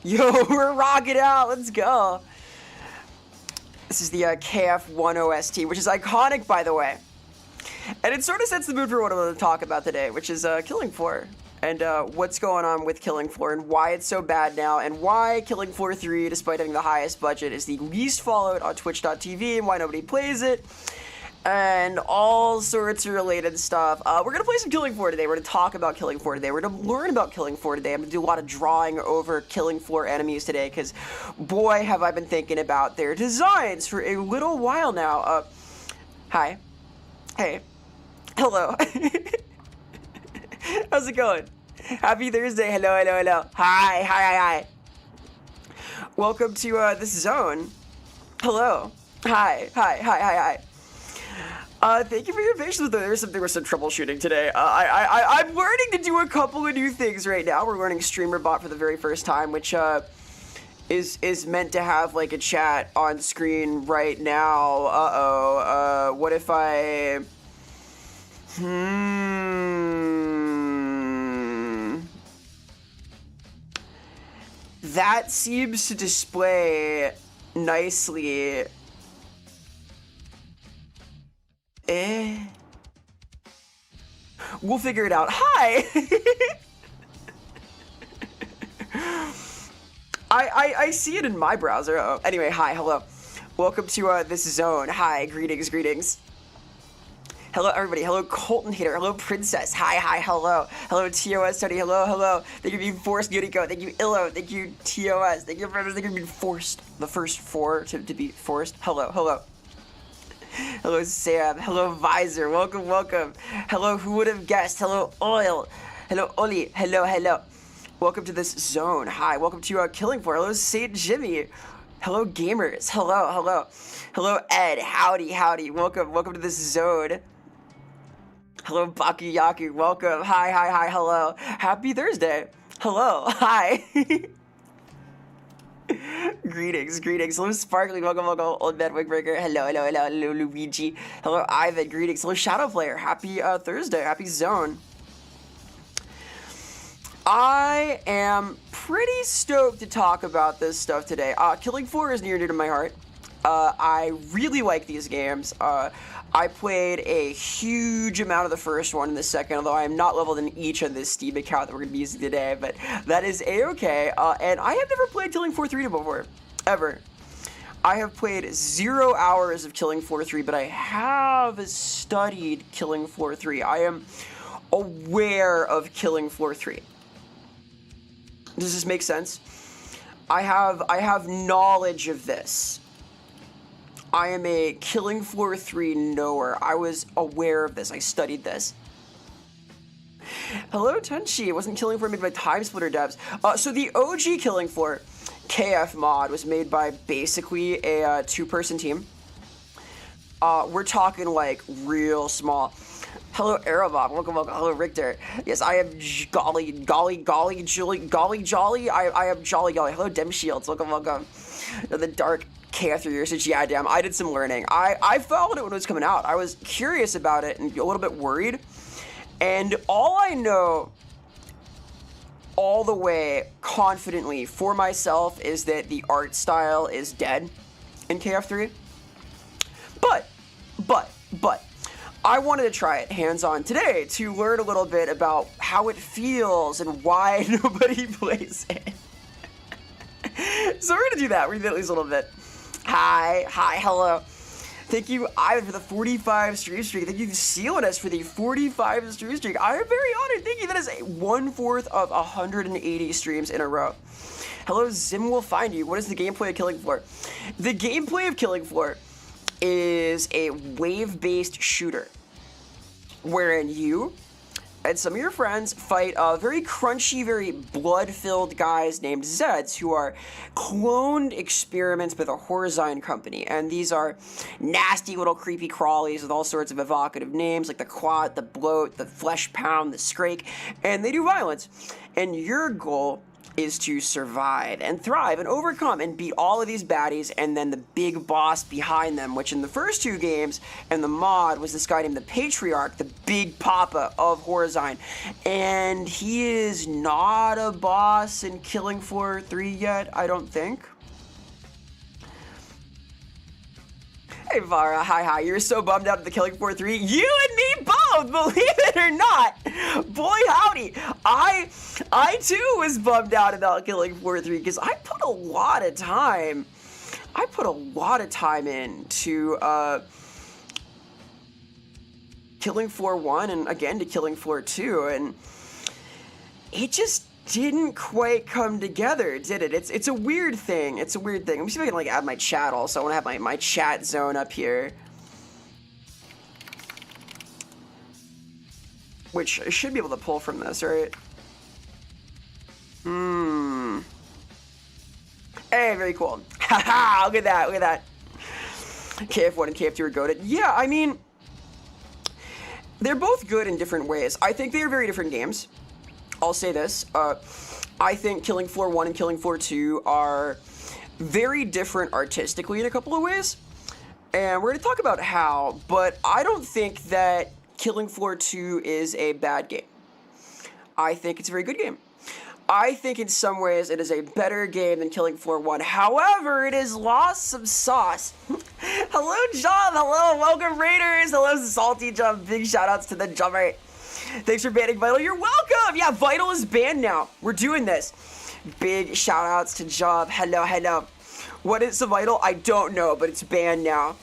Yo, we're rocking out. Let's go. This is the KF1 OST, which is iconic, by the way. And it sort of sets the mood for what I'm going to talk about today, which is Killing Floor. And what's going on with Killing Floor and why it's so bad now, and why Killing Floor 3, despite having the highest budget, is the least followed on Twitch.tv, and why nobody plays it. And all sorts of related stuff. We're going to play some Killing Floor today. We're going to talk about Killing Floor today. We're going to learn about Killing Floor today. I'm going to do a lot of drawing over Killing Floor enemies today, because boy, have I been thinking about their designs for a little while now. Hi. Hey. Hello. How's it going? Happy Thursday. Hello, hello, hello. Hi, hi, hi, hi. Welcome to this zone. Hello. Hi, hi, hi, hi, hi. Thank you for your patience with it. There was some troubleshooting today. I'm learning to do a couple of new things right now. We're learning StreamerBot for the very first time, which is meant to have like a chat on screen right now. What if I? That seems to display nicely. We'll figure it out. Hi! I see it in my browser. Oh, anyway, hi, hello. Welcome to this zone. Hi, greetings, greetings. Hello, everybody. Hello, Colton Hater. Hello, Princess. Hi, hi, hello. Hello, TOS Study. Hello, hello. Thank you for being forced, Yuriko. Thank you, Illo. Thank you, TOS. Thank you, brothers. Thank you for being forced. The first four to be forced. Hello, hello. Hello, Sam. Hello, Visor. Welcome, welcome. Hello, who would have guessed? Hello, Oil. Hello, Oli. Hello, hello. Welcome to this zone. Hi, welcome to Killing Floor. Hello, Saint Jimmy. Hello, gamers. Hello, hello. Hello, Ed. Howdy, howdy. Welcome, welcome to this zone. Hello, Bakuyaku. Welcome. Hi, hi, hi. Hello. Happy Thursday. Hello. Hi. Greetings, greetings. Hello, Sparkly. Welcome, welcome, Old Man Wigbreaker. Hello, hello, hello, hello, Luigi. Hello, Ivan. Greetings. Hello, Shadow Player. Happy Thursday. Happy Zone. I am pretty stoked to talk about this stuff today. Killing Floor is near and dear to my heart. I really like these games. I played a huge amount of the first one and the second, although I am not leveled in each on this Steam account that we're going to be using today, but that is a-okay. And I have never played Killing Floor 3 before, ever. I have played 0 hours of Killing Floor 3, but I have studied Killing Floor 3. I am aware of Killing Floor 3. Does this make sense? I have knowledge of this. I am a Killing Floor 3 knower. I was aware of this. I studied this. Hello, Tenchi. It wasn't Killing Floor made by Time Splitter devs. So the OG Killing Floor KF mod was made by basically a two-person team. We're talking like real small. Hello, Aerobob. Welcome, welcome. Hello, Richter. Yes, I am Golly. I am Jolly. Hello, Dem Shields. Welcome, welcome. The dark KF3 usage. Yeah, damn. I did some learning. I followed it when it was coming out. I was curious about it and a little bit worried. And all I know all the way confidently for myself is that the art style is dead in KF3. But, I wanted to try it hands-on today to learn a little bit about how it feels and why nobody plays it. So we're going to do that. We're going to do at least a little bit. Hi, hello. Thank you, Ivan, for the 45 stream streak. Thank you, Sealiness, for the 45 stream streak. I am very honored. Thank you. That is 1/4 of 180 streams in a row. Hello, Zim will find you. What is the gameplay of Killing Floor? The gameplay of Killing Floor is a wave-based shooter wherein you and some of your friends fight very crunchy, very blood-filled guys named Zeds, who are cloned experiments by the Horizon Company. And these are nasty little creepy crawlies with all sorts of evocative names, like the Quad, the Bloat, the Flesh Pound, the Scrake, and they do violence. And your goal is to survive and thrive and overcome and beat all of these baddies, and then the big boss behind them, which in the first 2 games and the mod was this guy named the Patriarch, the big papa of Horizon, and he is not a boss in Killing Floor 3 yet, I don't think. Hey Vara, hi, you're so bummed out at the Killing Floor 3. You and me both, believe it or not. Boy howdy, I too was bummed out about Killing Floor 3 because I put a lot of time into Killing Floor 1 and again to Killing Floor 2, and it just didn't quite come together, did it? It's a weird thing. Let me see if I can like add my chat also. I want to have my chat zone up here, which I should be able to pull from this, right? Hey, very cool. Haha, look at that. KF1 and KF2 are goated. Yeah, I mean, they're both good in different ways. I think they are very different games. I'll say this, I think Killing Floor 1 and Killing Floor 2 are very different artistically in a couple of ways, and we're going to talk about how, but I don't think that Killing Floor 2 is a bad game. I think it's a very good game. I think in some ways it is a better game than Killing Floor 1. However, it has lost some sauce. Hello, John. Hello, welcome, Raiders. Hello, Salty Jump. Big shout-outs to the Jumper. Thanks for banning Vital. You're welcome. Yeah, Vital is banned now. We're doing this. Big shout-outs to Job. Hello. What is the Vital? I don't know, but it's banned now.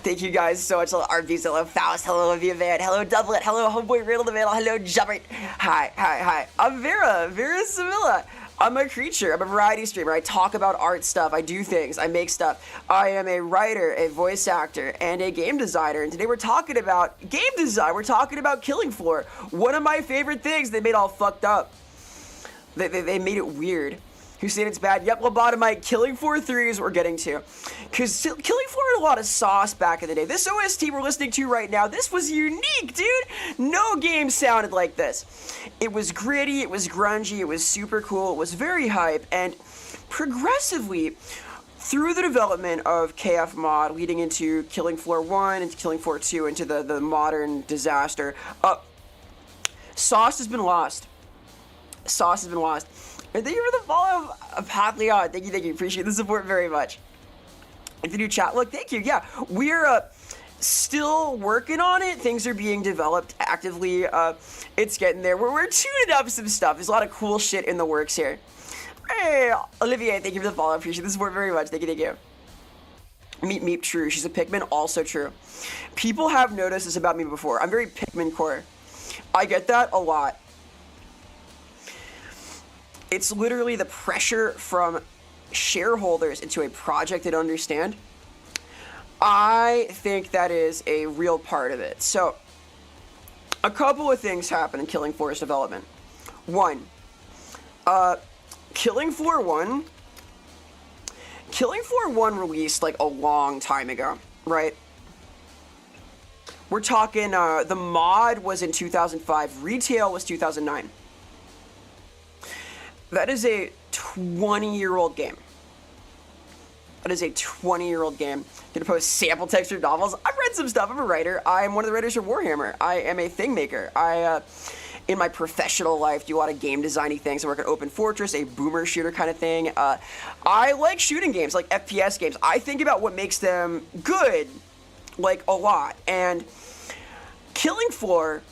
Thank you guys so much. Hello, RBs. Hello, Faust. Hello, Olivia Van. Hello, Doublet. Hello, Homeboy Riddle the Vandal. Hello, Jumper. Hi. I'm Vera Sevilla. I'm a creature. I'm a variety streamer. I talk about art stuff. I do things. I make stuff. I am a writer, a voice actor, and a game designer. And today we're talking about game design. We're talking about Killing Floor. One of my favorite things they made all fucked up. They made it weird. Who's saying it's bad? Yep, Lobotomite. Killing Floor 3 is what we're getting to. Because Killing Floor had a lot of sauce back in the day. This OST we're listening to right now, this was unique, dude. No game sounded like this. It was gritty, it was grungy, it was super cool, it was very hype, and progressively, through the development of KF Mod, leading into Killing Floor 1, into Killing Floor 2, into the modern disaster, sauce has been lost. And thank you for the follow of Patleon. Thank you. Appreciate the support very much. If you do chat, look, thank you. Yeah, we're still working on it. Things are being developed actively. It's getting there. We're tuning up some stuff. There's a lot of cool shit in the works here. Hey, Olivier, thank you for the follow. Appreciate the support very much. Thank you. Meep, true. She's a Pikmin, also true. People have noticed this about me before. I'm very Pikmin core. I get that a lot. It's literally the pressure from shareholders into a project they don't understand. I think that is a real part of it. So, a couple of things happen in Killing Floor's development. One, Killing Floor 1 released like a long time ago, right? We're talking, the mod was in 2005, retail was 2009. That is a 20-year-old game. Gonna post sample text from novels. I've read some stuff. I'm a writer. I'm one of the writers for Warhammer. I am a thing maker. I, in my professional life, do a lot of game designy things. I work at Open Fortress, a boomer shooter kind of thing. I like shooting games, like FPS games. I think about what makes them good, like, a lot. And Killing Floor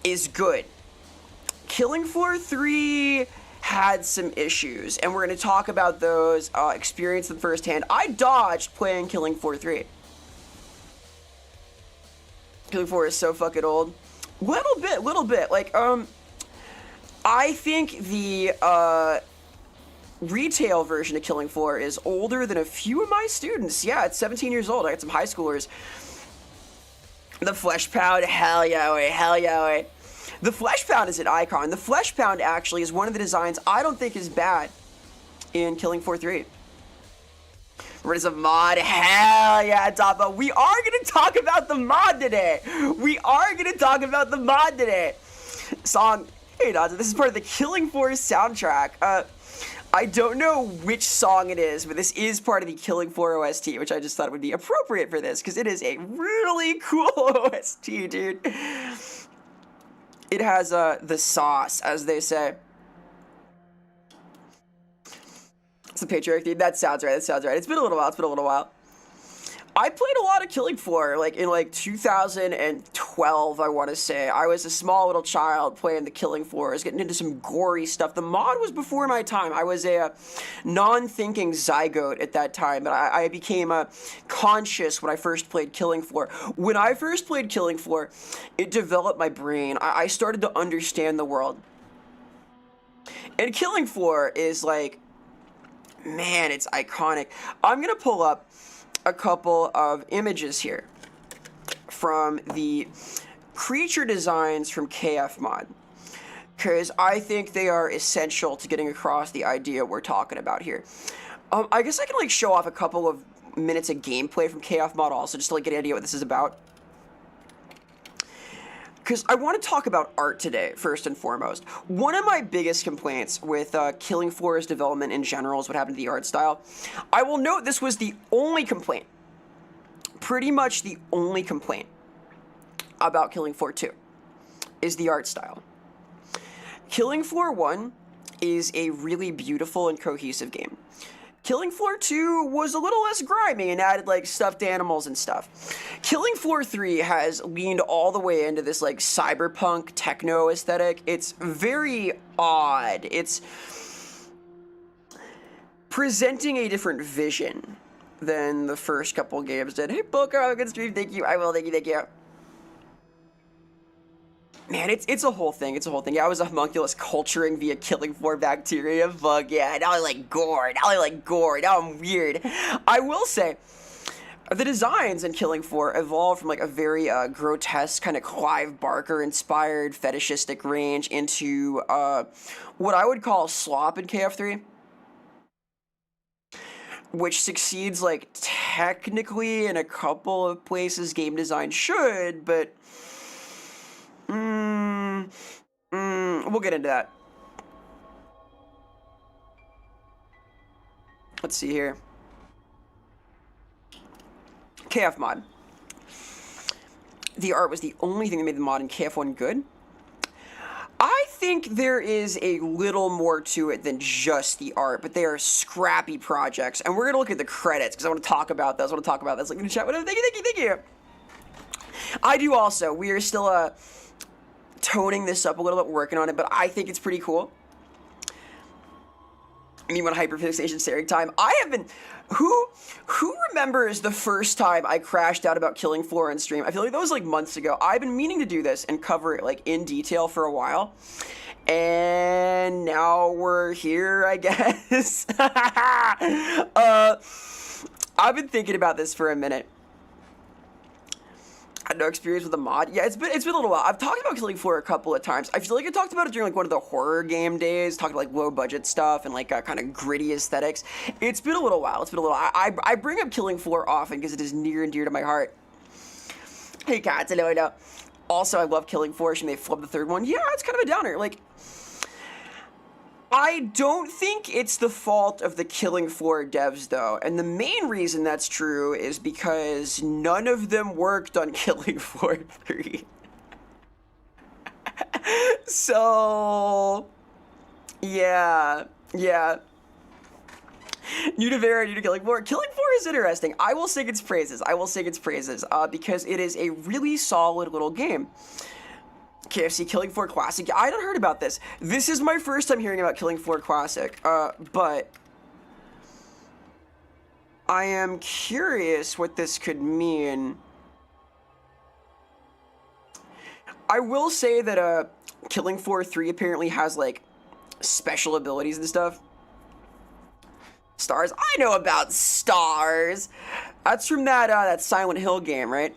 is good. Killing Floor 3 had some issues, and we're going to talk about those, experience them firsthand. I dodged playing Killing Floor 3. Killing Floor is so fucking old. Little bit. Like, I think the, retail version of Killing Floor is older than a few of my students. Yeah, it's 17 years old. I got some high schoolers. The Flesh Pound, hell yeah. The Flesh Pound is an icon. The Flesh Pound actually is one of the designs I don't think is bad in Killing Floor 3. What is a mod? Hell yeah, Topo. We are going to talk about the mod today. Song, Hey, Dodger, this is part of the Killing Floor soundtrack. I don't know which song it is, but this is part of the Killing Floor OST, which I just thought would be appropriate for this, because it is a really cool OST, dude. It has, the sauce, as they say. It's a patriarch theme. That sounds right, that sounds right. It's been a little while. I played a lot of Killing Floor, like, in, like, 2012, I want to say. I was a small little child playing the Killing Floor. I was getting into some gory stuff. The mod was before my time. I was a non-thinking zygote at that time, but I became conscious when I first played Killing Floor. When I first played Killing Floor, it developed my brain. I started to understand the world. And Killing Floor is, like, man, it's iconic. I'm going to pull up a couple of images here from the creature designs from KF Mod, because I think they are essential to getting across the idea we're talking about here. I guess I can like show off a couple of minutes of gameplay from KF Mod also, just to like get an idea what this is about. Because I want to talk about art today, first and foremost. One of my biggest complaints with Killing Floor's development in general is what happened to the art style. I will note this was the only complaint, pretty much the only complaint about Killing Floor 2, is the art style. Killing Floor 1 is a really beautiful and cohesive game. Killing Floor 2 was a little less grimy and added like stuffed animals and stuff. Killing Floor 3 has leaned all the way into this like cyberpunk techno aesthetic. It's very odd. It's presenting a different vision than the first couple games did. Hey, Poker, have a good stream. Thank you. I will. Thank you. Man, it's a whole thing. It's a whole thing. Yeah, I was a homunculus culturing via Killing Floor bacteria. Fuck yeah. Now I like gore. Now I'm weird. I will say, the designs in Killing Floor evolved from like a very grotesque kind of Clive Barker inspired fetishistic range into what I would call slop in KF3. Which succeeds like technically in a couple of places game design should, but we'll get into that. Let's see here. KF Mod. The art was the only thing that made the mod in KF1 good. I think there is a little more to it than just the art, but they are scrappy projects. And we're going to look at the credits, because I want to talk about this. Like in the chat. Thank you. I do also. We are still toning this up a little bit, working on it, but I think it's pretty cool. Me when hyperfixation staring time. I have been... Who remembers the first time I crashed out about Killing Floor on stream? I feel like that was like months ago. I've been meaning to do this and cover it like in detail for a while. And now we're here, I guess. I've been thinking about this for a minute. I had no experience with the mod. Yeah, it's been a little while. I've talked about Killing Floor a couple of times. I feel like I talked about it during like one of the horror game days, talking like low budget stuff and like kind of gritty aesthetics. It's been a little while. I bring up Killing Floor often because it is near and dear to my heart. Hey cats, I know. Also, I love Killing Floor. She may flub the third one. Yeah, it's kind of a downer. Like, I don't think it's the fault of the Killing Floor devs, though. And the main reason that's true is because none of them worked on Killing Floor 3. So, yeah. New to Vera, new to Killing Floor. Killing Floor is interesting. I will sing its praises. Because it is a really solid little game. KFC Killing Floor Classic. I hadn't heard about this. This is my first time hearing about Killing Floor Classic. But I am curious what this could mean. I will say that Killing Floor 3 apparently has like special abilities and stuff. Stars. I know about stars. That's from that Silent Hill game, right?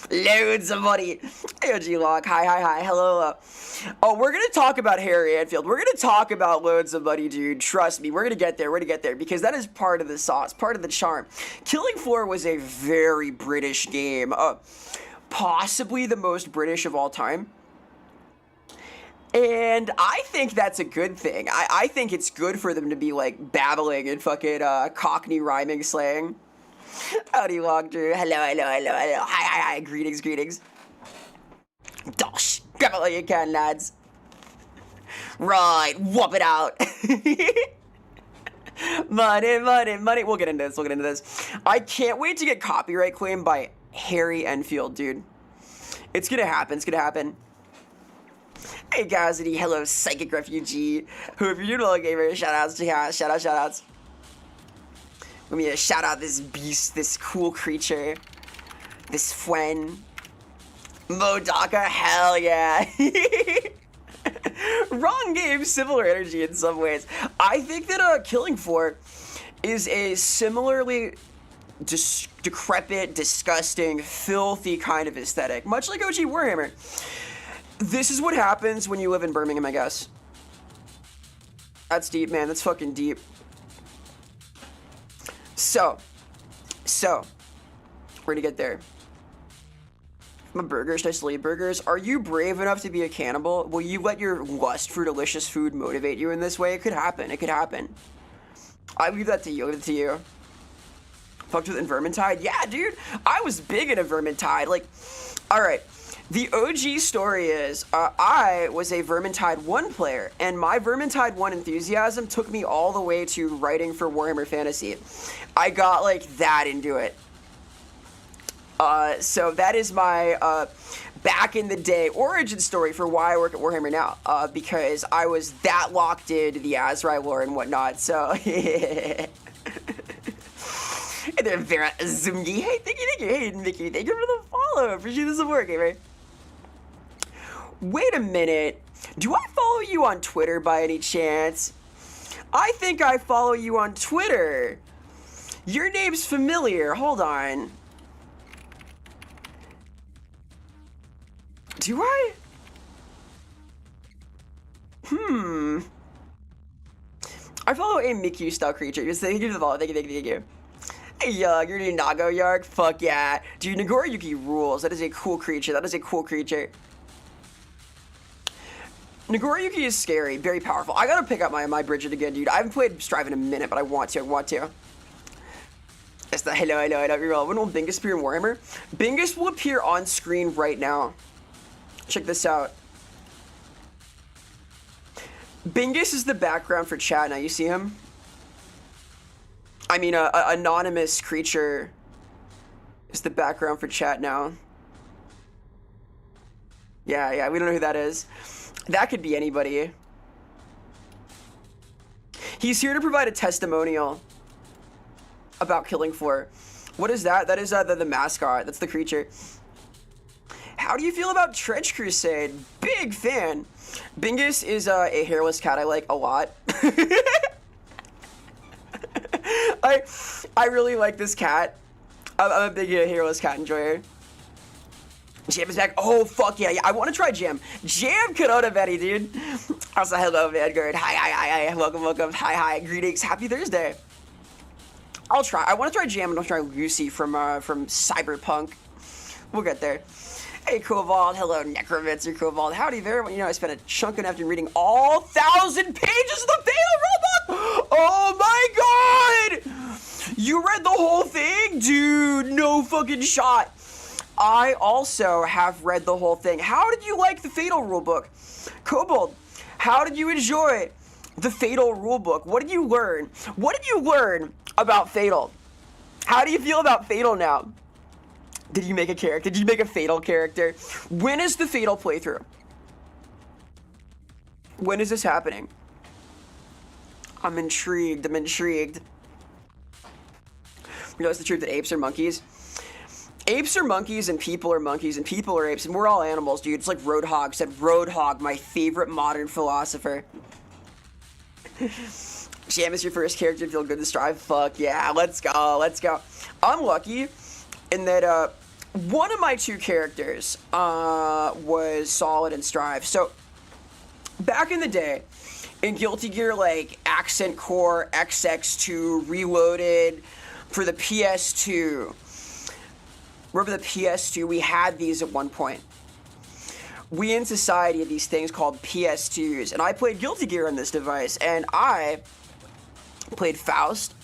Loads of money. Hey, OG Log. Hi. Hello. Oh, we're going to talk about Harry Anfield. We're going to talk about Loads of Money, dude. Trust me. We're going to get there. Because that is part of the sauce, part of the charm. Killing Floor was a very British game. possibly the most British of all time. And I think that's a good thing. I think it's good for them to be like babbling in fucking Cockney rhyming slang. Howdy, Longdrew. Hello. Hi. Greetings. Dosh. Grab it like you can, lads. Right, whoop it out. Money. We'll get into this. I can't wait to get copyright claimed by Harry Enfield, dude. It's gonna happen. Hey, Gazity. Hello, Psychic Refugee. Whoever you're doing, gamer. Shoutouts. Shoutouts. Let me shout out this beast, this cool creature, this Fwen. Modaka, hell yeah. Wrong game, similar energy in some ways. I think that Killing Floor is a similarly decrepit, disgusting, filthy kind of aesthetic, much like OG Warhammer. This is what happens when you live in Birmingham, I guess. That's deep, man. That's fucking deep. So, we're gonna get there. My burgers, should I still eat burgers? Are you brave enough to be a cannibal? Will you let your lust for delicious food motivate you in this way? It could happen. I leave that to you. Fucked with Vermintide? Yeah, dude. I was big into Vermintide. Like, alright. The OG story is, I was a Vermintide 1 player, and my Vermintide 1 enthusiasm took me all the way to writing for Warhammer Fantasy. I got, like, that into it. So that is my back in the day origin story for why I work at Warhammer now, because I was that locked into the Azrai lore and whatnot, so... And then Vera Zumgi, hey, thank you, hey, Mickey, thank you for the follow, appreciate the support, gamer. Wait a minute, do I follow you on Twitter by any chance? I think I follow you on Twitter. Your name's familiar, hold on. Do I? I follow a Mickey style creature. Just thank you for the follow. Thank you. Hey, you're doing Nago Yark? Fuck yeah. Dude, Nagoriyuki rules. That is a cool creature. Nagoriyuki is scary, very powerful. I gotta pick up my Bridget again, dude. I haven't played Strive in a minute, but I want to. It's the hello, reroll. When will Bingus appear in Warhammer? Bingus will appear on screen right now. Check this out. Bingus is the background for chat now. You see him? I mean, a anonymous creature is the background for chat now. Yeah, we don't know who that is. That could be anybody. He's here to provide a testimonial about Killing Floor. What is that? That is the mascot. That's the creature. How do you feel about Trench Crusade? Big fan. Bingus is a hairless cat I like a lot. I really like this cat. I'm a big hairless cat enjoyer. Jam is back. Oh, fuck yeah. I want to try Jam. Jam Corona Betty, dude. Also, hello, Vanguard. Hi. Welcome. Hi. Greetings. Happy Thursday. I'll try. I want to try Jam and I'll try Lucy from Cyberpunk. We'll get there. Hey, Koval. Hello, Necromancer Koval. Howdy there. You know, I spent a chunk of afternoon reading all 1,000 pages of the Fatal Rulebook. Oh, my God. You read the whole thing? Dude, no fucking shot. I also have read the whole thing. How did you like the Fatal Rulebook? Kobold, how did you enjoy the Fatal Rulebook? What did you learn? What did you learn about Fatal? How do you feel about Fatal now? Did you make a character? Did you make a Fatal character? When is the Fatal playthrough? When is this happening? I'm intrigued. Realize the truth that apes are monkeys? Apes are monkeys and people are monkeys and people are apes and we're all animals, dude. It's like Roadhog said. Roadhog, my favorite modern philosopher. Jam is your first character to feel good to Strive? Fuck yeah, let's go. I'm lucky in that one of my two characters was solid in Strive. So back in the day, in Guilty Gear, like Accent Core, XX2, Reloaded for the PS2, Remember the PS2? We had these at one point. We in society had these things called PS2s, and I played Guilty Gear on this device, and I played Faust,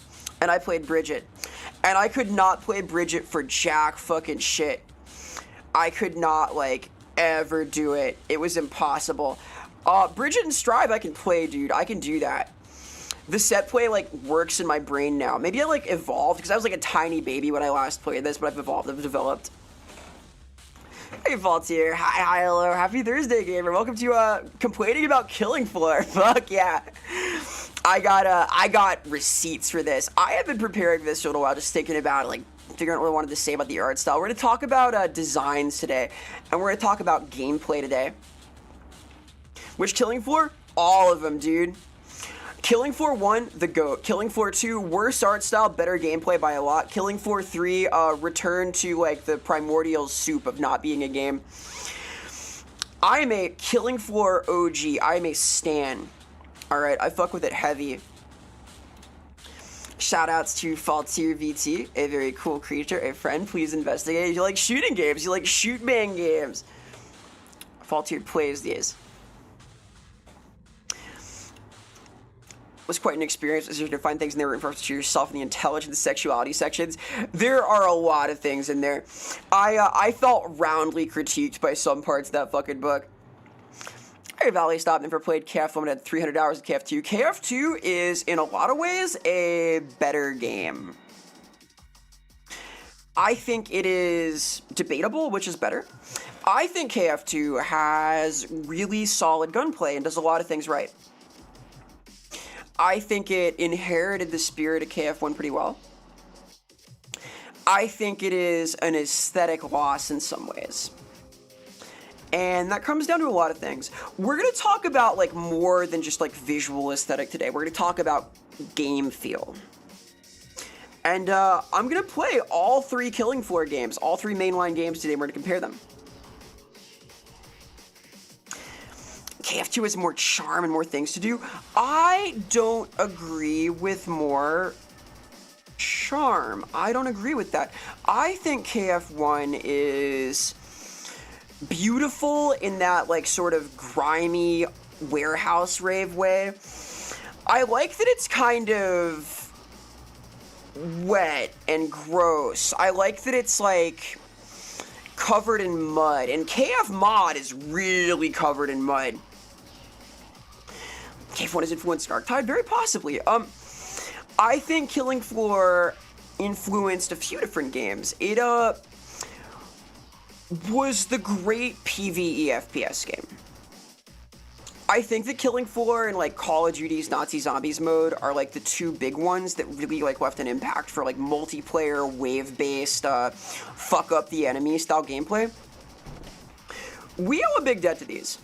and I played Bridget. And I could not play Bridget for jack fucking shit. I could not, like, ever do it. It was impossible. Bridget and Strive I can play, dude. I can do that. The set play, like, works in my brain now. Maybe I, like, evolved, because I was, like, a tiny baby when I last played this, but I've evolved, I've developed. Hey, Vaultier. Hi, hello. Happy Thursday, gamer. Welcome to, complaining about Killing Floor. Fuck yeah. I got receipts for this. I have been preparing for this for a little while, just thinking about it, like, figuring out what I wanted to say about the art style. We're going to talk about designs today, and we're going to talk about gameplay today. Which Killing Floor? All of them, dude. Killing Floor 1, the GOAT. Killing Floor 2, worst art style, better gameplay by a lot. Killing Floor 3, return to, like, the primordial soup of not being a game. I am a Killing Floor OG. I am a stan. Alright, I fuck with it heavy. Shoutouts to Faltier VT, a very cool creature, a friend. Please investigate. You like shooting games, you like shoot bang games. Faltier plays these. It was quite an experience as you can find things in there referring to yourself in the intelligence sexuality sections. There are a lot of things in there. I felt roundly critiqued by some parts of that fucking book. Hey, Valley stopped never played KF1 at 300 hours of KF2. KF2 is, in a lot of ways, a better game. I think it is debatable which is better. I think KF2 has really solid gunplay and does a lot of things right. I think it inherited the spirit of KF1 pretty well. I think it is an aesthetic loss in some ways. And that comes down to a lot of things. We're going to talk about, like, more than just, like, visual aesthetic today. We're going to talk about game feel. And I'm going to play all 3 Killing Floor games, all 3 mainline games today. We're going to compare them. KF2 has more charm and more things to do. I don't agree with more charm. I don't agree with that. I think KF1 is beautiful in that, like, sort of grimy warehouse rave way. I like that it's kind of wet and gross. I like that it's, like, covered in mud. And KF Mod is really covered in mud. KF1 has influenced Arctide? Very possibly. I think Killing Floor influenced a few different games. It, was the great PvE FPS game. I think that Killing Floor and, like, Call of Duty's Nazi Zombies mode are, like, the 2 big ones that really, like, left an impact for, like, multiplayer, wave-based, fuck up the enemy style gameplay. We owe a big debt to these.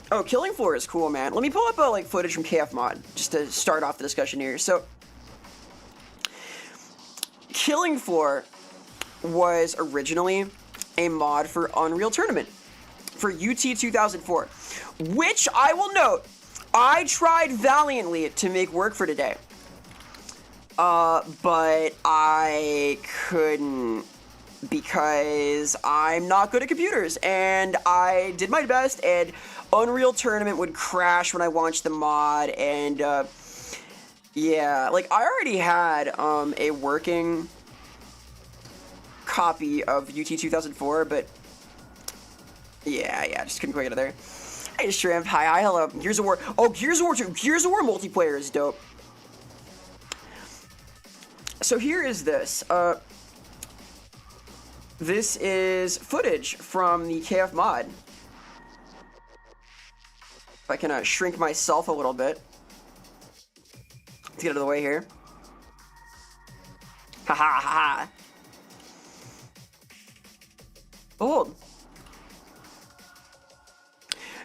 Oh, Killing Floor is cool, man. Let me pull up, like, footage from KF Mod, just to start off the discussion here. So, Killing Floor was originally a mod for Unreal Tournament for UT 2004, which I will note, I tried valiantly to make work for today, but I couldn't because I'm not good at computers, and I did my best, and Unreal Tournament would crash when I launched the mod, and yeah, like, I already had a working copy of UT 2004, but yeah, just couldn't quite get it there. Hey, Shrimp, hi, hello. Gears of War. Oh, Gears of War 2. Gears of War multiplayer is dope. So here is this. This is footage from the KF mod. If I can shrink myself a little bit. Let's get out of the way here. Ha ha ha. Behold.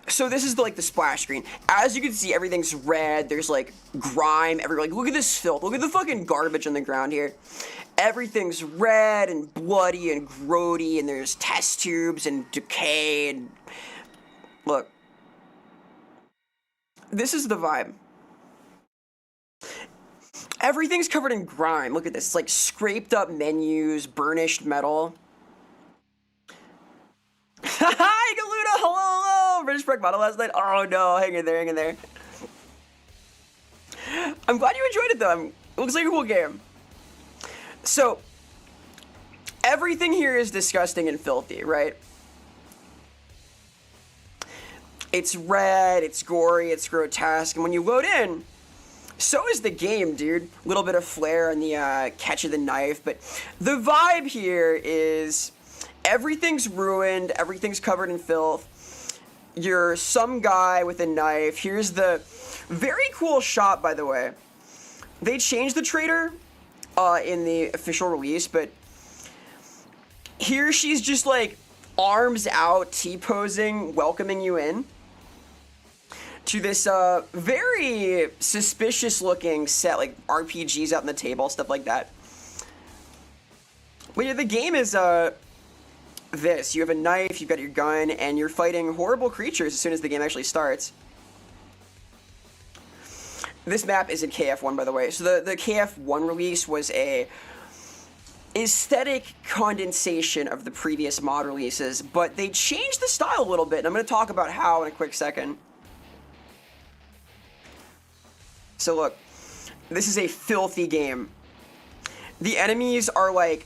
So this is like the splash screen. As you can see, everything's red. There's like grime everywhere. Like, look at this filth. Look at the fucking garbage on the ground here. Everything's red and bloody and grody, and there's test tubes and decay and look. This is the vibe. Everything's covered in grime. Look at this. It's like scraped up menus, burnished metal. Hi, Galuda! Hello, hello! British Preg model last night. Oh no, hang in there, hang in there. I'm glad you enjoyed it though. It looks like a cool game. So, everything here is disgusting and filthy, right? It's red, it's gory, it's grotesque, and when you load in, so is the game, dude. A little bit of flair on the catch of the knife, but the vibe here is everything's ruined, everything's covered in filth. You're some guy with a knife. Here's the very cool shot, by the way. They changed the trader in the official release, but here she's just like arms out, T-posing, welcoming you in to this very suspicious looking set, like RPGs out on the table, stuff like that. But yeah, the game is this. You have a knife, you've got your gun, and you're fighting horrible creatures as soon as the game actually starts. This map is in KF1, by the way. So the KF1 release was a aesthetic condensation of the previous mod releases, but they changed the style a little bit, and I'm going to talk about how in a quick second. So look, this is a filthy game. The enemies are like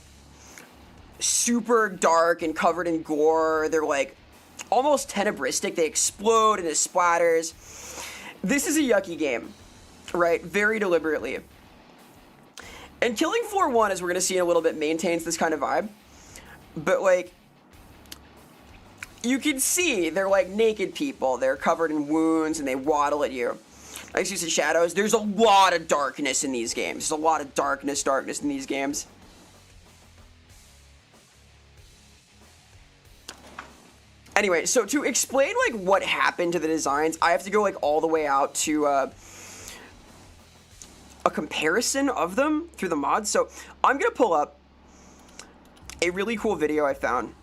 super dark and covered in gore. They're like almost tenebristic. They explode and it splatters. This is a yucky game, right? Very deliberately. And Killing Floor 1, as we're going to see in a little bit, maintains this kind of vibe. But like, you can see they're like naked people. They're covered in wounds and they waddle at you. I see some shadows. There's a lot of darkness in these games. There's a lot of darkness in these games. Anyway, so to explain like what happened to the designs, I have to go like all the way out to a comparison of them through the mods. So I'm gonna pull up a really cool video I found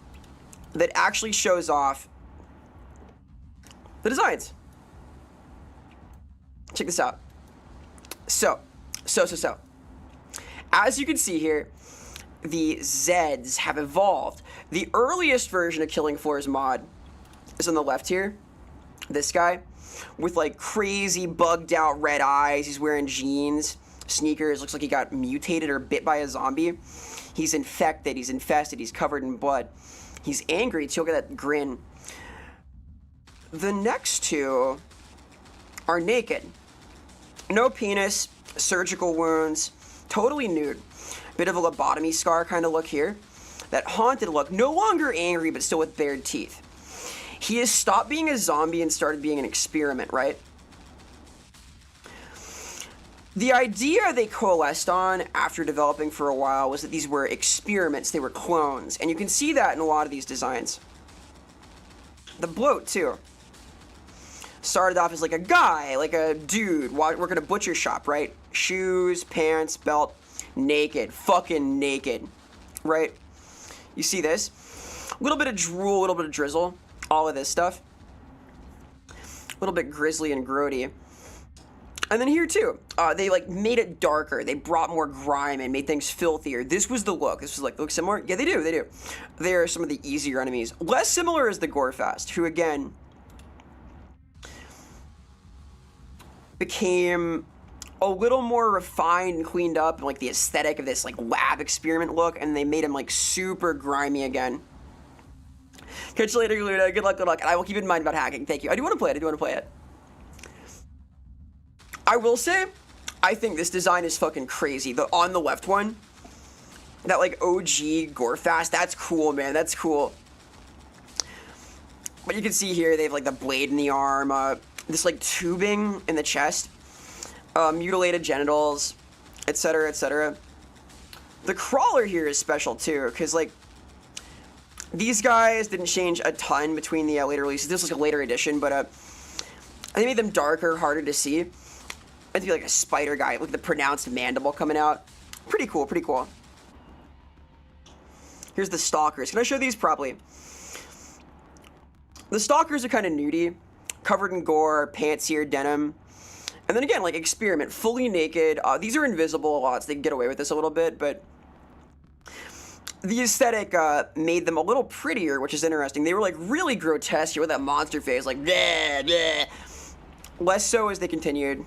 that actually shows off the designs. Check this out. So. As you can see here, the Zeds have evolved. The earliest version of Killing Floor's mod is on the left here. This guy with like crazy bugged out red eyes. He's wearing jeans, sneakers. Looks like he got mutated or bit by a zombie. He's infected. He's infested. He's covered in blood. He's angry too. Look at that grin. The next two are naked. No penis, surgical wounds, totally nude. Bit of a lobotomy scar kind of look here. That haunted look, no longer angry, but still with bared teeth. He has stopped being a zombie and started being an experiment, right? The idea they coalesced on after developing for a while was that these were experiments, they were clones. And you can see that in a lot of these designs. The bloat, too. Started off as like a guy, like a dude, working a butcher shop, right? Shoes, pants, belt, naked, fucking naked, right? You see this? A little bit of drool, a little bit of drizzle, all of this stuff. A little bit grisly and grody. And then here too, they like made it darker. They brought more grime and made things filthier. This was the look. This was like, look similar? Yeah, they do. They're some of the easier enemies. Less similar is the Gorefast, who again became a little more refined and cleaned up, and like the aesthetic of this like lab experiment look, and they made him like super grimy again. Catch you later, Luna. Good luck. And I will keep in mind about hacking. Thank you. I do want to play it. I will say, I think this design is fucking crazy. On the left one, that like OG Gorefast, that's cool, man. That's cool. But you can see here, they have like the blade in the arm, this like tubing in the chest, mutilated genitals, etc., etc. The crawler here is special too, because like these guys didn't change a ton between the later releases. This was like a later edition, but they made them darker, harder to see. I think like a spider guy with the pronounced mandible coming out. Pretty cool, pretty cool. Here's the stalkers. Can I show these properly? The stalkers are kind of nudie, covered in gore, pants here, denim. And then again, like Experiment, fully naked. These are invisible a lot, so they can get away with this a little bit, but the aesthetic made them a little prettier, which is interesting. They were like really grotesque here with that monster face, like bleh, bleh. Less so as they continued.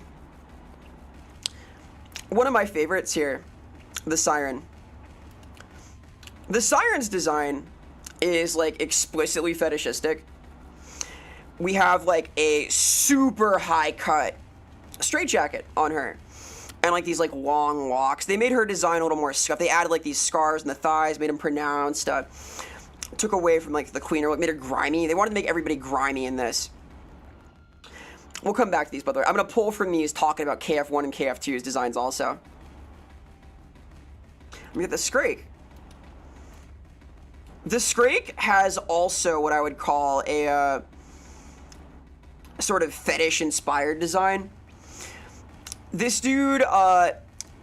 One of my favorites here, the Siren. The Siren's design is like explicitly fetishistic. We have like a super high cut straitjacket on her, and like these like long locks. They made her design a little more scuffed. They added like these scars in the thighs, made them pronounced, took away from like the queen, or like made her grimy. They wanted to make everybody grimy in this. We'll come back to these, by the way. I'm gonna pull from these talking about KF1 and KF2's designs also. We get the Scrake. The Scrake has also what I would call a sort of fetish-inspired design. This dude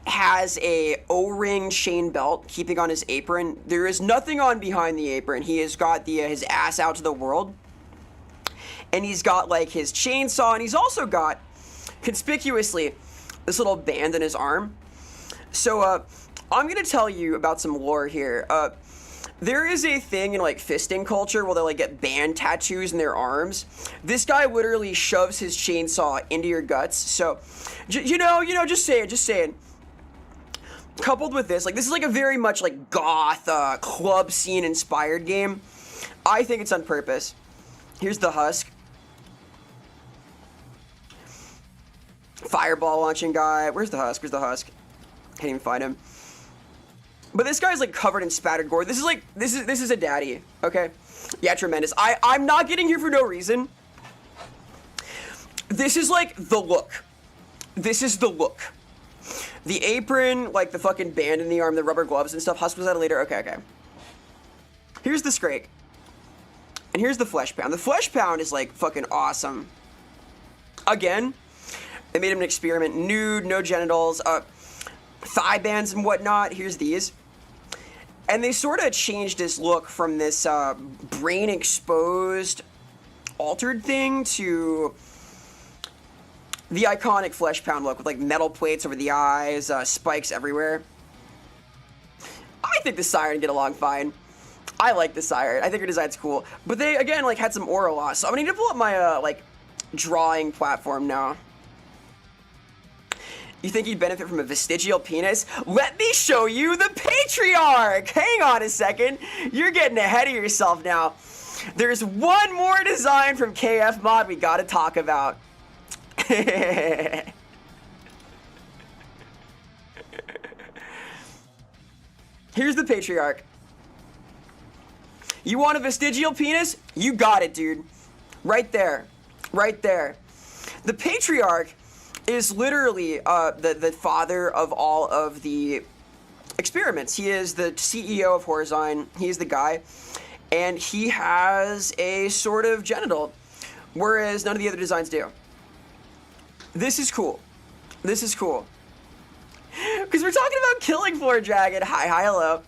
has a O-ring chain belt keeping on his apron. There is nothing on behind the apron. He has got the his ass out to the world. And he's got like his chainsaw, and he's also got, conspicuously, this little band in his arm. So I'm going to tell you about some lore here. There is a thing in like fisting culture where they like get band tattoos in their arms. This guy literally shoves his chainsaw into your guts. So, just saying. Coupled with this, like this is like a very much like goth club scene inspired game. I think it's on purpose. Here's the Husk. Fireball launching guy. Where's the Husk? Where's the Husk? Can't even find him. But this guy's like covered in spattered gore. This is a daddy, okay? Yeah, tremendous. I'm not getting here for no reason. This is like the look. This is the look. The apron, like the fucking band in the arm, the rubber gloves and stuff. Husk was that later. Okay. Here's the Scrake. And here's the Flesh Pound. The Flesh Pound is like fucking awesome. Again, they made him an experiment. Nude, no genitals, thigh bands and whatnot. Here's these. And they sort of changed his look from this brain exposed altered thing to the iconic Flesh Pound look with like metal plates over the eyes, spikes everywhere. I think the Siren get along fine. I like the Siren. I think her design's cool. But they, again, like had some aura loss. So I'm gonna need to pull up my like drawing platform now. You think he'd benefit from a vestigial penis? Let me show you the Patriarch! Hang on a second. You're getting ahead of yourself now. There's one more design from KF Mod we gotta talk about. Here's the Patriarch. You want a vestigial penis? You got it, dude. Right there. Right there. The Patriarch is literally the father of all of the experiments. He is the CEO of Horizon. He's the guy. And he has a sort of genital, whereas none of the other designs do. This is cool. This is cool. Because we're talking about killing Floor Dragon. Hi, hello.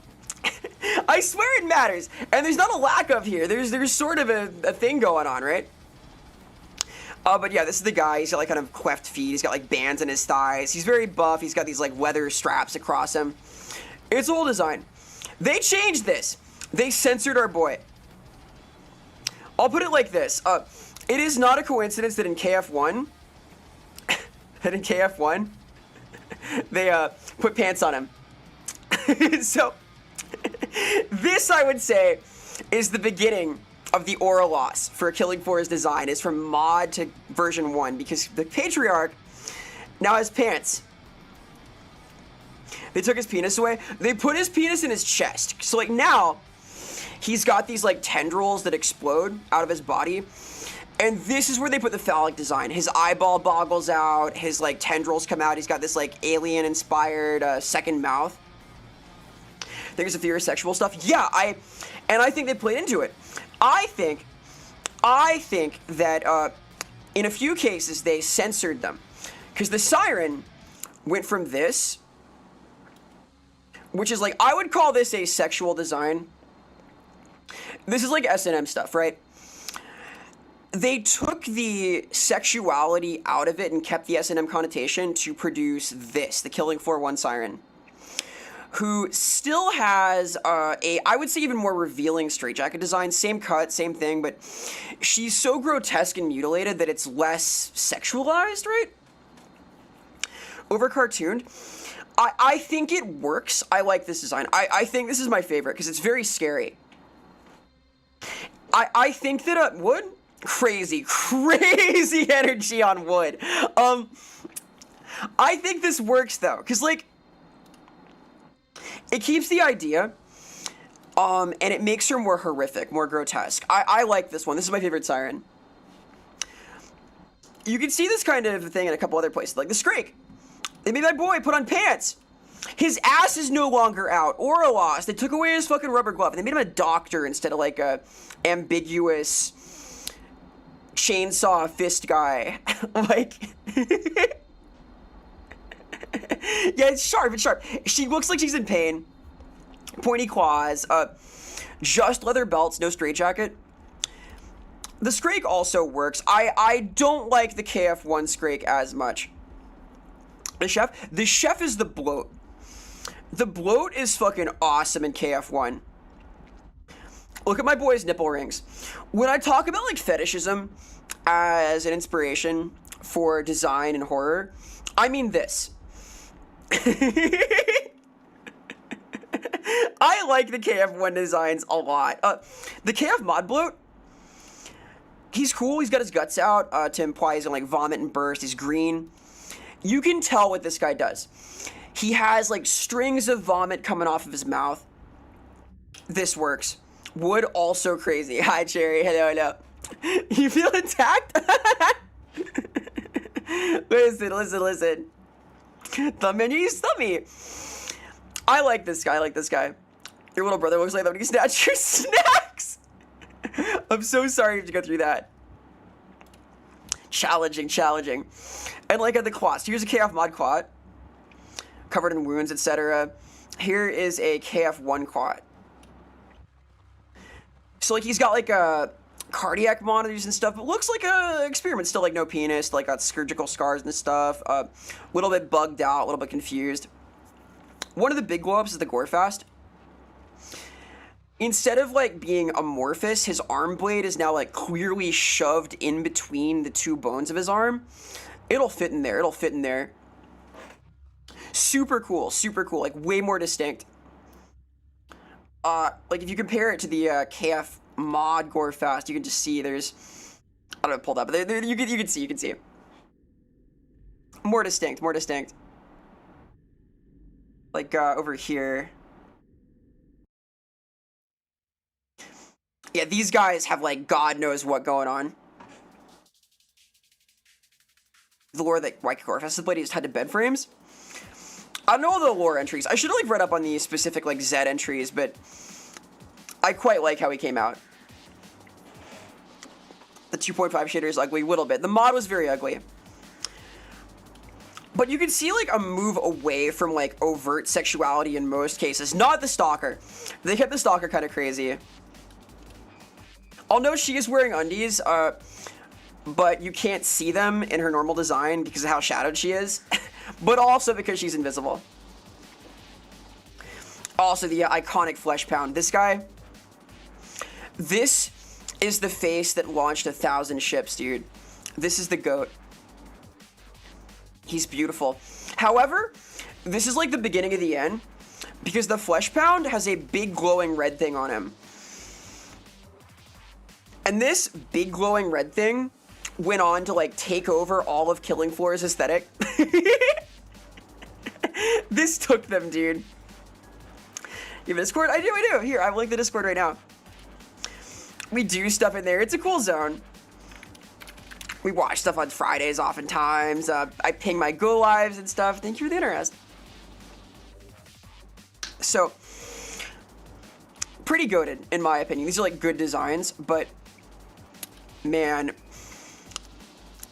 I swear it matters. And there's not a lack of here. There's sort of a thing going on, right? But yeah, this is the guy. He's got like kind of cleft feet. He's got like bands in his thighs. He's very buff. He's got these like leather straps across him. It's old design. They changed this. They censored our boy. I'll put it like this. It is not a coincidence that in KF1, they put pants on him. So this, I would say, is the beginning of the aura loss for Killing Floor's design. Is from mod to version 1, because the Patriarch now has pants. They took his penis away. They put his penis in his chest. So like now, he's got these like tendrils that explode out of his body. And this is where they put the phallic design. His eyeball boggles out, his like tendrils come out. He's got this like alien inspired second mouth. There's a theorosexual stuff. Yeah, I think they played into it. I think that in a few cases they censored them, because the Siren went from this, which is like, I would call this a sexual design. This is like S&M stuff, right? They took the sexuality out of it and kept the S&M connotation to produce this, the Killing Floor 1 Siren, who still has I would say, even more revealing straitjacket design. Same cut, same thing, but she's so grotesque and mutilated that it's less sexualized, right? Over cartooned. I think it works. I like this design. I think this is my favorite because it's very scary. I think that Wood, crazy energy on Wood. I think this works though, because like it keeps the idea, and it makes her more horrific, more grotesque. I like this one. This is my favorite siren. You can see this kind of thing in a couple other places, like the Scrake. They made my boy put on pants. His ass is no longer out. Aura lost. They took away his fucking rubber glove. They made him a doctor instead of like a ambiguous chainsaw fist guy. Like, yeah, it's sharp. It's sharp. She looks like she's in pain. Pointy claws. Just leather belts. No straitjacket. The Scrake also works. I don't like the KF1 Scrake as much. The chef is the bloat. The bloat is fucking awesome in KF1. Look at my boy's nipple rings. When I talk about like fetishism as an inspiration for design and horror, I mean this. I like the KF1 designs a lot. The KF mod bloat, he's cool. He's got his guts out to imply he's gonna like vomit and burst. He's green. You can tell what this guy does. He has like strings of vomit coming off of his mouth. This works. Wood also crazy. Hi, Cherry. Hello. You feel attacked? Listen. Thumb in your stomach. I like this guy. Your little brother looks like that when he snatched your snacks. I'm so sorry you have to go through that. Challenging. And like at the quads. Here's a KF mod quad. Covered in wounds, etc. Here is a KF1 quad. So like he's got like a cardiac monitors and stuff. It looks like a experiment. Still like no penis. Like got surgical scars and stuff. A little bit bugged out. A little bit confused. One of the big glow-ups is the Gorefast. Instead of like being amorphous, his arm blade is now like clearly shoved in between the two bones of his arm. It'll fit in there. Super cool. Like way more distinct. Like if you compare it to the KF mod Gorefast, you can just see there's, I don't know, pulled up, but you can see. More distinct. Like over here. Yeah, these guys have like God knows what going on. The lore that White Gorefast blade is tied to bed frames. I don't know all the lore entries. I should have like read up on these specific like Z entries, but I quite like how he came out. The 2.5 shader is ugly a little bit. The mod was very ugly. But you can see like a move away from like overt sexuality in most cases. Not the Stalker. They kept the Stalker kind of crazy. I'll note she is wearing undies, but you can't see them in her normal design because of how shadowed she is. But also because she's invisible. Also the iconic Flesh Pound. This guy. This is the face that launched 1,000 ships, dude. This is the GOAT. He's beautiful. However, this is like the beginning of the end. Because the Flesh Pound has a big glowing red thing on him. And this big glowing red thing went on to like take over all of Killing Floor's aesthetic. This took them, dude. You have a Discord? I do. Here, I have linked the Discord right now. We do stuff in there. It's a cool zone. We watch stuff on Fridays oftentimes. I ping my go lives and stuff. Thank you for the interest. So, pretty goated, in my opinion. These are like good designs, but man,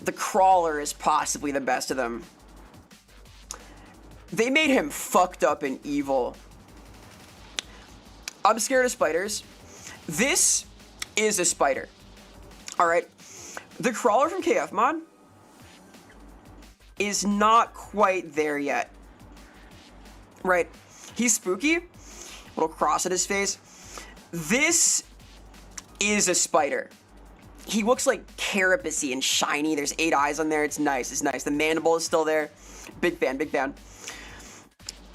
the Crawler is possibly the best of them. They made him fucked up and evil. I'm scared of spiders. This is a spider. All right. The crawler from KF mod is not quite there yet. Right? He's spooky. Little cross at his face. This is a spider. He looks like carapacey and shiny. There's 8 eyes on there. It's nice. It's nice. The mandible is still there. Big fan. Big fan.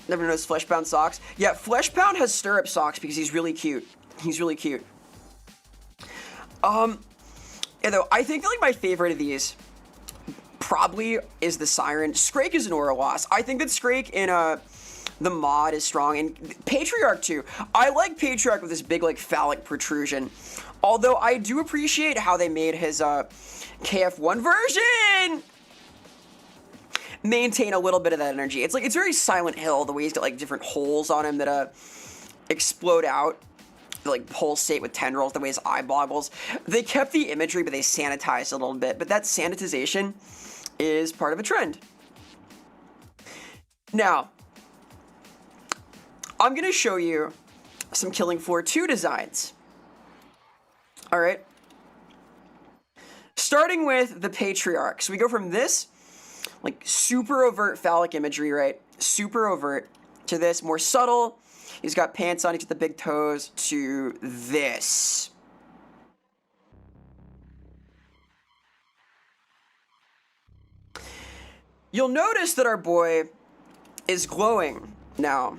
Never noticed Fleshpound socks. Yeah, Fleshpound has stirrup socks because he's really cute. He's really cute. Yeah, though, I think like my favorite of these probably is the Siren. Scrake is an aura loss. I think that Scrake in the mod is strong, and Patriarch too. I like Patriarch with this big like phallic protrusion. Although I do appreciate how they made his KF1 version maintain a little bit of that energy. It's like it's very Silent Hill, the way he's got like different holes on him that explode out, like pulsate with tendrils, the way his eye boggles. They kept the imagery, but they sanitized a little bit. But that sanitization is part of a trend. Now, I'm going to show you some Killing Floor 2 designs. All right. Starting with the Patriarch. So we go from this, like, super overt phallic imagery, right? Super overt, to this, more subtle. He's got pants on, he's got the big toes, to this. You'll notice that our boy is glowing now.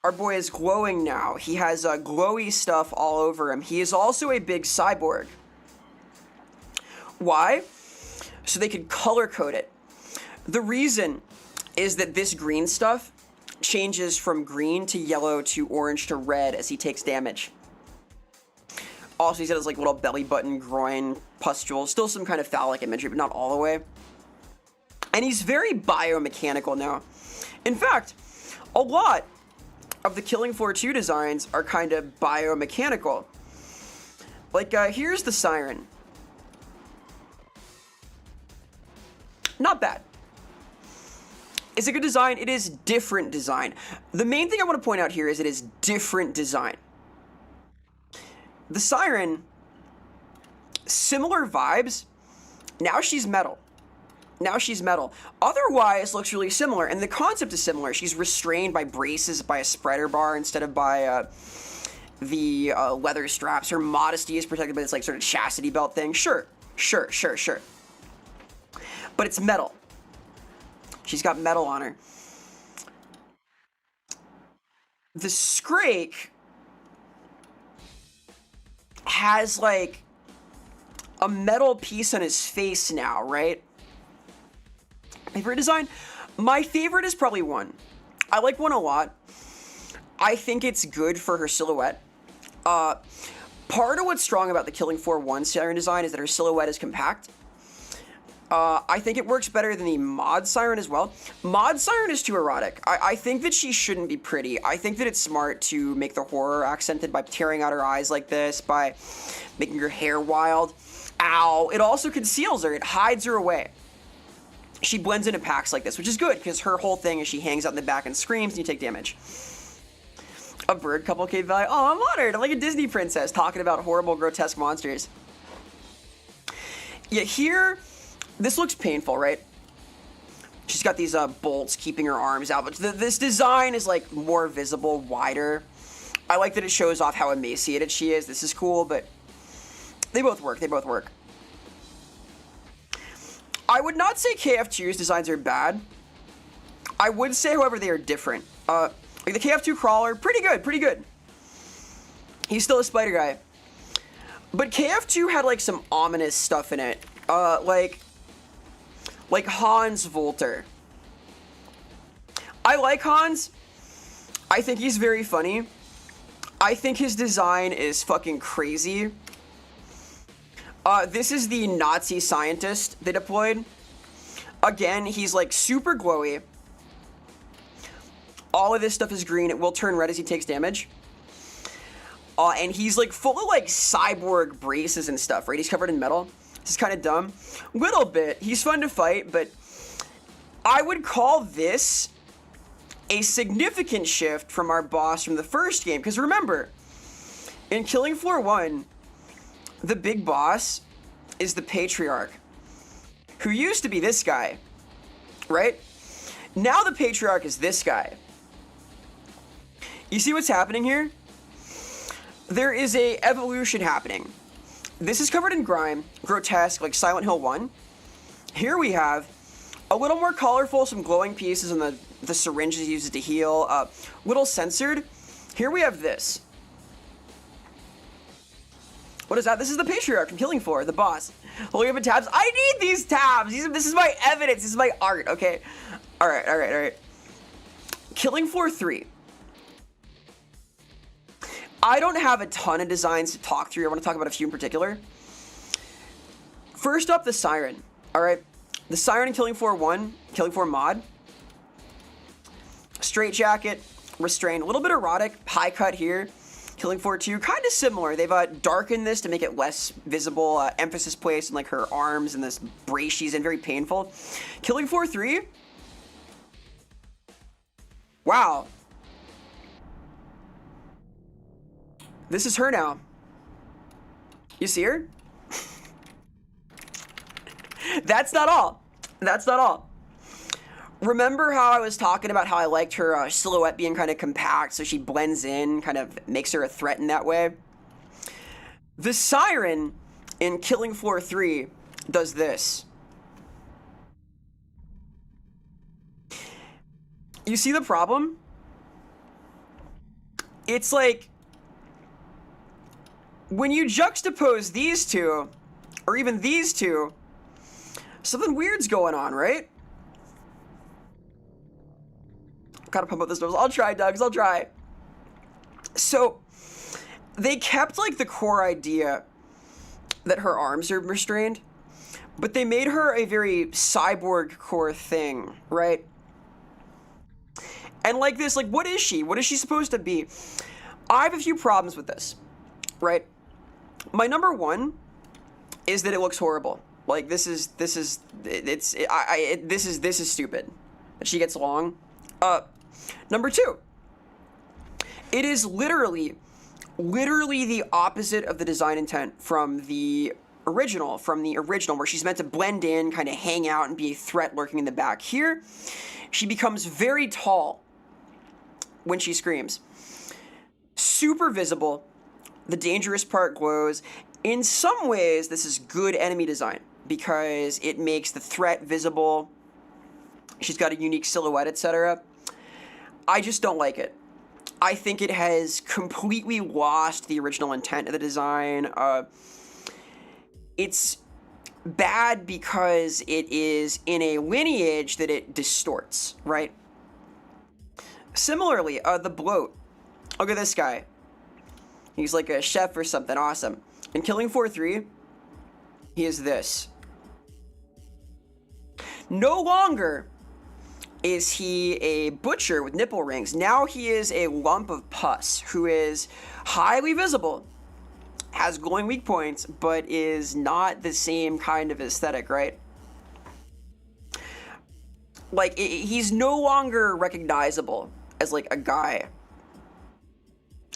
Our boy is glowing now. He has glowy stuff all over him. He is also a big cyborg. Why? So they could color code it. The reason is that this green stuff changes from green to yellow to orange to red as he takes damage. Also, he's got his like little belly button, groin, pustules, still some kind of phallic imagery, but not all the way. And he's very biomechanical now. In fact, a lot of the Killing Floor 2 designs are kind of biomechanical. Like, here's the Siren. Not bad. Is it good design? It is different design. The main thing I want to point out here is it is different design. The Siren, similar vibes. Now she's metal. Now she's metal. Otherwise, looks really similar, and the concept is similar. She's restrained by braces by a spreader bar instead of by the leather straps. Her modesty is protected by this like sort of chastity belt thing. Sure. But it's metal. She's got metal on her. The Scrake has like a metal piece on his face now, right? Favorite design? My favorite is probably 1. I like 1 a lot. I think it's good for her silhouette. Part of what's strong about the Killing Floor 1 Siren design is that her silhouette is compact. I think it works better than the Mod Siren as well. Mod Siren is too erotic. I think that she shouldn't be pretty. I think that it's smart to make the horror accented by tearing out her eyes like this, by making her hair wild. Ow. It also conceals her. It hides her away. She blends into packs like this, which is good, because her whole thing is she hangs out in the back and screams, and you take damage. A bird couple K value. Oh, I'm honored. I'm like a Disney princess talking about horrible, grotesque monsters. Yeah, here, this looks painful, right? She's got these bolts keeping her arms out, but this design is like more visible, wider. I like that it shows off how emaciated she is. This is cool, but they both work. They both work. I would not say KF2's designs are bad. I would say, however, they are different. Like the KF2 crawler, pretty good, pretty good. He's still a spider guy. But KF2 had like some ominous stuff in it. Like Hans Volter. I like Hans. I think he's very funny. I think his design is fucking crazy. This is the Nazi scientist they deployed. Again, he's like super glowy. All of this stuff is green. It will turn red as he takes damage. And he's like full of like cyborg braces and stuff, right? He's covered in metal. This is kind of dumb. Little bit. He's fun to fight, but I would call this a significant shift from our boss from the first game. Because remember, in Killing Floor 1, the big boss is the Patriarch, who used to be this guy, right? Now the Patriarch is this guy. You see what's happening here? There is a evolution happening. This is covered in grime, grotesque, like Silent Hill 1. Here we have a little more colorful, some glowing pieces, and the syringes used to heal, little censored. Here we have this. What is that? This is the Patriarch from Killing Floor, the boss. Holding up in tabs. I need these tabs! This is my evidence, this is my art, okay? Alright. Killing Floor 3. I don't have a ton of designs to talk through. I want to talk about a few in particular. First up, the Siren. Alright. The Siren in Killing Floor 1, Killing Floor mod. Straight jacket, restrained, a little bit erotic, high cut here. Killing Floor 2, kind of similar. They've darkened this to make it less visible. Emphasis placed on like her arms and this brace she's in, very painful. Killing Floor 3. Wow. This is her now. You see her? That's not all. That's not all. Remember how I was talking about how I liked her silhouette being kind of compact, so she blends in, kind of makes her a threat in that way? The Siren in Killing Floor 3 does this. You see the problem? It's like, when you juxtapose these two, or even these two, something weird's going on, right? Gotta pump up this nose. I'll try, Doug's. I'll try. So, they kept, like, the core idea that her arms are restrained, but they made her a very cyborg core thing, right? And like this, like, what is she? What is she supposed to be? I have a few problems with this, right? My number one is that it looks horrible. Like, this is stupid. She gets long. Number two, it is literally the opposite of the design intent from the original, where she's meant to blend in, kind of hang out, and be a threat lurking in the back. Here, she becomes very tall when she screams. Super visible. The dangerous part glows. In some ways, this is good enemy design because it makes the threat visible. She's got a unique silhouette, etc. I just don't like it. I think it has completely lost the original intent of the design. It's bad because it is in a lineage that it distorts, right? Similarly, the bloat. Look at this guy. He's like a chef or something awesome. In Killing Floor 3, he is this. No longer is he a butcher with nipple rings. Now he is a lump of pus who is highly visible, has glowing weak points, but is not the same kind of aesthetic, right? Like, he's no longer recognizable as, like, a guy.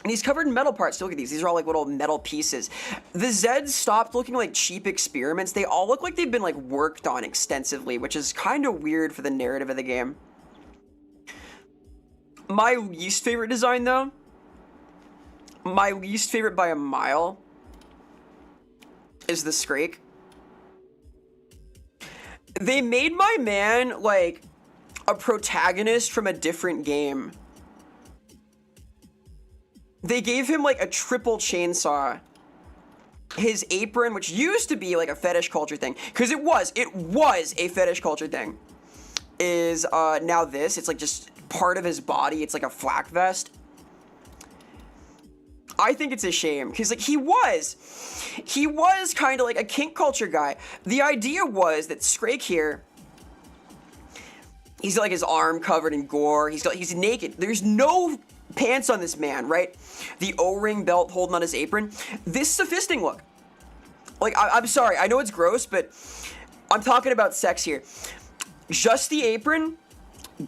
And he's covered in metal parts. So look at these. These are all, like, little metal pieces. The Zeds stopped looking like cheap experiments. They all look like they've been, like, worked on extensively, which is kind of weird for the narrative of the game. My least favorite design, though, my least favorite by a mile, is the Scrake. They made my man, like, a protagonist from a different game. They gave him, like, a triple chainsaw. His apron, which used to be, like, a fetish culture thing, because it was a fetish culture thing, is now this. It's, like, just part of his body. It's, like, a flak vest. I think it's a shame, because, like, he was kind of, like, a kink culture guy. The idea was that Scrake here, he's got, like, his arm covered in gore. He's naked. There's no pants on this man, right? The O-ring belt holding on his apron. This is a fisting look. Like, I'm sorry, I know it's gross, but I'm talking about sex here. Just the apron,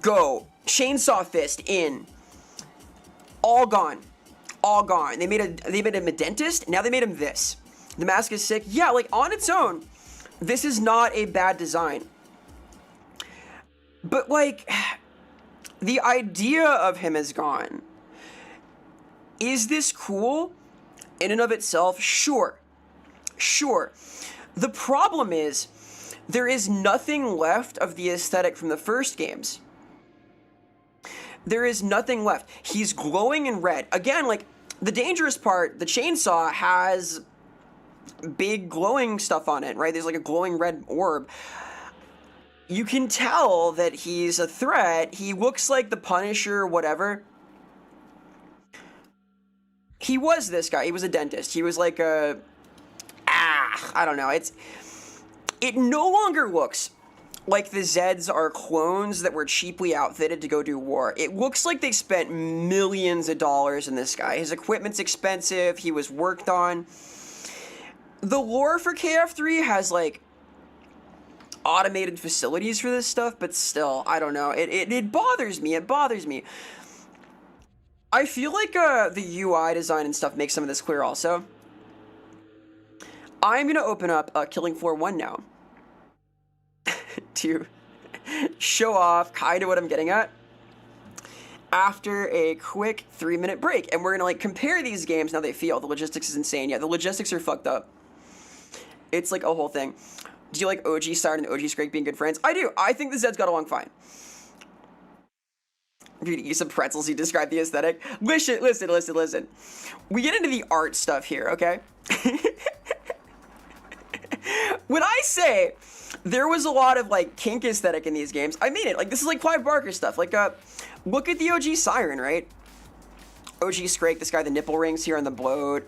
go. Chainsaw fist in. All gone. All gone. They made him a dentist, now they made him this. The mask is sick. Yeah, like on its own, this is not a bad design. But like, the idea of him is gone. Is this cool in and of itself? Sure. Sure. The problem is, there is nothing left of the aesthetic from the first games. There is nothing left. He's glowing in red. Again, like, the dangerous part, the chainsaw has big glowing stuff on it, right? There's like a glowing red orb. You can tell that he's a threat. He looks like the Punisher, whatever. He was this guy. He was a dentist. He was like a... I don't know. It no longer looks like the Zeds are clones that were cheaply outfitted to go do war. It looks like they spent millions of dollars in this guy. His equipment's expensive. He was worked on. The lore for KF3 has, like, automated facilities for this stuff, but still, I don't know. It bothers me. It bothers me. I feel like the UI design and stuff makes some of this clear also. I'm going to open up Killing Floor 1 now to show off kind of what I'm getting at after a quick 3-minute break. And we're going to, like, compare these games, how they feel. The logistics is insane. Yeah, the logistics are fucked up. It's like a whole thing. Do you like OG Siren and OG Scrake being good friends? I do. I think the Zeds got along fine. You're gonna eat some pretzels, you describe the aesthetic. Listen. We get into the art stuff here, okay? When I say there was a lot of, like, kink aesthetic in these games, I mean it. Like, this is like Clive Barker stuff. Like, look at the OG Siren, right? OG Scrake, this guy, the nipple rings here on the bloat.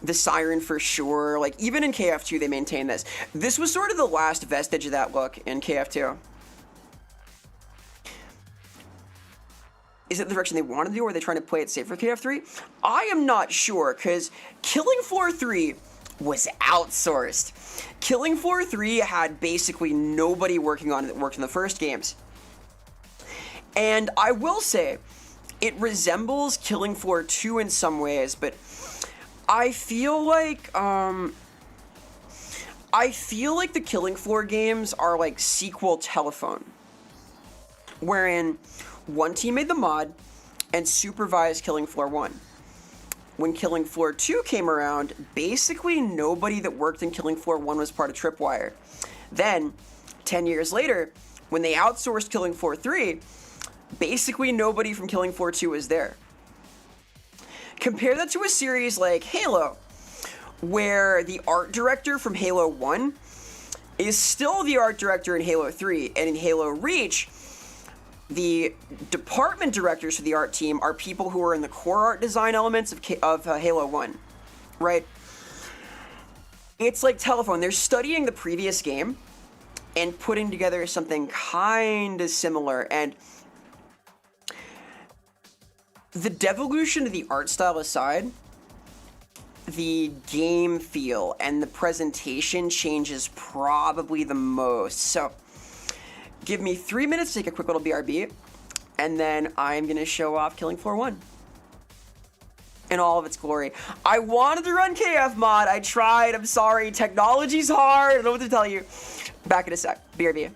The Siren for sure. Like, even in KF2, they maintain this. This was sort of the last vestige of that look in KF2. Is it the direction they wanted to do, or are they trying to play it safe for KF3? I am not sure, because Killing Floor 3 was outsourced. Killing Floor 3 had basically nobody working on it that worked in the first games. And I will say, it resembles Killing Floor 2 in some ways, but I feel like the Killing Floor games are like sequel Telephone, wherein one team made the mod and supervised Killing Floor 1. When Killing Floor 2 came around, basically nobody that worked in Killing Floor 1 was part of Tripwire. Then, 10 years later, when they outsourced Killing Floor 3, basically nobody from Killing Floor 2 was there. Compare that to a series like Halo, where the art director from Halo 1 is still the art director in Halo 3, and in Halo Reach, the department directors for the art team are people who are in the core art design elements of Halo 1, right? It's like Telephone. They're studying the previous game and putting together something kind of similar, and the devolution of the art style aside, the game feel and the presentation changes probably the most. So, give me 3 minutes to take a quick little BRB, and then I'm going to show off Killing Floor 1 in all of its glory. I wanted to run KF mod. I tried. I'm sorry. Technology's hard. I don't know what to tell you. Back in a sec. BRB.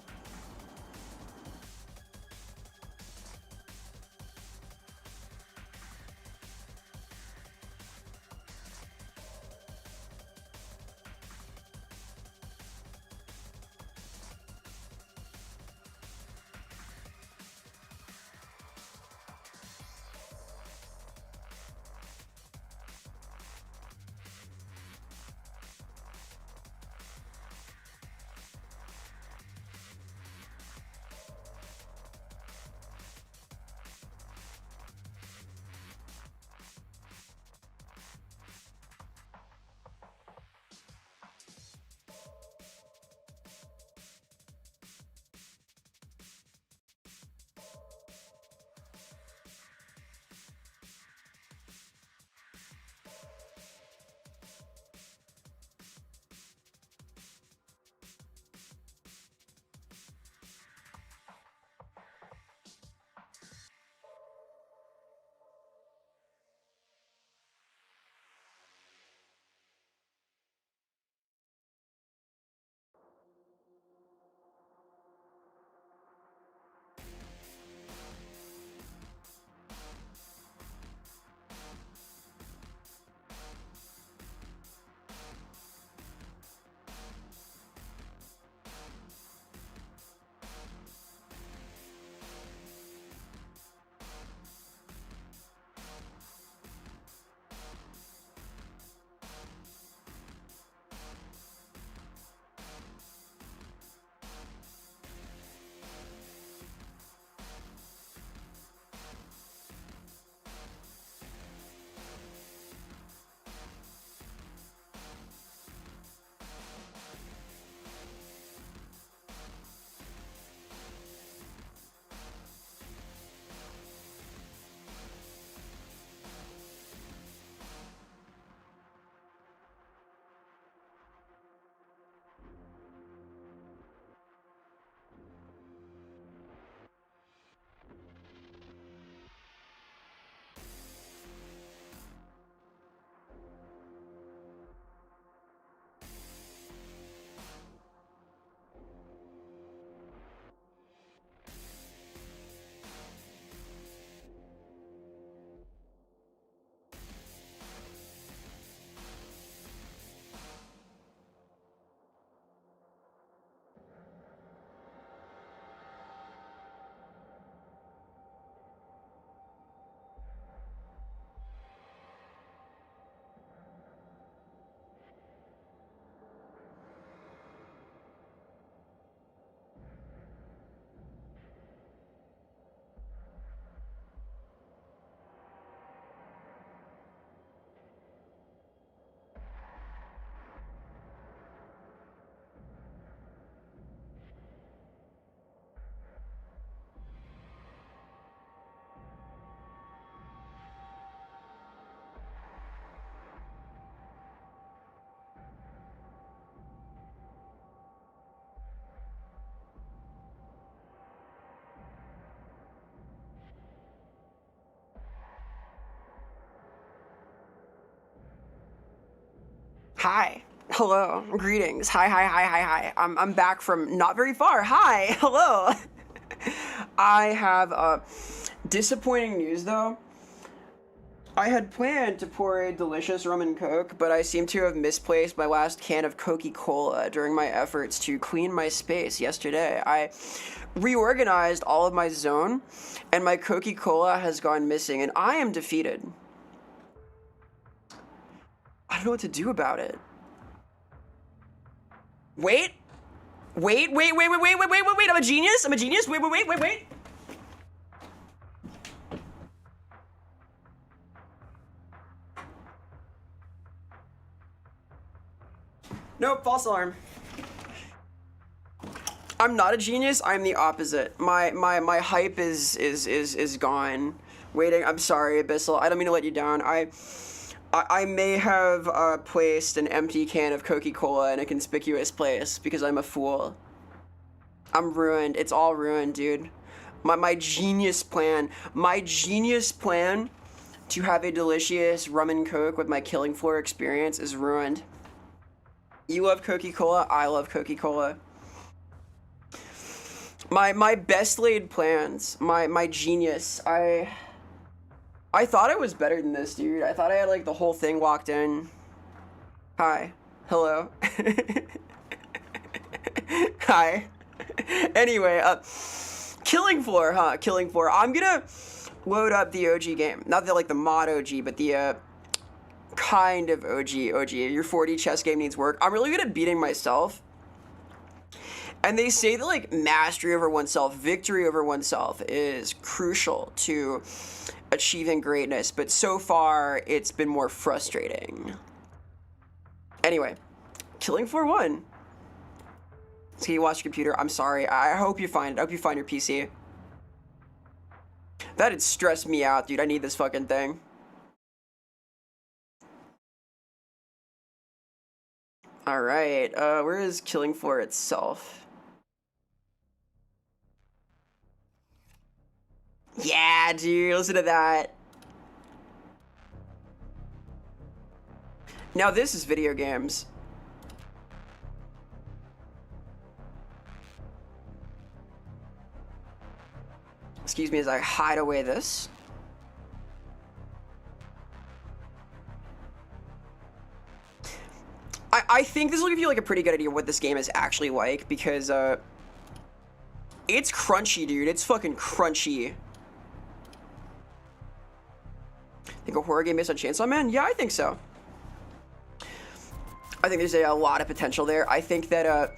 Hi. Hello. Greetings. Hi. I'm back from not very far. Hi. Hello. I have disappointing news though. I had planned to pour a delicious rum and coke, but I seem to have misplaced my last can of Coca-Cola during my efforts to clean my space yesterday. I reorganized all of my zone, and my Coca-Cola has gone missing, and I am defeated. I don't know what to do about it. Wait. I'm a genius. Wait. Nope, false alarm. I'm not a genius, I'm the opposite. My hype is gone. Waiting, I'm sorry, Abyssal. I don't mean to let you down. I may have placed an empty can of Coca-Cola in a conspicuous place because I'm a fool. I'm ruined. It's all ruined, dude. My genius plan to have a delicious rum and coke with my Killing Floor experience is ruined. You love Coca-Cola, I love Coca-Cola. My best laid plans, my genius, I thought I was better than this, dude. I thought I had like the whole thing locked in. Hi. Hello. Hi. Anyway, Killing Floor, huh? Killing Floor. I'm gonna load up the OG game. Not the like the mod OG, but the kind of OG. Your 4D chess game needs work. I'm really good at beating myself. And they say that like mastery over oneself, victory over oneself is crucial to achieving greatness, but so far it's been more frustrating. Anyway, Killing Floor 1. So you watch your computer. I'm sorry. I hope you find it. I hope you find your PC. That'd stress me out, dude. I need this fucking thing. Alright, where is Killing Floor itself? Yeah, dude, listen to that. Now this is video games. Excuse me as I hide away this. I think this will give you like a pretty good idea of what this game is actually like, because it's crunchy, dude. It's fucking crunchy. Think a horror game based on Chainsaw Man? Yeah, I think so. I think there's a lot of potential there. I think that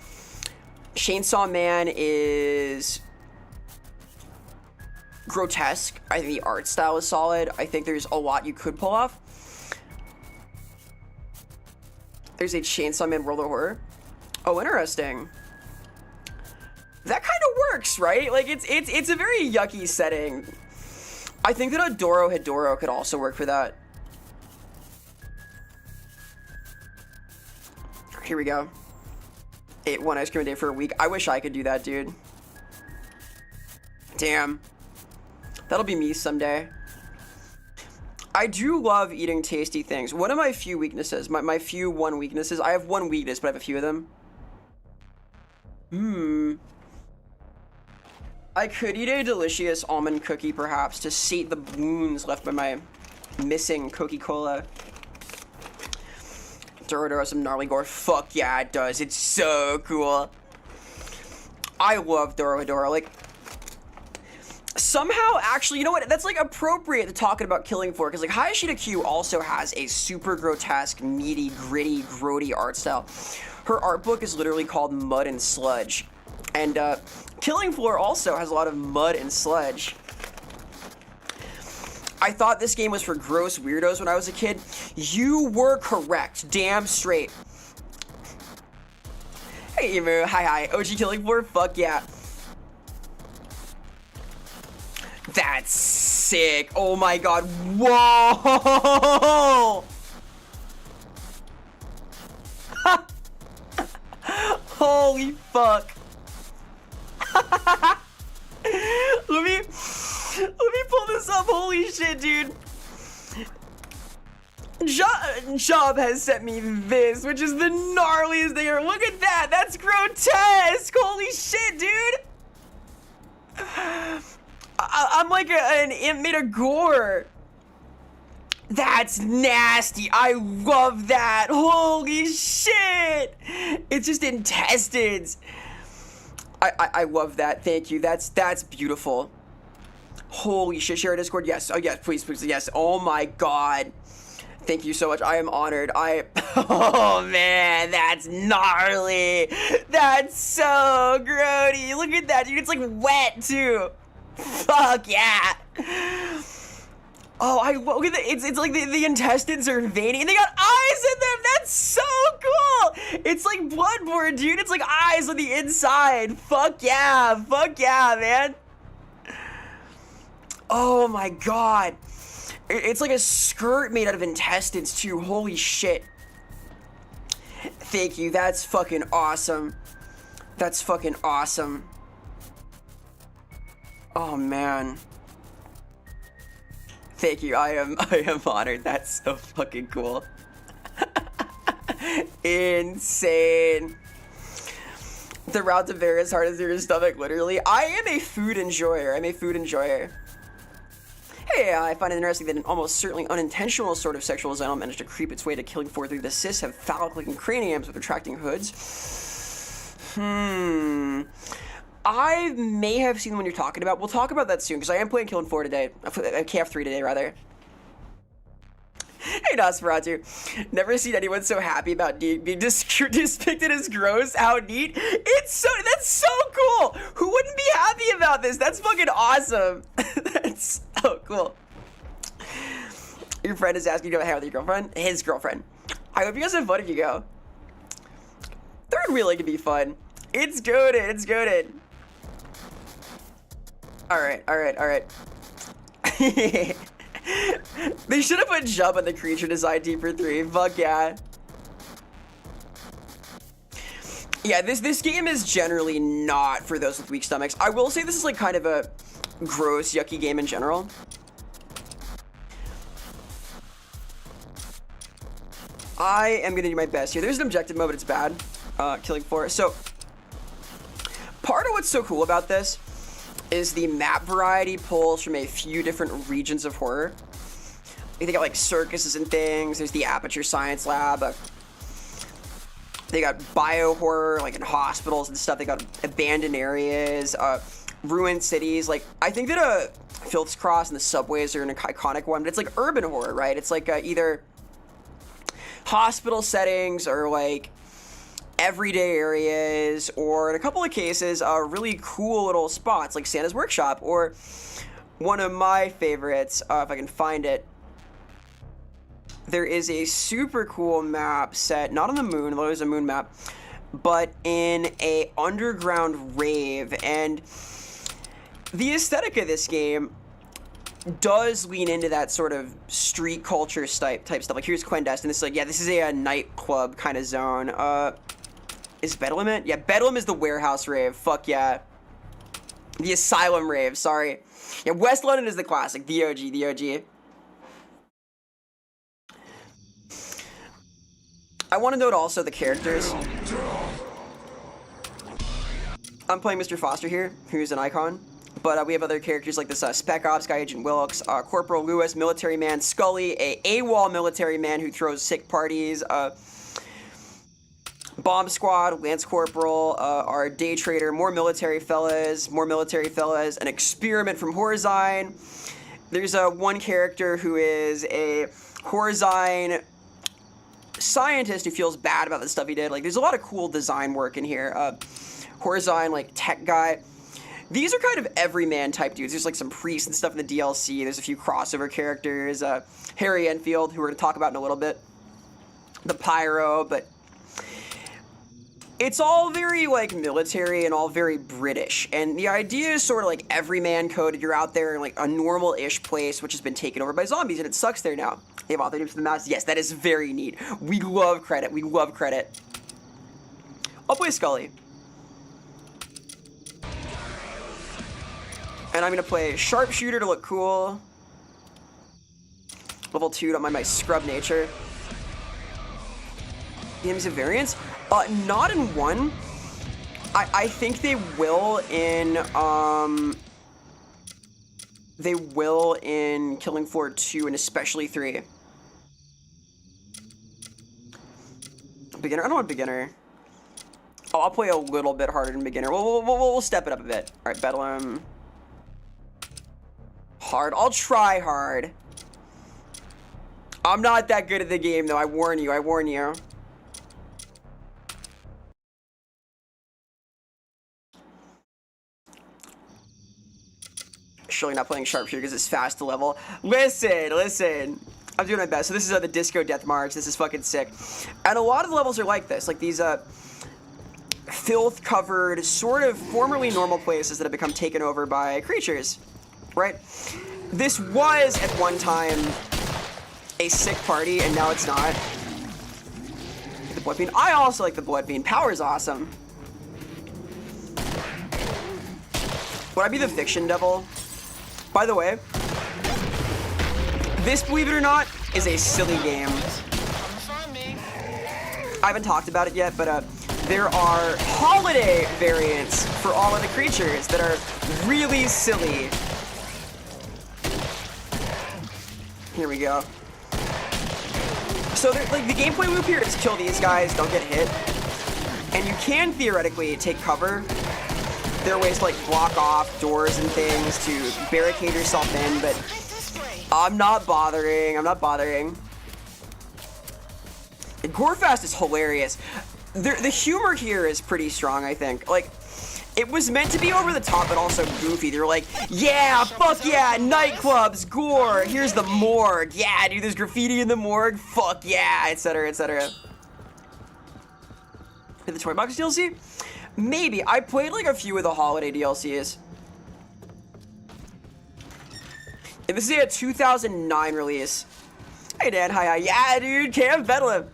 Chainsaw Man is grotesque. I think the art style is solid. I think there's a lot you could pull off. There's a Chainsaw Man World of Horror. Oh, interesting. That kind of works, right? Like it's a very yucky setting. I think that a Doro Hedoro could also work for that. Here we go. Ate one ice cream a day for a week. I wish I could do that, dude. Damn. That'll be me someday. I do love eating tasty things. One of my few weaknesses, my few weaknesses, I have one weakness, but I have a few of them. I could eat a delicious almond cookie, perhaps, to sate the wounds left by my missing Coca-Cola. Doro has some gnarly gore. Fuck yeah, it does. It's so cool. I love Doro Hedoro. Like, somehow, actually, you know what? That's like appropriate to talking about Killing Floor, because like Hayashida Q also has a super grotesque, meaty, gritty, grody art style. Her art book is literally called Mud and Sludge, and Killing Floor also has a lot of mud and sludge. I thought this game was for gross weirdos when I was a kid. You were correct, damn straight. Hey Emu, hi. OG Killing Floor, fuck yeah. That's sick. Oh my god. Whoa! Holy fuck. Let me pull this up. Holy shit, dude. Job has sent me this, which is the gnarliest thing ever. Look at that. That's grotesque. Holy shit, dude. I'm like an imp made of gore. That's nasty. I love that. Holy shit. It's just intestines. I love that. Thank you. That's beautiful. Holy shit. Share Discord. Yes. Oh, yes. Please, please. Yes. Oh, my God. Thank you so much. I am honored. Oh, man. That's gnarly. That's so grody. Look at that, dude. It's like wet, too. Fuck yeah. Oh, look at it's like the intestines are veiny and they got eyes in them. That's so cool. It's like Bloodborne, dude. It's like eyes on the inside. Fuck yeah. Fuck yeah, man. Oh my God. It's like a skirt made out of intestines too. Holy shit. Thank you. That's fucking awesome. That's fucking awesome. Oh man. Thank you. I am honored. That's so fucking cool. Insane. The route to bear is hard as your stomach, literally. I am a food enjoyer. I'm a food enjoyer. Hey, I find it interesting that an almost certainly unintentional sort of sexual design managed to creep its way to killing forth through the cis have phallic-looking craniums with retracting hoods. I may have seen the one you're talking about. We'll talk about that soon, because I am playing Killing 4 today. KF3 today, rather. Hey, Nosferatu. Never seen anyone so happy about being depicted as gross. How neat. That's so cool. Who wouldn't be happy about this? That's fucking awesome. That's so cool. Your friend is asking you to hang out with your girlfriend? His girlfriend. I hope you guys have fun if you go. Third wheeling can be fun. It's goated. It's goated. Alright. They should have put jump on the creature design team for 3. Fuck yeah. Yeah, this game is generally not for those with weak stomachs. I will say this is like kind of a gross, yucky game in general. I am gonna do my best here. There's an objective mode, but it's bad. Killing 4. So, part of what's so cool about this is the map variety pulls from a few different regions of horror. They got like circuses and things. There's the Aperture Science Lab. They got bio-horror, like in hospitals and stuff. They got abandoned areas, ruined cities. Like, I think that Filth's Cross and the subways are an iconic one, but it's like urban horror, right? It's like either hospital settings or like everyday areas, or in a couple of cases, really cool little spots like Santa's Workshop, or one of my favorites, if I can find it. There is a super cool map set, not on the moon, although there's a moon map, but in a underground rave, and the aesthetic of this game does lean into that sort of street culture type stuff. Like, here's Quendest, and this is like, yeah, this is a nightclub kind of zone. Is Bedlam it? Yeah, Bedlam is the warehouse rave. Fuck yeah. The asylum rave, sorry. Yeah, West London is the classic. The OG, the OG. I want to note also the characters. I'm playing Mr. Foster here, who's an icon. But we have other characters like this Spec Ops guy, Agent Wilkes, Corporal Lewis, military man, Scully, a AWOL military man who throws sick parties, Bomb Squad, Lance Corporal, our Day Trader, more military fellas, an experiment from Horizon. There's one character who is a Horizon scientist who feels bad about the stuff he did. Like, there's a lot of cool design work in here. Horizon, like, tech guy. These are kind of everyman type dudes. There's like some priests and stuff in the DLC. There's a few crossover characters. Harry Enfield, who we're going to talk about in a little bit. The Pyro, but it's all very, like, military and all very British. And the idea is sort of like everyman coded. You're out there in, like, a normal-ish place, which has been taken over by zombies, and it sucks there now. They have author names for the mouse. Yes, that is very neat. We love credit. We love credit. I'll play Scully. And I'm going to play Sharpshooter to look cool. Level 2, don't mind my scrub nature. Games of variants? Not in 1. I think they will in, Killing Floor 2 and especially 3. Beginner? I don't want beginner. Oh, I'll play a little bit harder than beginner. We'll step it up a bit. All right, Bedlam. Hard. I'll try hard. I'm not that good at the game, though. I warn you. I warn you. Surely not playing sharpshooter because it's fast to level. Listen. I'm doing my best. So this is the Disco Death March. This is fucking sick. And a lot of the levels are like this. Like these filth-covered, sort of formerly normal places that have become taken over by creatures. Right? This was, at one time, a sick party, and now it's not. The Blood Fiend. I also like the Blood Fiend. Power's awesome. Would I be the Fiction Devil? By the way, this, believe it or not, is a silly game. I haven't talked about it yet, but there are holiday variants for all of the creatures that are really silly. Here we go. So, like, the gameplay loop here is kill these guys, don't get hit. And you can theoretically take cover. There are ways to, like, block off doors and things to barricade yourself in, but I'm not bothering. I'm not bothering. And Gorefast is hilarious. The humor here is pretty strong, I think. Like, it was meant to be over the top, but also goofy. They were like, yeah, fuck yeah, nightclubs, gore, here's the morgue. Yeah, dude, there's graffiti in the morgue. Fuck yeah, etc., etc. Did the Toy Box DLC? Maybe. I played like a few of the holiday DLCs. And this is a 2009 release. Hey, Dan. Hi. Yeah, dude. Camp Bedlam.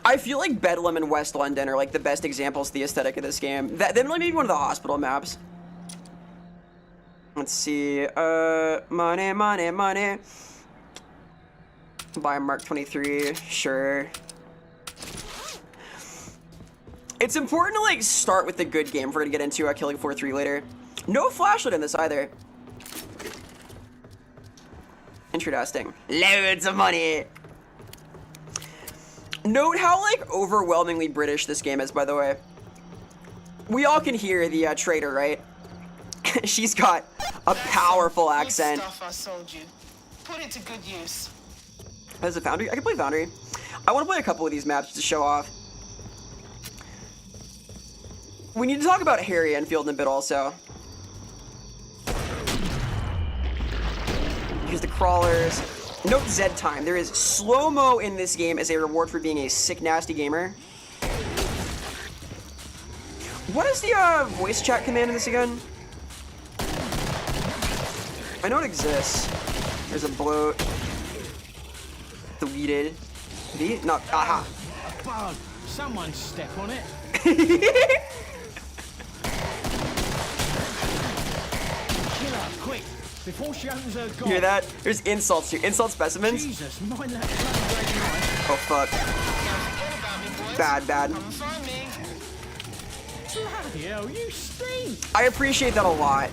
I feel like Bedlam and West London are like the best examples of the aesthetic of this game. Then maybe one of the hospital maps. Let's see. Money. Buy a Mark 23. Sure. It's important to like start with the good game if we're gonna get into Killing Floor 3 later. No flashlight in this either. Interesting. Loads of money. Note how like overwhelmingly British this game is, by the way. We all can hear the trader, right? She's got a powerful accent. Good stuff I sold you. Put it to good use. As a Foundry, I can play Foundry. I want to play a couple of these maps to show off. We need to talk about Harry Enfield in a bit also. Here's the crawlers. Note Z time. There is slow-mo in this game as a reward for being a sick, nasty gamer. What is the voice chat command in this again? I know it exists. There's a bloat. Deleted. No, aha. A bug. Someone step on it. Kill her, quick, before she opens her gob. Hear that? There's insults here. Insult specimens. Jesus, mind that bloody great knife. Oh, fuck. Bad. Bloody hell, you stink. I appreciate that a lot.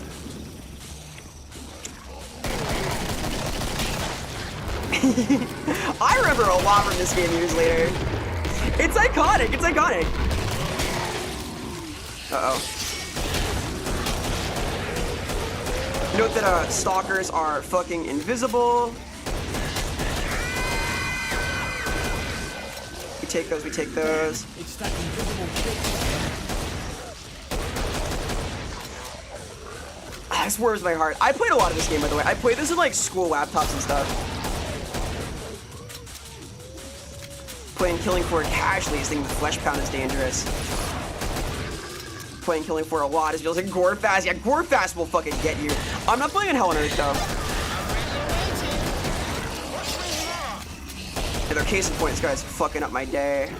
I remember a lot from this game years later. It's iconic. It's iconic. Uh-oh. Note that stalkers are fucking invisible. We take those. We take those. It's that invisible shit. This warms my heart. I played a lot of this game, by the way. I played this in like school laptops and stuff. Playing Killing Floor casually is thinking the flesh pound is dangerous. Playing Killing Floor a lot is feels like Gorefast. Yeah, Gorefast will fucking get you. I'm not playing in Hell on Earth though. Yeah, their case in point, this guy's fucking up my day.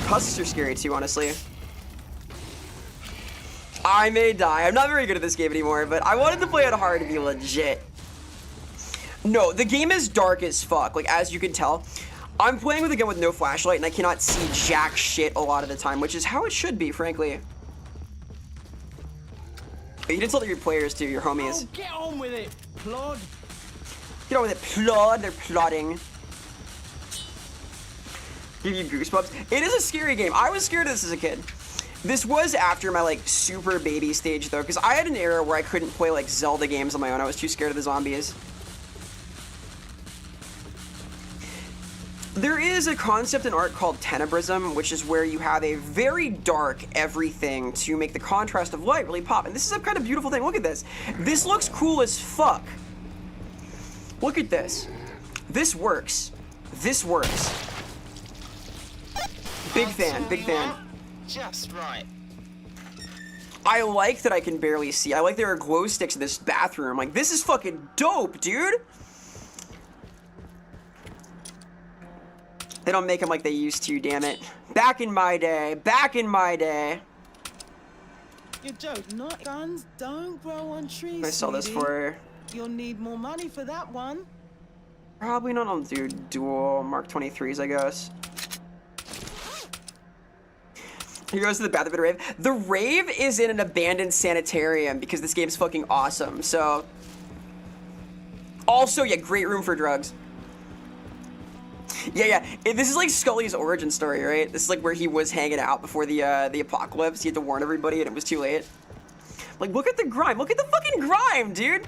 Husks are scary too, honestly. I may die. I'm not very good at this game anymore, but I wanted to play it hard to be legit. No, the game is dark as fuck. Like, as you can tell, I'm playing with a gun with no flashlight, and I cannot see jack shit a lot of the time, which is how it should be, frankly. But you did tell your players too, your homies. Oh, get on with it, plod. Get on with it, plod. They're plotting. Give you goosebumps. It is a scary game. I was scared of this as a kid. This was after my, like, super baby stage, though, because I had an era where I couldn't play, like, Zelda games on my own. I was too scared of the zombies. There is a concept in art called tenebrism, which is where you have a very dark everything to make the contrast of light really pop. And this is a kind of beautiful thing. Look at this. This looks cool as fuck. Look at this. This works. This works. Big fan, big fan. Just right. I like that I can barely see. I like there are glow sticks in this bathroom. Like, this is fucking dope, dude. They don't make them like they used to, damn it. Back in my day. Back in my day. You joke, not guns don't grow on trees. I sell this sweetie. for... You'll need more money for that one. Probably not. I'll do dual Mark 23s, I guess. He goes to the bathroom at a rave. The rave is in an abandoned sanitarium because this game's fucking awesome, so... Also, yeah, great room for drugs. Yeah. This is like Scully's origin story, right? This is like where he was hanging out before the apocalypse. He had to warn everybody and it was too late. Like, look at the grime. Look at the fucking grime, dude.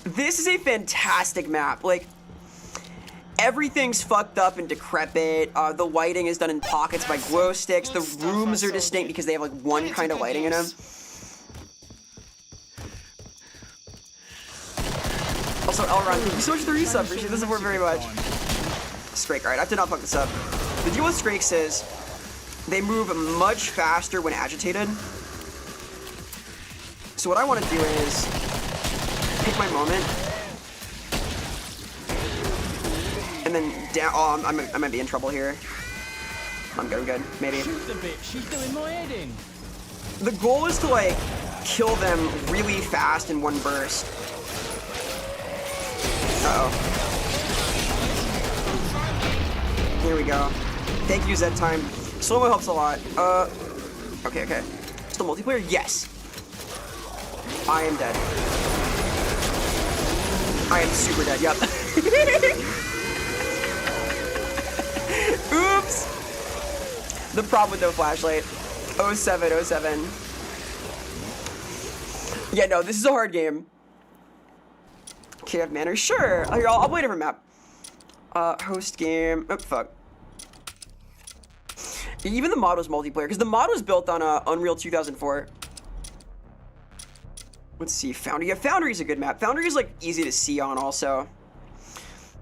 This is a fantastic map. Like, everything's fucked up and decrepit. The lighting is done in pockets by glow sticks. The rooms are distinct because they have like one kind of lighting in them. Also, Elron, thank you so much for the resub. Appreciate the support very much. Scrake, alright, I have to not fuck this up. The deal with Scrakes is they move much faster when agitated. So what I want to do is pick my moment and then down. Oh, I might be in trouble here. I'm good, maybe. Shoot the bitch, she's doing my head in. The goal is to like kill them really fast in one burst. Uh-oh. Here we go. Thank you, Zed Time. Slow-mo helps a lot. Okay. Still multiplayer? Yes. I am dead. I am super dead, yep. Oops! The problem with no flashlight. 07. Yeah, no, this is a hard game. Cave Manor, sure. Here, I'll play a different map. Host game. Oh, fuck. Even the mod was multiplayer, because the mod was built on Unreal 2004. Let's see, Foundry. Yeah, Foundry's a good map. Foundry is, like, easy to see on, also.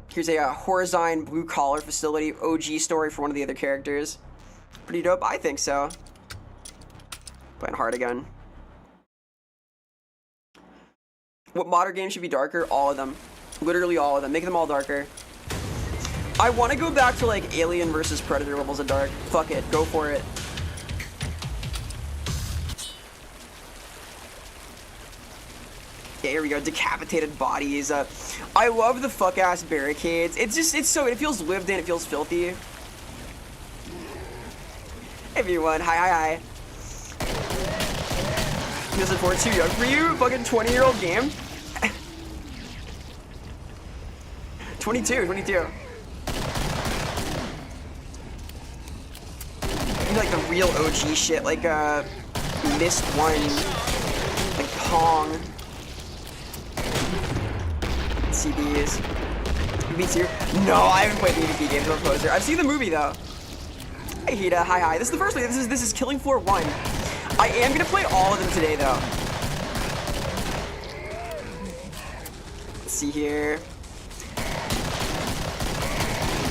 Here's a Horizon blue-collar facility OG story for one of the other characters. Pretty dope? I think so. Playing hard again. What modern games should be darker? All of them. Literally all of them. Make them all darker. I want to go back to, like, Alien versus Predator levels of dark. Fuck it. Go for it. Yeah, here we go. Decapitated bodies. I love the fuck-ass barricades. It's it feels lived in. It feels filthy. Hey, everyone. Hi. 2004 too young for you? Fucking 20-year-old game? 22. Like the real OG shit, like Mist 1, like Pong, CDs. Me too. No, I haven't played the EVP games. I'm a poser. I've seen the movie though. Hey Hida, hi. This is the first one. This is Killing Floor 1. I am gonna play all of them today though. Let's see here.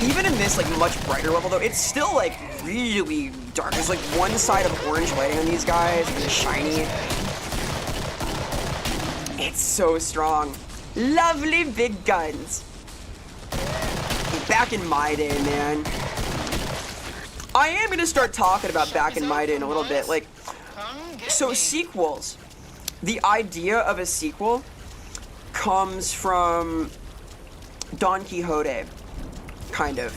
Even in this, like, much brighter level, though, it's still, like, really dark. There's, like, one side of orange lighting on these guys, and it's shiny. It's so strong. Lovely big guns. Back in my day, man. I am going to start talking about back in my day in a little bit. Like, so sequels. The idea of a sequel comes from Don Quixote, kind of.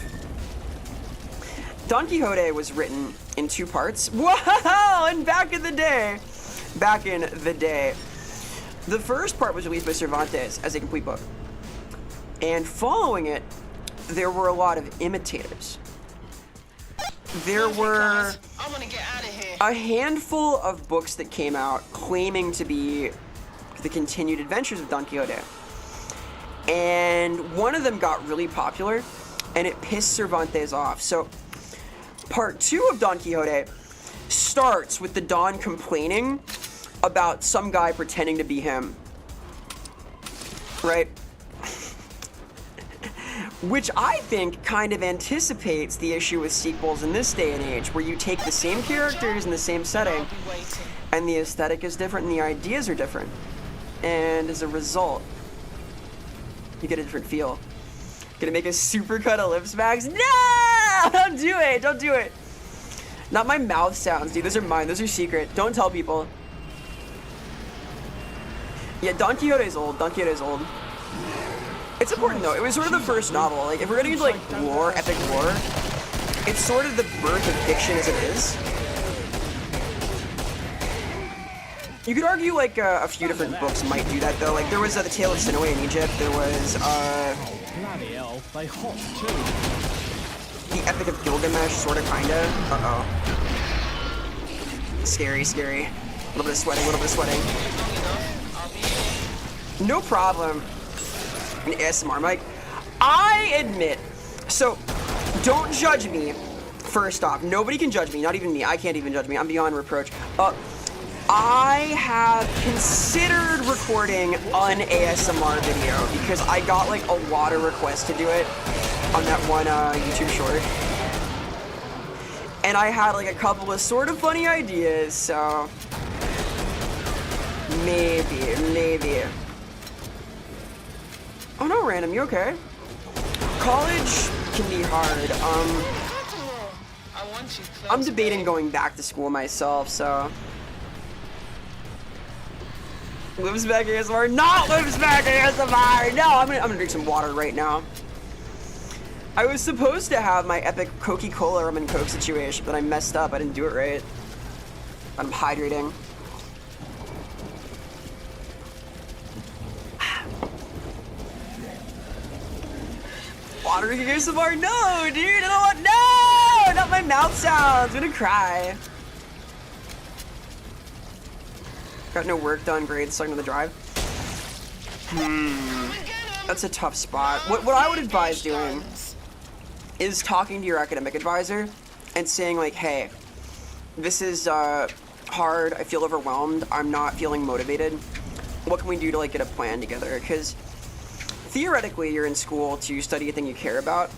Don Quixote was written in 2 parts. Wow! And back in the day, the first part was released by Cervantes as a complete book. And following it, there were a lot of imitators. There were I'm gonna get out of here. a handful of books that came out claiming to be the continued adventures of Don Quixote. And one of them got really popular, and it pissed Cervantes off. So part 2 of Don Quixote starts with the Don complaining about some guy pretending to be him, right? Which I think kind of anticipates the issue with sequels in this day and age, where you take the same characters in the same setting, I'll be waiting. and the aesthetic is different and the ideas are different. And as a result, you get a different feel. Gonna make a supercut of lip smacks? No! Don't do it! Don't do it! Not my mouth sounds, dude. Those are mine. Those are secret. Don't tell people. Yeah, Don Quixote is old. Don Quixote is old. It's important though. It was sort of the first novel. Like, if we're getting into like lore, epic lore, it's sort of the birth of fiction as it is. You could argue like a few different books might do that though. Like there was The Tale of Sinewe in Egypt. There was Bloody hell, they hot too. The Epic of Gilgamesh, sorta, kinda. Uh-oh. Scary, scary. A little bit of sweating, a little bit of sweating. No problem. An ASMR mic. I admit, so don't judge me, first off. Nobody can judge me, not even me. I can't even judge me. I'm beyond reproach. I have considered recording an ASMR video because I got like a lot of requests to do it on that one YouTube short. And I had like a couple of sort of funny ideas, so maybe. Oh no, Random, you okay? College can be hard. I want you close, I'm debating babe. going back to school myself, so. Lives back ASMR, not lives back ASMR! No, I'm gonna drink some water right now. I was supposed to have my epic Coca-Cola rum and Coke situation, but I messed up. I didn't do it right. I'm hydrating. Water ASMR? No, dude, I don't want, no! Not my mouth sounds, I'm gonna cry. Got no work done, grades stuck to the drive. That's a tough spot. What I would advise doing is talking to your academic advisor and saying like, hey, this is hard, I feel overwhelmed, I'm not feeling motivated. What can we do to like get a plan together? Because theoretically you're in school to study a thing you care about,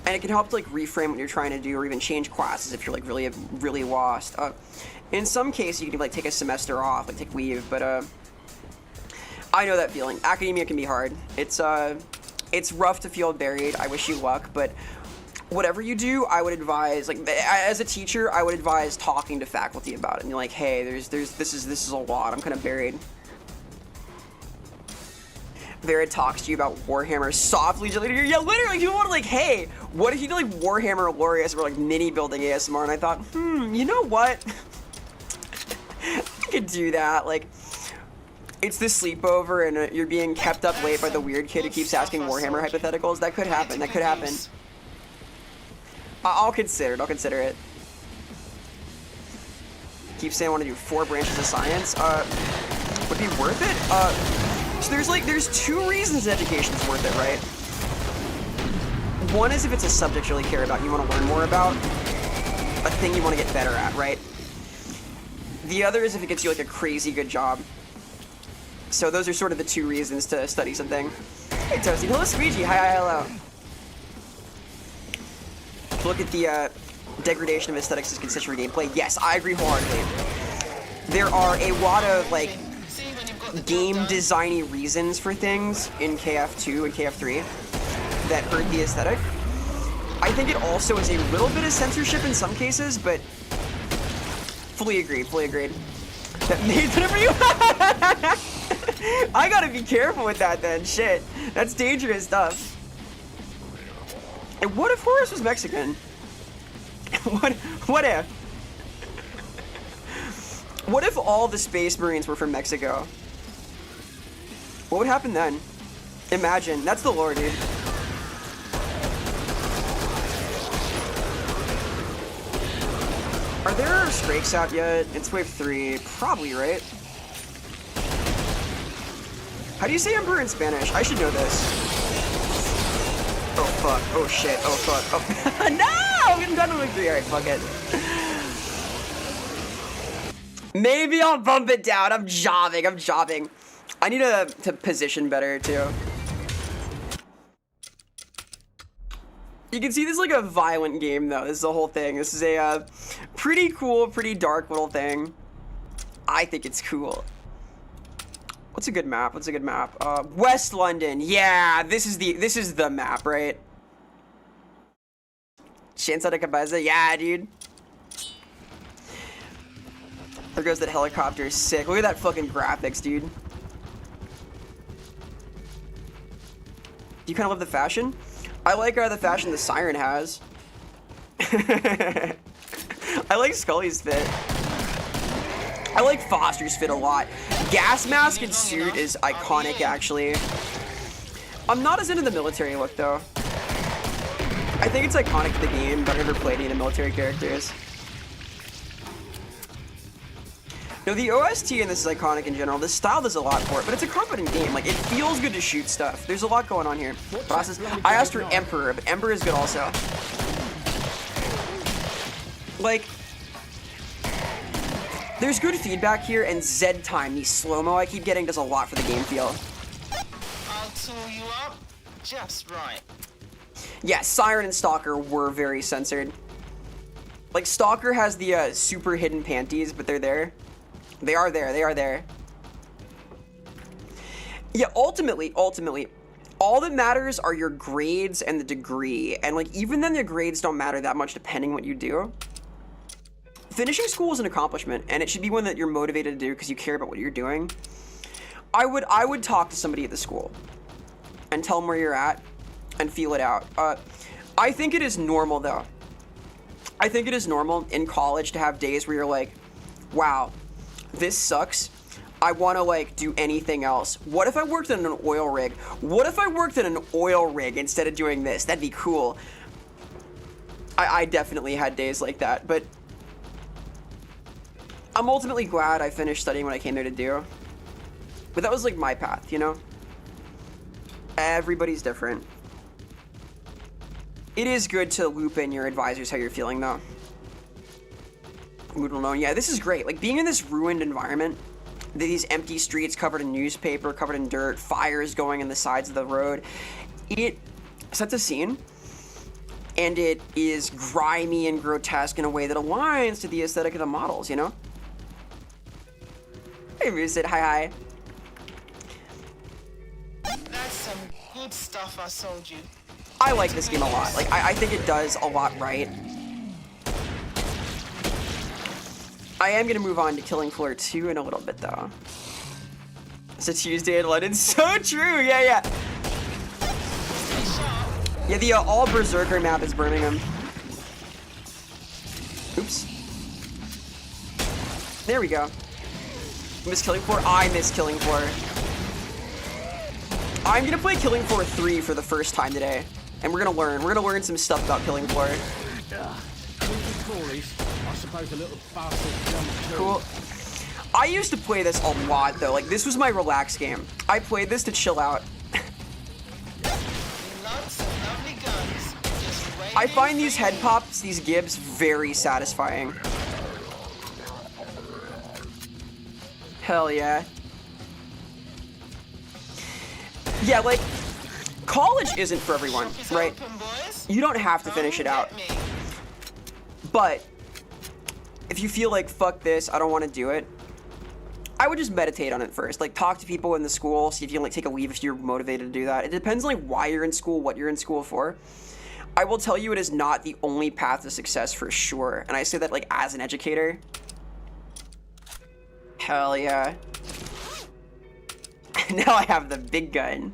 and it can help to like reframe what you're trying to do or even change classes if you're like really lost. In some cases, you can like take a semester off, like take leave, but I know that feeling. Academia can be hard. It's rough to feel buried. I wish you luck, but whatever you do, I would advise, like as a teacher, I would advise talking to faculty about it. And you're like, hey, this is a lot. I'm kind of buried. Vera talks to you about Warhammer softly. Yeah, literally, people want to like, hey, what if you did like Warhammer Glorious or like mini building ASMR? And I thought, you know what? I could do that. Like, it's the sleepover and you're being kept up late by the weird kid who keeps asking Warhammer hypotheticals. That could happen. That could happen. I'll consider it. I'll consider it. Keep saying I want to do 4 branches of science. Would it be worth it? So there's 2 reasons education's worth it, right? One is if it's a subject you really care about and you want to learn more about, a thing you want to get better at, right? The other is if it gets you like a crazy good job. So those are sort of the 2 reasons to study something. Hey Toasty, hello Squeegee, hi, hello. Look at the degradation of aesthetics as consistent with gameplay. Yes, I agree wholeheartedly. There are a lot of like game designy reasons for things in KF2 and KF3 that hurt the aesthetic. I think it also is a little bit of censorship in some cases, but fully agreed, fully agreed. That made it for you? I gotta be careful with that then. Shit. That's dangerous stuff. And what if Horace was Mexican? What if? What if all the Space Marines were from Mexico? What would happen then? Imagine. That's the lore, dude. Are there Strakes out yet? It's wave 3. Probably, right? How do you say Emperor in Spanish? I should know this. Oh, fuck. Oh, shit. Oh, fuck. Oh. No! I'm getting done with wave 3. Alright, fuck it. Maybe I'll bump it down. I'm jobbing. I need to position better, too. You can see this is like a violent game, though. This is the whole thing. This is a pretty cool, pretty dark little thing. I think it's cool. What's a good map? West London. Yeah, this is the map, right? Shansa de Cabeza. Yeah, dude. There goes that helicopter. Sick. Look at that fucking graphics, dude. Do you kind of love the fashion? I like the fashion the Siren has. I like Scully's fit. I like Foster's fit a lot. Gas mask and suit is iconic, actually. I'm not as into the military look, though. I think it's iconic to the game, but I've never played any of the military characters. No, the OST in this is iconic in general. The style does a lot for it, but it's a competent game. Like, it feels good to shoot stuff. There's a lot going on here. I asked for Emperor, but Emperor is good also. Like, there's good feedback here, and Z time, the slow-mo I keep getting, does a lot for the game feel. I'll tool you up just right. Yeah, Siren and Stalker were very censored. Like, Stalker has the super hidden panties, but they're there. They are there. Yeah, ultimately, all that matters are your grades and the degree. And, like, even then the grades don't matter that much depending what you do. Finishing school is an accomplishment, and it should be one that you're motivated to do because you care about what you're doing. I would talk to somebody at the school and tell them where you're at and feel it out. I think it is normal, though. I think it is normal in college to have days where you're like, wow, this sucks. I want to, like, do anything else. What if I worked in an oil rig? What if I worked in an oil rig instead of doing this? That'd be cool. I definitely had days like that, but I'm ultimately glad I finished studying what I came there to do. But that was, like, my path, you know? Everybody's different. It is good to loop in your advisors how you're feeling, though. Mood alone. Yeah, this is great. Like, being in this ruined environment, these empty streets covered in newspaper, covered in dirt, fires going in the sides of the road, it sets a scene, and it is grimy and grotesque in a way that aligns to the aesthetic of the models, you know? Hey, Lucid. Hi. That's some good stuff I sold you. I like this game a lot. Like, I think it does a lot right. I am going to move on to Killing Floor 2 in a little bit, though. It's a Tuesday in London. So true! Yeah. Yeah, the all Berserker map is Birmingham. Oops. There we go. Miss Killing Floor? I miss Killing Floor. I'm going to play Killing Floor 3 for the first time today. And we're going to learn. We're going to learn some stuff about Killing Floor. Cool. I used to play this a lot, though. Like, this was my relax game. I played this to chill out. I find these head pops, these gibs, very satisfying. Hell yeah. Yeah, like, college isn't for everyone, right? You don't have to finish it out. But if you feel like, fuck this, I don't want to do it, I would just meditate on it first. Like, talk to people in the school, see if you can, like, take a leave if you're motivated to do that. It depends on, like, why you're in school, what you're in school for. I will tell you it is not the only path to success for sure. And I say that, like, as an educator. Hell yeah. Now I have the big gun.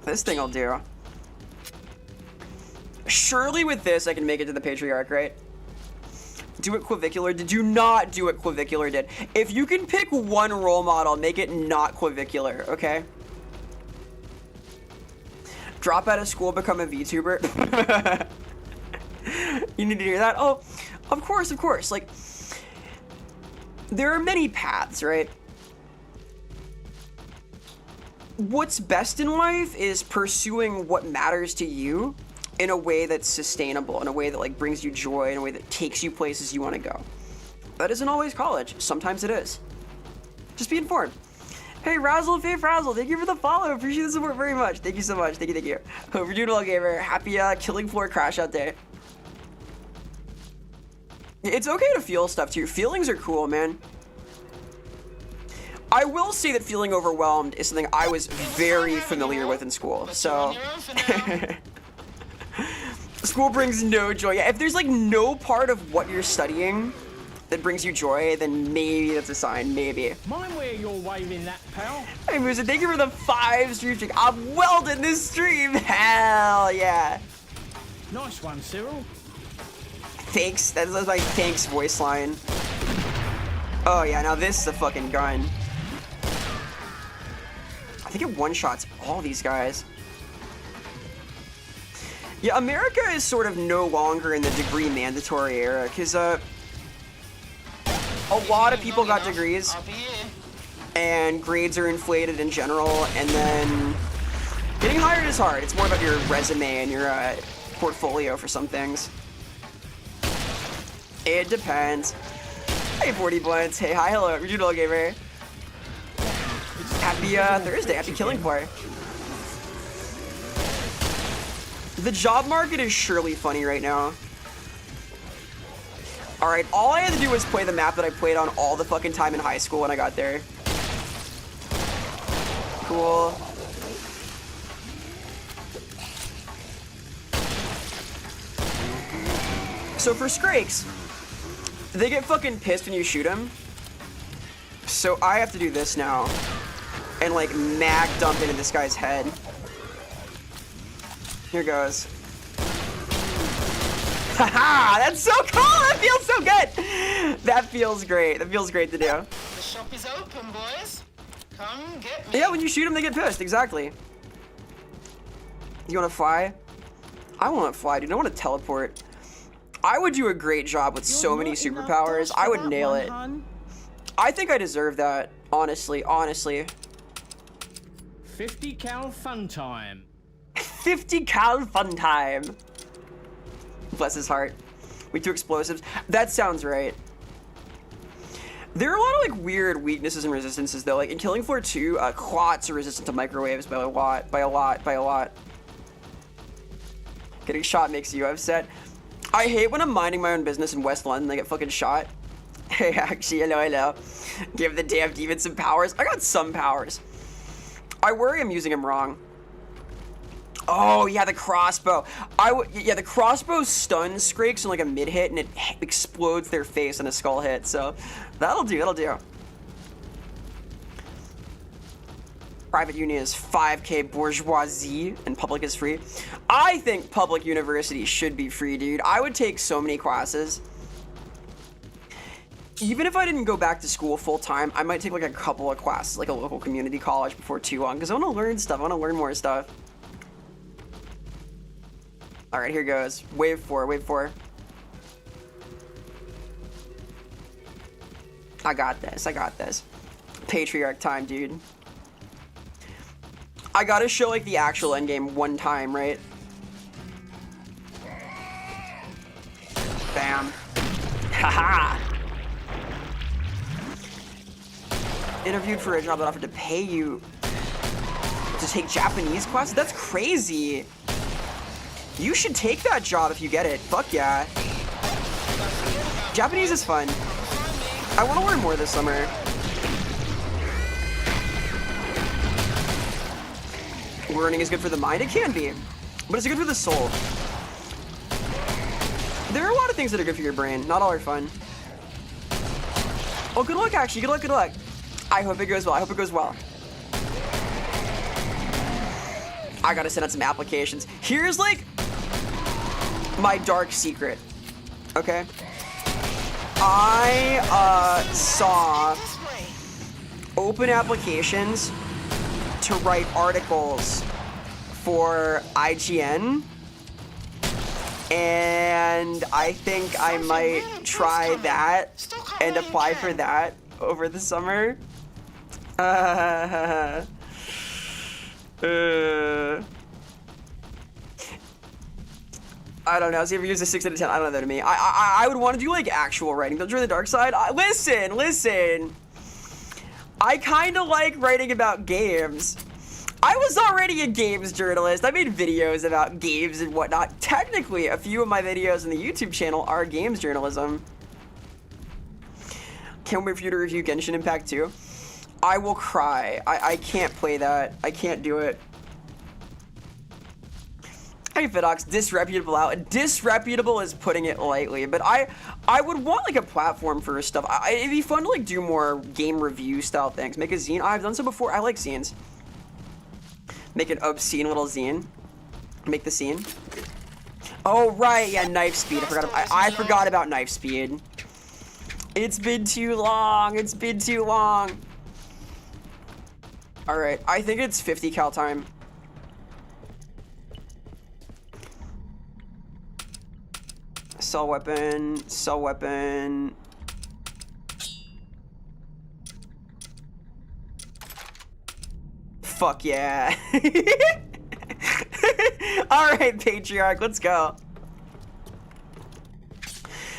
This thing will do. Surely with this, I can make it to the Patriarch, right? Do what Clavicular did. Do not do what Clavicular did. If you can pick one role model, make it not Clavicular, okay? Drop out of school, become a VTuber. You need to hear that? Oh, of course, of course. Like, there are many paths, right? What's best in life is pursuing what matters to you in a way that's sustainable, in a way that like brings you joy, in a way that takes you places you want to go. That isn't always college. Sometimes it is. Just be informed. Hey, Razzle, Faith Razzle, thank you for the follow. Appreciate the support very much. Thank you so much. Thank you, thank you. Hope you're doing well, gamer. Happy Killing Floor crash out day. It's okay to feel stuff too. Feelings are cool, man. I will say that feeling overwhelmed is something I was very familiar with in school. So school brings no joy. Yeah, if there's like no part of what you're studying that brings you joy, then maybe that's a sign, maybe. Mind where you're waving that, pal? Hey, Musa, thank you for the 5 stream streak. I'm welding this stream. Hell yeah. Nice one, Cyril. Thanks. That's my thanks voice line. Oh yeah, now this is a fucking gun. I think it one-shots all these guys. Yeah, America is sort of no longer in the degree mandatory era, because a lot of people got degrees, and grades are inflated in general, and then getting hired is hard. It's more about your resume and your portfolio for some things. It depends. Hey, 40 Blunts. Hey, hi, hello, Regional Gamer. Happy Thursday, happy Killing Floor. The job market is surely funny right now. Alright, all I had to do was play the map that I played on all the fucking time in high school when I got there. Cool. So for Skrakes, they get fucking pissed when you shoot them. So I have to do this now. And like mag dump into this guy's head. Here goes. Haha! That's so cool! That feels so good! That feels great. That feels great to do. The shop is open, boys. Come get me. Yeah, when you shoot them, they get pissed. Exactly. You want to fly? I want to fly, dude. I want to teleport. I would do a great job with so many superpowers. I would nail it. I think I deserve that. Honestly, honestly. 50 cal fun time. 50 cal fun time. Bless his heart. We do explosives. That sounds right. There are a lot of like weird weaknesses and resistances though. Like in Killing Floor 2, clots are resistant to microwaves by a lot. Getting shot makes you upset. I hate when I'm minding my own business in West London and I get fucking shot. Hey, actually, hello. Give the damn demon some powers. I got some powers. I worry I'm using them wrong. Oh, yeah, the crossbow. Yeah, the crossbow stuns Skrakes in like a mid-hit and it explodes their face on a skull hit. So that'll do, that'll do. Private uni is 5K bourgeoisie and public is free. I think public university should be free, dude. I would take so many classes. Even if I didn't go back to school full time, I might take like a couple of classes, like a local community college before too long, because I want to learn stuff. I want to learn more stuff. All right, here goes. Wave 4, wave 4. I got this, I got this. Patriarch time, dude. I gotta show like the actual endgame one time, right? Bam. Haha. Interviewed for a job that offered to pay you to take Japanese classes? That's crazy. You should take that job if you get it. Fuck yeah. Japanese is fun. I want to learn more this summer. Learning is good for the mind? It can be. But it's good for the soul. There are a lot of things that are good for your brain. Not all are fun. Oh, good luck, actually. Good luck, good luck. I hope it goes well. I hope it goes well. I gotta send out some applications. Here's, like, my dark secret. Okay? I saw open applications to write articles for IGN, and I think I might try that and apply for that over the summer. I don't know. See if we use a 6 out of 10. I don't know that to me. I would want to do like actual writing. Don't join the dark side. Listen. I kind of like writing about games. I was already a games journalist. I made videos about games and whatnot. Technically, a few of my videos on the YouTube channel are games journalism. Can't wait for you to review Genshin Impact 2. I will cry. I can't play that. I can't do it. Hey, Fidox, disreputable out. Disreputable is putting it lightly, but I would want like a platform for stuff. It'd be fun to like do more game review style things. Make a zine. I've done so before. I like zines. Make an obscene little zine. Make the scene. Oh right, yeah, knife speed. I forgot about knife speed. It's been too long. It's been too long. All right, I think it's 50 cal time. Sell weapon, sell weapon. Fuck yeah. All right, Patriarch, let's go.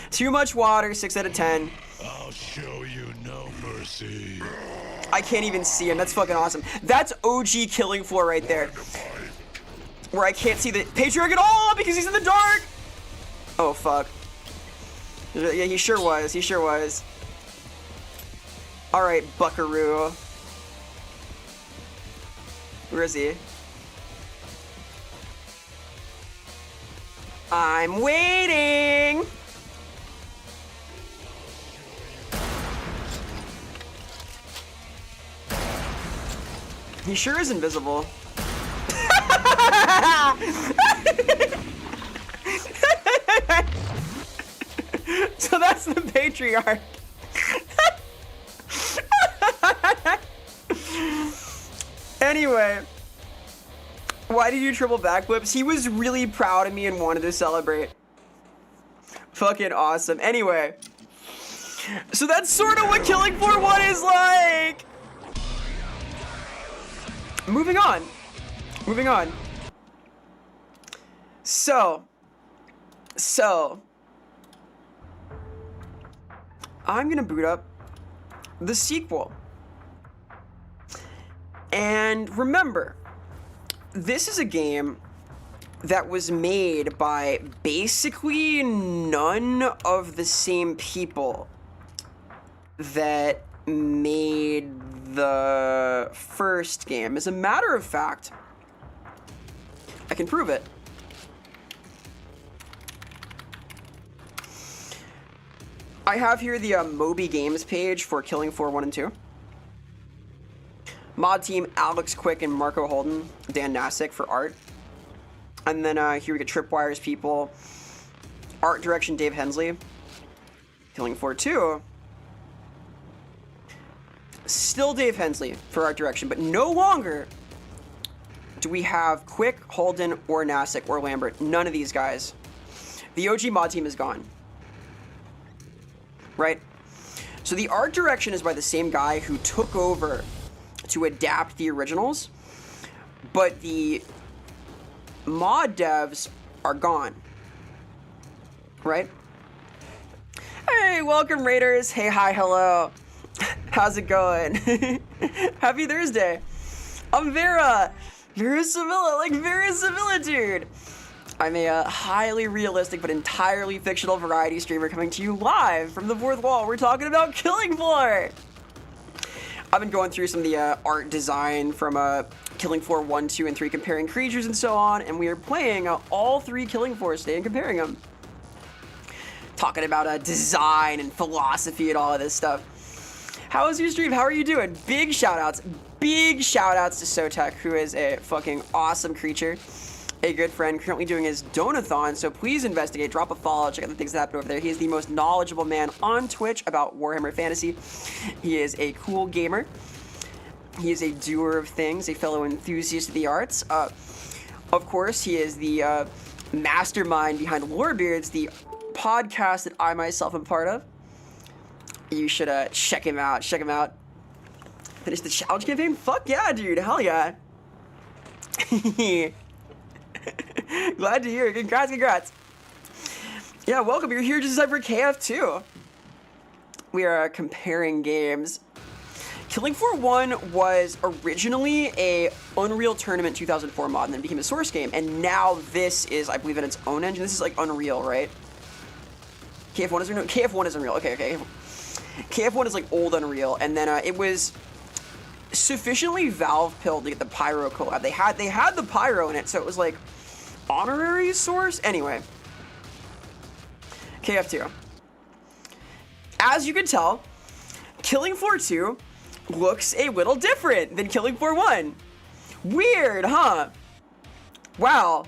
Too much water, 6 out of 10. I'll show you no mercy. I can't even see him. That's fucking awesome. That's OG killing floor right there. Where I can't see the Patriarch at all because he's in the dark. Oh, fuck. Yeah, he sure was. He sure was. All right, Buckaroo. Where is he? I'm waiting. He sure is invisible. So that's the Patriarch. Anyway, why did you triple backflips? He was really proud of me and wanted to celebrate. Fucking awesome. Anyway, so that's sort of what Killing Floor 1 is like. Moving on. So, I'm gonna boot up the sequel. And remember, this is a game that was made by basically none of the same people that made the first game. As a matter of fact, I can prove it. I have here the Moby Games page for Killing Floor 1 and 2. Mod team, Alex Quick and Marco Holden, Dan Nasick for art. And then here we get Tripwire's people. Art direction, Dave Hensley. Killing Floor 2. Still Dave Hensley for art direction, but no longer do we have Quick, Holden, or Nasick, or Lambert. None of these guys. The OG mod team is gone. Right? So the art direction is by the same guy who took over to adapt the originals, but the mod devs are gone. Right? Hey, welcome Raiders. Hey, hi, hello. How's it going? Happy Thursday. I'm Vera. Vera Sevilla, like Vera Sevilla, dude. I'm a highly realistic but entirely fictional variety streamer coming to you live from the fourth wall. We're talking about Killing Floor. I've been going through some of the art design from Killing Floor 1, 2, and 3, comparing creatures and so on, and we are playing all 3 Killing Floors today and comparing them. Talking about design and philosophy and all of this stuff. How was your stream? How are you doing? Big shout outs to Sotek, who is a fucking awesome creature. A good friend, currently doing his donathon, so please investigate, drop a follow, check out the things that happen over there. He is the most knowledgeable man on Twitch about Warhammer Fantasy. He is a cool gamer. He is a doer of things, a fellow enthusiast of the arts. Of course, he is the mastermind behind Lorebeards, the podcast that I myself am part of. You should check him out. Finish the challenge campaign? Fuck yeah, dude. Hell yeah. Glad to hear. Congrats. Yeah, welcome. You're here just in time for KF2. We are comparing games. Killing Floor 1 was originally a Unreal Tournament 2004 mod and then became a source game. And now this is, I believe, in its own engine. This is like Unreal, right? KF1 is Unreal? KF1 is Unreal. Okay. KF1 is like old Unreal. And then it was sufficiently Valve-pilled to get the Pyro collab. They had the Pyro in it, so it was like honorary source. Anyway, KF2. As you can tell, Killing Floor 2 looks a little different than Killing Floor 1. Weird, huh? Wow.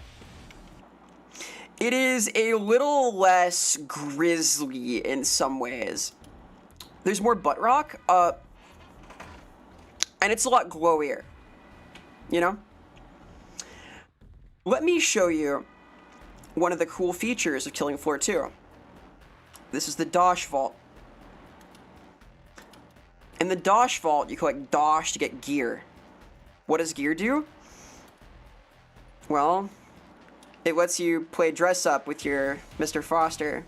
It is a little less grisly in some ways. There's more butt rock, and it's a lot glowier, you know? Let me show you one of the cool features of Killing Floor 2. This is the Dosh Vault. In the Dosh Vault, you collect Dosh to get gear. What does gear do? Well, it lets you play dress up with your Mr. Foster.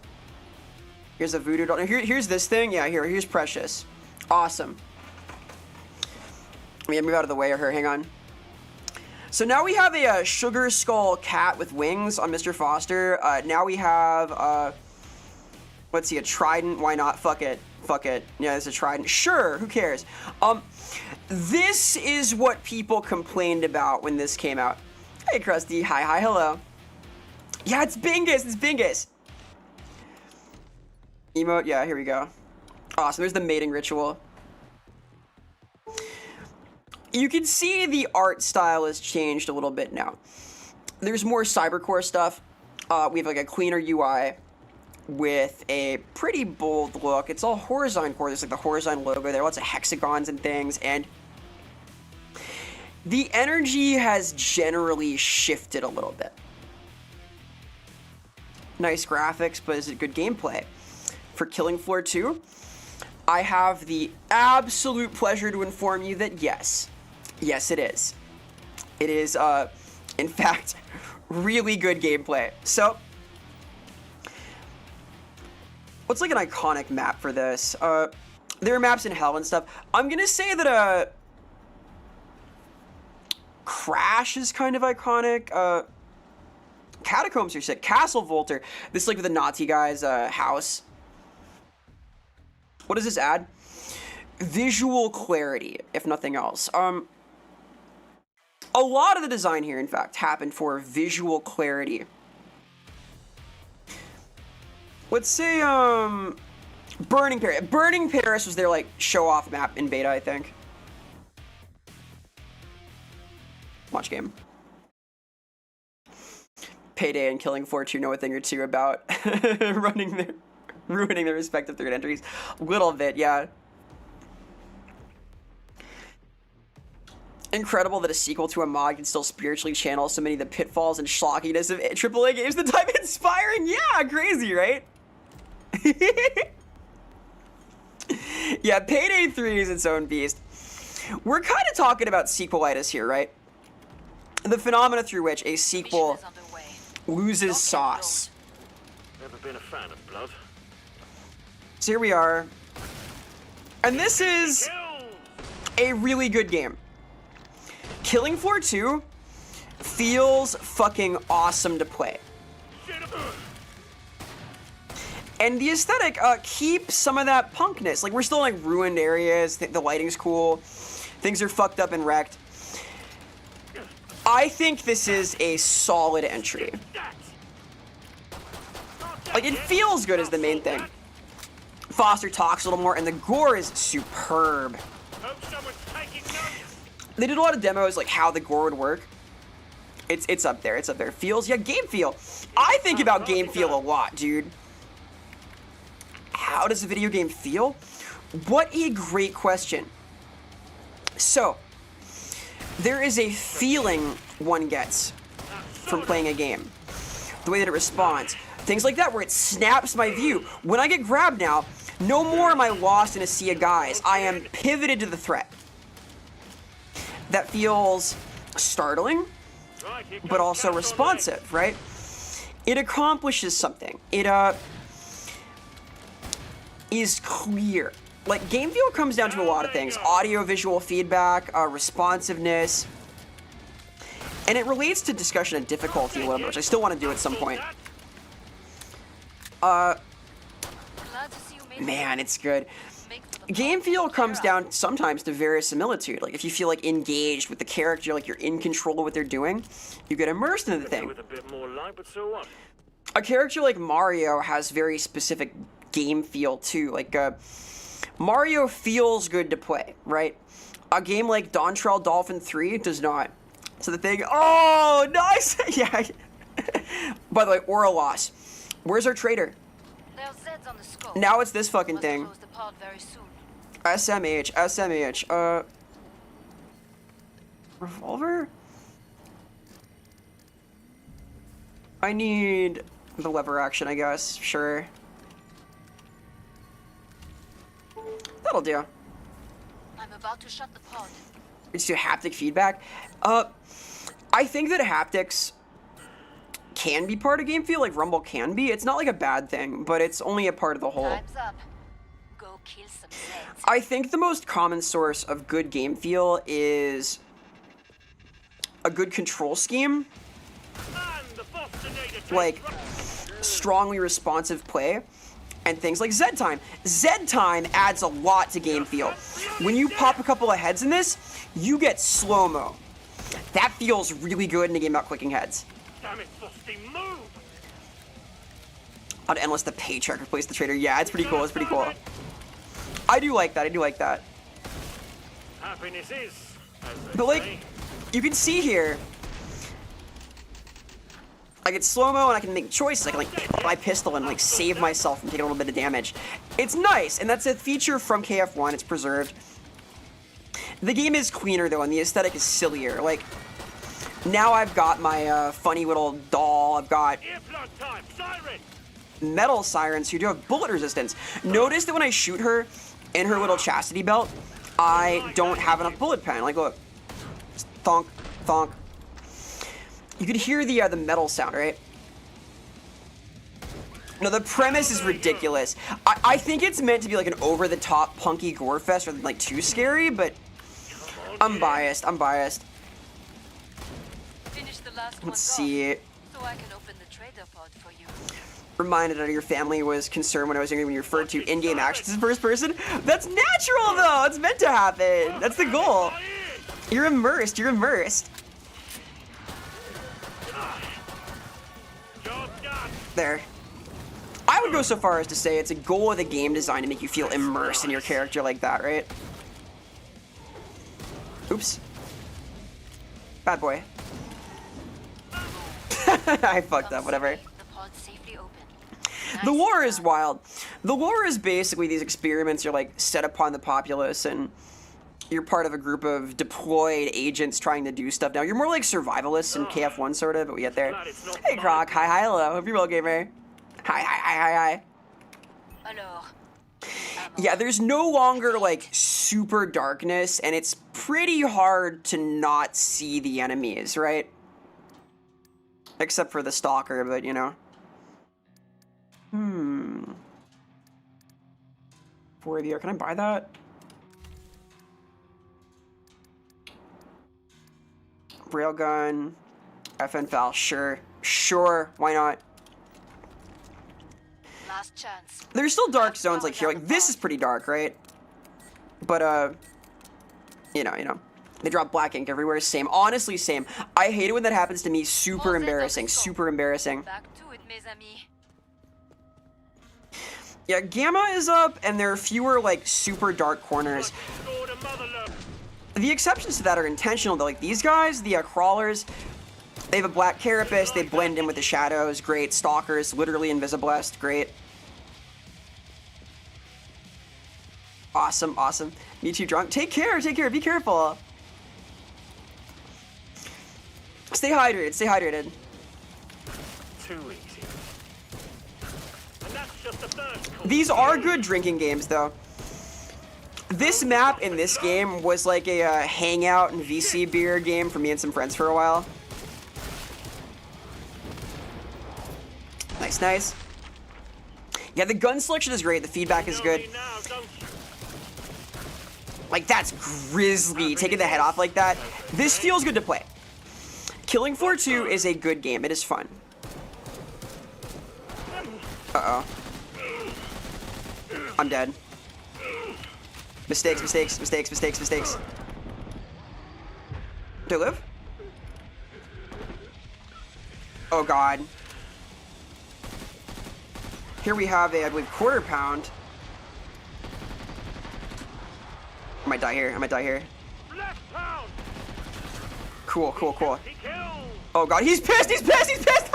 Here's a voodoo doll. Here's this thing. Yeah, here's Precious. Awesome. Let me move out of the way of her. Hang on. So now we have a sugar skull cat with wings on Mr. Foster. Now we have, let's see, a trident. Why not? Fuck it. Yeah, it's a trident. Sure, who cares? This is what people complained about when this came out. Hey, Krusty. Hi, hello. Yeah, it's Bingus. Emote, yeah, here we go. Awesome, there's the mating ritual. You can see the art style has changed a little bit now. There's more cybercore stuff. We have like a cleaner UI with a pretty bold look. It's all Horizon core. There's like the Horizon logo there, lots of hexagons and things, and the energy has generally shifted a little bit. Nice graphics, but is it good gameplay? For Killing Floor 2, I have the absolute pleasure to inform you that yes, it is. It is, in fact, really good gameplay. So, what's like an iconic map for this? There are maps in Hell and stuff. I'm gonna say that, Crash is kind of iconic. Catacombs are sick. Castle Volter. This is like with the Nazi guy's, house. What does this add? Visual clarity, if nothing else. A lot of the design here, in fact, happened for visual clarity. Let's say, Burning Paris. Burning Paris was their, like, show-off map in beta, I think. Watch game. Payday and Killing Floor 2 know a thing or two about ruining their respective third entries. Little bit, yeah. Incredible that a sequel to a mod can still spiritually channel so many of the pitfalls and schlockiness of AAA games. The type inspiring, yeah, crazy, right? Yeah, Payday 3 is its own beast. We're kind of talking about sequelitis here, right? The phenomena through which a sequel loses sauce. Never been a fan of blood. So here we are. And this is a really good game. Killing Floor 2 feels fucking awesome to play. And the aesthetic keeps some of that punkness. Like, we're still in like ruined areas. The lighting's cool. Things are fucked up and wrecked. I think this is a solid entry. Like, it feels good is the main thing. Foster talks a little more, and the gore is superb. Hope someone's taking notes. They did a lot of demos, like how the gore would work. It's up there. It's up there. Feels, yeah, game feel. I think about game feel a lot, dude. How does a video game feel? What a great question. So, there is a feeling one gets from playing a game. The way that it responds. Things like that, where it snaps my view. When I get grabbed now, no more am I lost in a sea of guys. I am pivoted to the threat. That feels startling, but also responsive, right? It accomplishes something. It is clear. Like, game feel comes down to a lot of things. Audio, visual feedback, responsiveness. And it relates to discussion of difficulty a little bit, which I still want to do at some point. Man, it's good. Game feel comes down sometimes to verisimilitude. Like, if you feel, like, engaged with the character, like, you're in control of what they're doing, you get immersed into the thing. With a bit more light, but so what? A character like Mario has very specific game feel, too. Like, Mario feels good to play, right? A game like Dontrell Dolphin 3 does not. So the thing... Oh, nice! Yeah. By the way, or a loss. Where's our trader? Now it's this fucking thing. SMH. Revolver? I need the lever action, I guess. Sure. That'll do. I'm about to shut the pod. Let's do haptic feedback. I think that haptics can be part of game feel, like Rumble can be. It's not like a bad thing, but it's only a part of the whole. Time's up. Go kill some Zeds. I think the most common source of good game feel is a good control scheme, like strongly responsive play, and things like Z time. Z time adds a lot to game feel. When you pop a couple of heads in this, you get slow-mo. That feels really good in a game about clicking heads. Damn it, Frosty, move! On Endless, the paycheck replaced the trader. Yeah, it's pretty cool. It's pretty cool. I do like that. I do like that. Happiness is, as they But, like, say. you can see here, I get slow-mo and I can make choices. I can, like, pick my pistol and, like, save myself from taking a little bit of damage. It's nice, and that's a feature from KF1. It's preserved. The game is cleaner, though, and the aesthetic is sillier. Like, now I've got my funny little doll. I've got Earplug time, siren! metal sirens who do have bullet resistance. Notice that when I shoot her in her little chastity belt, I don't have enough bullet pen. Like, look. Thonk, thonk. You could hear the metal sound, right? No, the premise is ridiculous. I think it's meant to be like an over-the-top punky gore fest rather than like too scary, but I'm biased. I'm biased. Finish the last Let's ones see. off, so I can open the trader pod for you. Reminded that your family was concerned when I was younger when you referred to in-game actions in first person. That's natural, though. It's meant to happen. That's the goal. You're immersed. You're immersed. There. I would go so far as to say it's a goal of the game design to make you feel immersed in your character like that, right? Oops. Bad boy. I fucked up, whatever. The pod's safely open. The Nice lore is done. wild. The lore is basically these experiments are like set upon the populace and you're part of a group of deployed agents trying to do stuff. Now, you're more like survivalists in KF1 sort of, but we get there. Hey, Croc. Hi, hi, hello. Hope you're well, gamer. Hi, hi, hi, hi, hi. Alors. Yeah, there's no longer like super darkness, and it's pretty hard to not see the enemies, right? Except for the stalker, but you know. 4 AVR, can I buy that? Railgun, FN FAL, sure. Sure, why not? Last chance. There's still dark zones like here. Like, this is pretty dark, right? But, you know. They drop black ink everywhere. Same. Honestly, same. I hate it when that happens to me. Super embarrassing. Super embarrassing. Back to it, mes amis. Yeah, Gamma is up, and there are fewer, like, super dark corners. Scored a mother love. The exceptions to that are intentional, though. Like, these guys, the crawlers, they have a black carapace, they blend in with the shadows, great. Stalkers, literally invisiblest, great. Awesome, awesome. Me too, drunk. Take care, be careful. Stay hydrated, stay hydrated. Too easy. And that's just the first course. These are good drinking games, though. This map in this game was like a hangout and VC beer game for me and some friends for a while. Nice, nice. Yeah, the gun selection is great. The feedback is good. Now, don't you? Like, that's grisly. Taking the head off like that. This feels good to play. Killing Floor 2 is a good game. It is fun. Uh-oh. I'm dead. Mistakes, mistakes, mistakes, mistakes, mistakes. Do I live? Oh, God. Here we have a, I believe, quarter pound. I might die here. I might die here. Left pound. Cool, cool, cool. He kills. Oh, God. He's pissed! He's pissed! He's pissed!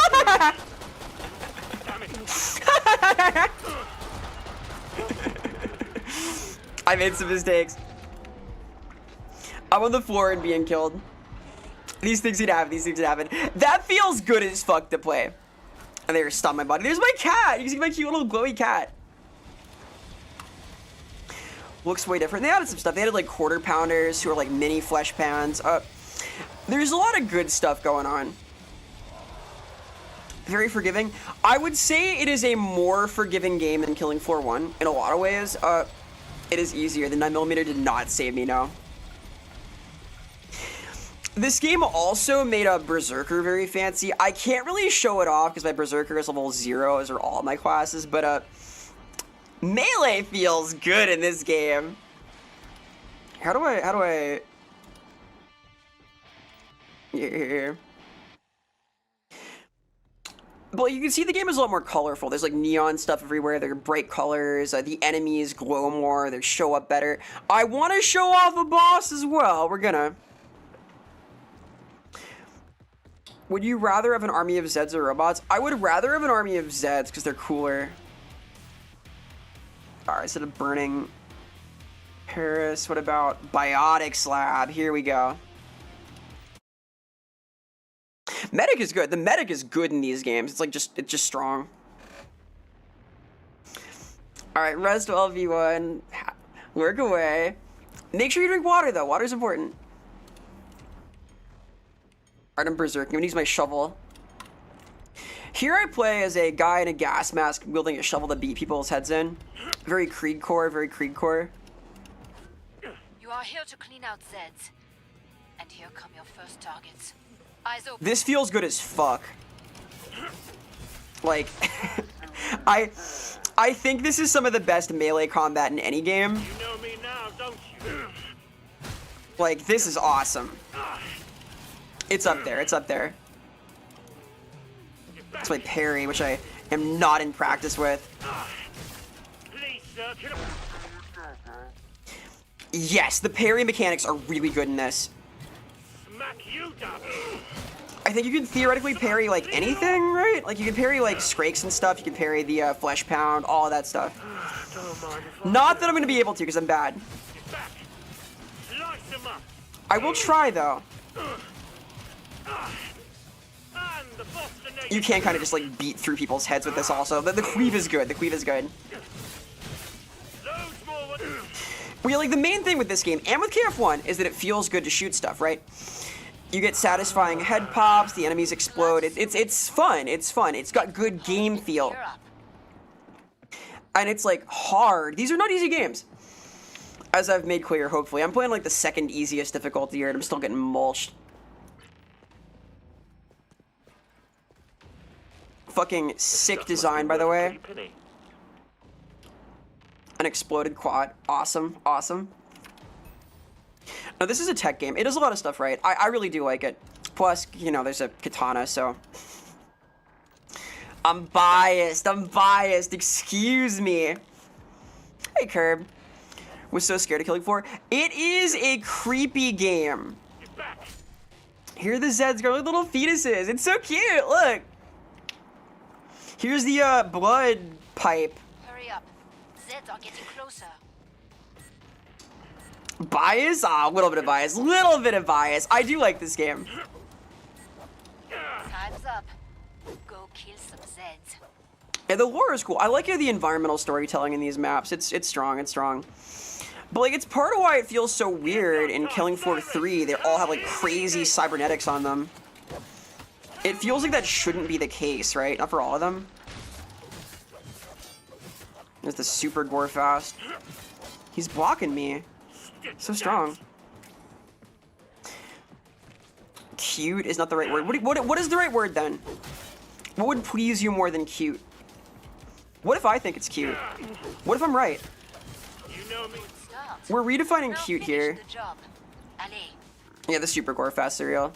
Damn it. I made some mistakes. I'm on the floor and being killed. These things could happen. These things could happen. That feels good as fuck to play. And they stun my body. There's my cat. You can see my cute little glowy cat. Looks way different. They added some stuff. They added like quarter pounders who are like mini flesh pounds. There's a lot of good stuff going on. Very forgiving. I would say it is a more forgiving game than Killing Floor 1 in a lot of ways. It is easier. The 9mm did not save me, no. This game also made a Berserker very fancy. I can't really show it off because my Berserker is level 0, as are all my classes, but melee feels good in this game. How do I... Here. But you can see the game is a lot more colorful. There's like neon stuff everywhere. There are bright colors. The enemies glow more. They show up better. I want to show off a boss as well. We're gonna. Would you rather have an army of Zeds or robots? I would rather have an army of Zeds because they're cooler. Alright, instead of burning Paris, what about Biotic Slab? Here we go. Medic is good. The medic is good in these games. It's like it's just strong. Alright, res 12v1. Work away. Make sure you drink water though. Water's important. Alright, I'm berserk. I'm gonna use my shovel. Here I play as a guy in a gas mask wielding a shovel to beat people's heads in. Very Creed core, very Creed core. You are here to clean out Zeds. And here come your first targets. Eyes open. This feels good as fuck. Like, I think this is some of the best melee combat in any game. You know me now, don't you? Like, this is awesome. It's up there, it's up there. That's my parry, which I am not in practice with. Please, sir, can Yes, the parry mechanics are really good in this. smack you down. I think you can theoretically parry, like, anything, right? Like, you can parry, like, Skrakes and stuff. You can parry the Flesh Pound, all of that stuff. Don't mind if I Not that I'm going to be able to, because I'm bad. get back. Slice him up. I will try, though. And the Boston Nation. You can kind of just, like, beat through people's heads with this also. The cleave is good. The cleave is good. Loads more what- Well, like, the main thing with this game, and with KF1, is that it feels good to shoot stuff, right? You get satisfying head pops, the enemies explode. It's fun. It's fun. It's got good game feel. You're up. And it's, like, hard. These are not easy games. As I've made clear, hopefully. I'm playing, like, the second easiest difficulty here, and I'm still getting mulched. Fucking sick design, by the way. Penny. An exploded quad. Awesome. Awesome. Now, this is a tech game. It does a lot of stuff right. I really do like it. Plus, you know, there's a katana, so... I'm biased. I'm biased. Excuse me. Hey, Curb. Was so scared of Killing Floor. It is a creepy game. Here the Zeds go, like little fetuses. It's so cute. Look. Here's the blood pipe. Hurry up. Zeds are getting closer. Bias? Ah, a little bit of bias. Little bit of bias. I do like this game. Time's up. Go kill some Zeds. Yeah, the lore is cool. I like the environmental storytelling in these maps. It's strong. It's strong. But like, it's part of why it feels so weird in Killing Floor 3. They all have like crazy cybernetics on them. It feels like that shouldn't be the case, right? Not for all of them. There's the super gore fast. He's blocking me. So strong. Cute is not the right word. What is the right word then? What would please you more than cute? What if I think it's cute? What if I'm right? You know me. We're redefining Now cute finish here. the job. Allez. Yeah, the super gore fast cereal.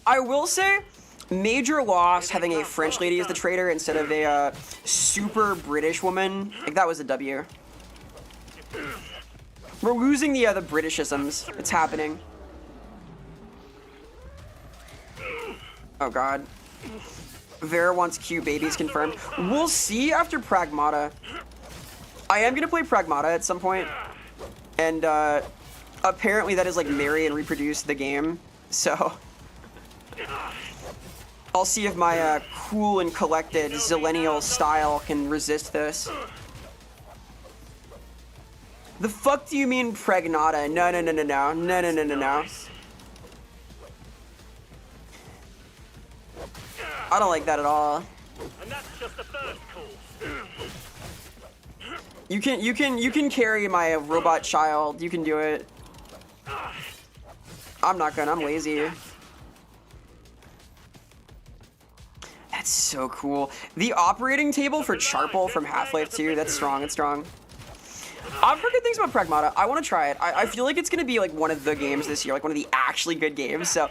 I will say, major loss having a French lady as the traitor instead of a super British woman. Like, that was a W. We're losing the Britishisms. It's happening. Oh god. Vera wants cute babies confirmed. We'll see after Pragmata. I am gonna play Pragmata at some point. And apparently that is like marry and reproduce the game. So I'll see if my cool and collected Zillennial style can resist this. The fuck do you mean Pregnata? No. I don't like that at all. And that's just the first course. You can carry my robot child. You can do it. I'm not gonna. I'm lazy. That's so cool. The operating table for Charpel from Half-Life 2. That's strong. It's strong. I've heard good things about Pragmata. I want to try it. I feel like it's going to be like one of the games this year, like one of the actually good games. So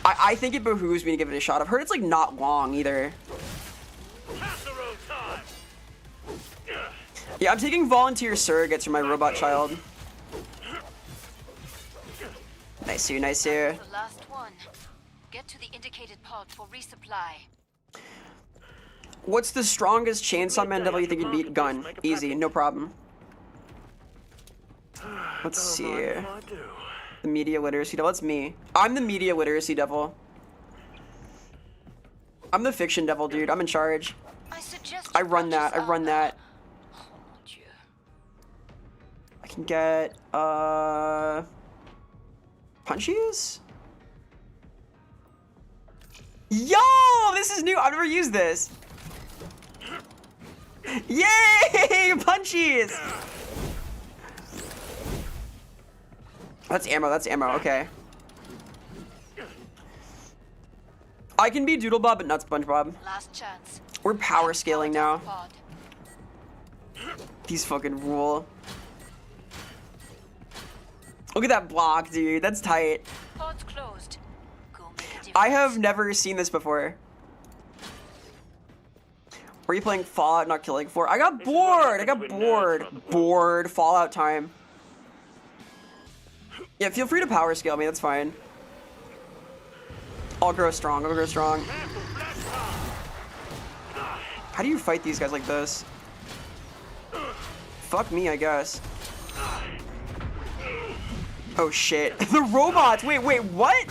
I think it behooves me to give it a shot. I've heard it's like not long either. Yeah, I'm taking volunteer surrogates for my robot child. Nice here, nice here. The last one. Get to the indicated pod for resupply. What's the strongest Chainsaw Man devil you think you'd beat? Gun. Easy, no problem. Let's see. The media literacy devil. That's me. I'm the media literacy devil. I'm the fiction devil, dude. I'm in charge. I run that. I run that. I can get punchies? Yo! This is new. I've never used this. Yay! Punchies! That's ammo, okay. I can be Doodlebob, but not SpongeBob. Last chance. We're power scaling now. These fucking rule. Look at that block, dude. That's tight. Pod's closed. Go make a difference. I have never seen this before. Were you playing Fallout, not Killing Floor? I got bored. Bored. Fallout time. Yeah, feel free to power scale me. That's fine. I'll grow strong. How do you fight these guys like this? Fuck me, I guess. Oh shit. The robots! Wait, what?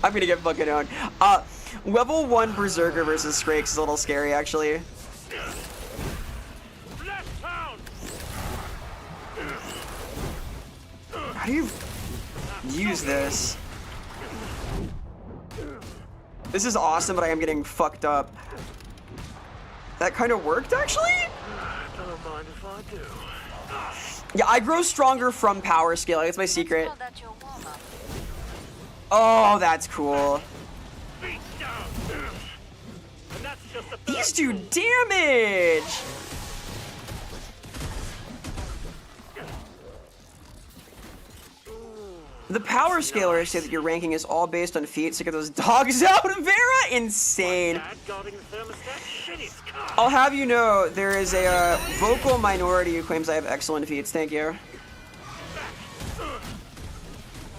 I'm gonna get fucking owned. Level 1 Berserker versus Skrakes is a little scary, actually. How do you use this? This is awesome, but I am getting fucked up. That kind of worked, actually? Don't mind if I do. Yeah, I grow stronger from power scaling. That's my secret. Oh, that's cool. These do damage! The power scalers say that your ranking is all based on feet, so get those dogs out, Vera! Insane. Dad guarding the thermostat? Shit, it's car. I'll have you know, there is a vocal minority who claims I have excellent feats. Thank you.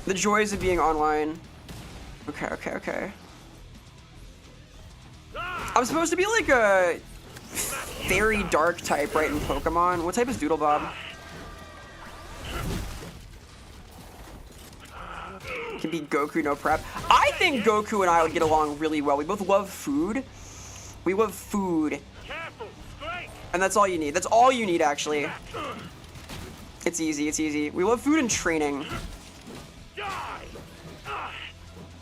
The joys of being online. Okay. I'm supposed to be like a fairy dark type, right, in Pokemon? What type is Doodlebob? Can be Goku, no prep. I think Goku and I would get along really well. We both love food. We love food. Careful, straight. And that's all you need. That's all you need, actually. It's easy. We love food and training. Die.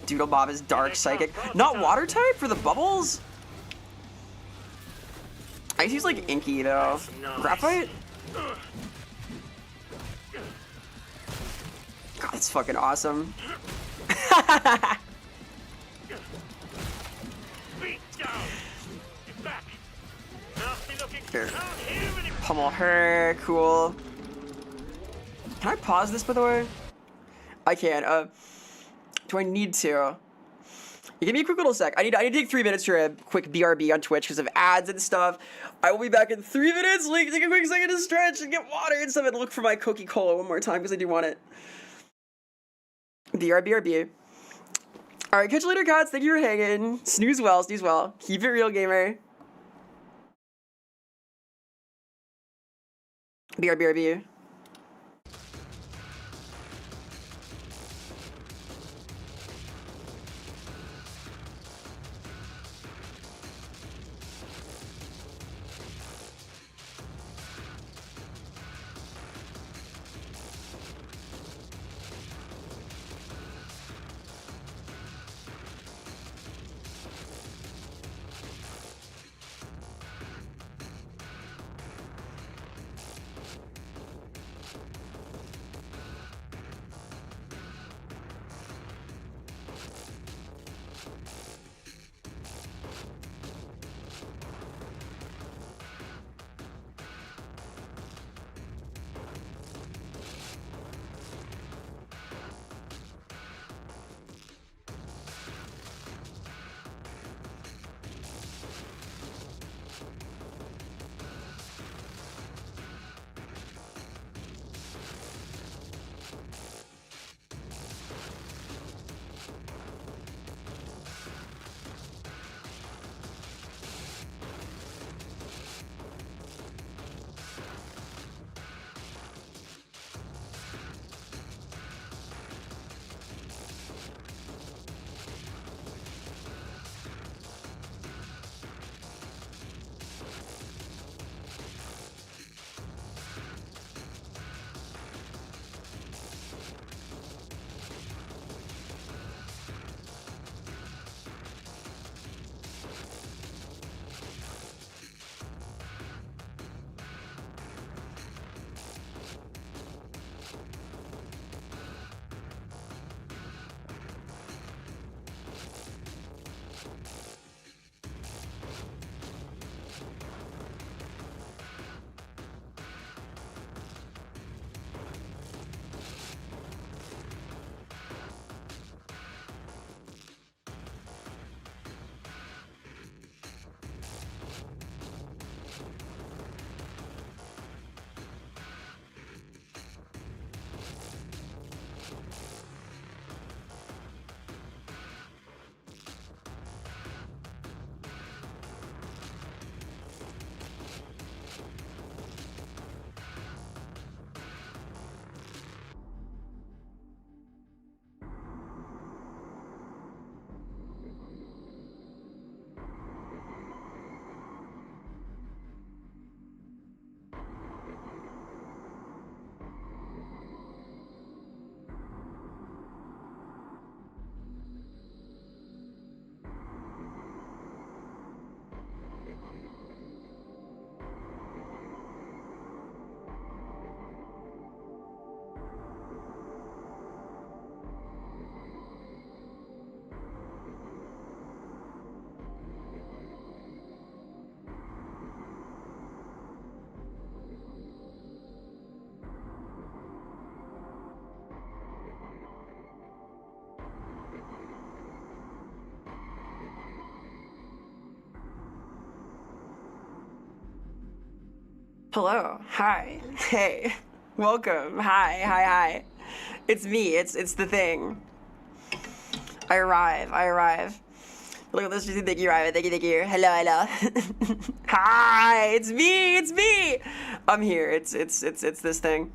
Doodlebob is dark psychic. Not water type for the bubbles? Icy's like inky, though. Graphite? God, that's fucking awesome. Beat down. Get back. Nasty looking. Here. Can't hear any. Pummel her, cool. Can I pause this, by the way? I can. Do I need to? You give me a quick little sec. I need to take 3 minutes for a quick BRB on Twitch because of ads and stuff. I will be back in 3 minutes. Like, take a quick second to stretch and get water and stuff and look for my Coca-Cola one more time because I do want it. BRB. Alright, catch you later, cats. Thank you for hanging. Snooze well. Keep it real, gamer. BRB. Hello. Hi. Hey. Welcome. Hi. It's me. It's the thing. I arrive. Look at this. Thank you, Ryan. Thank you. Hello. Hi. It's me. I'm here. It's this thing.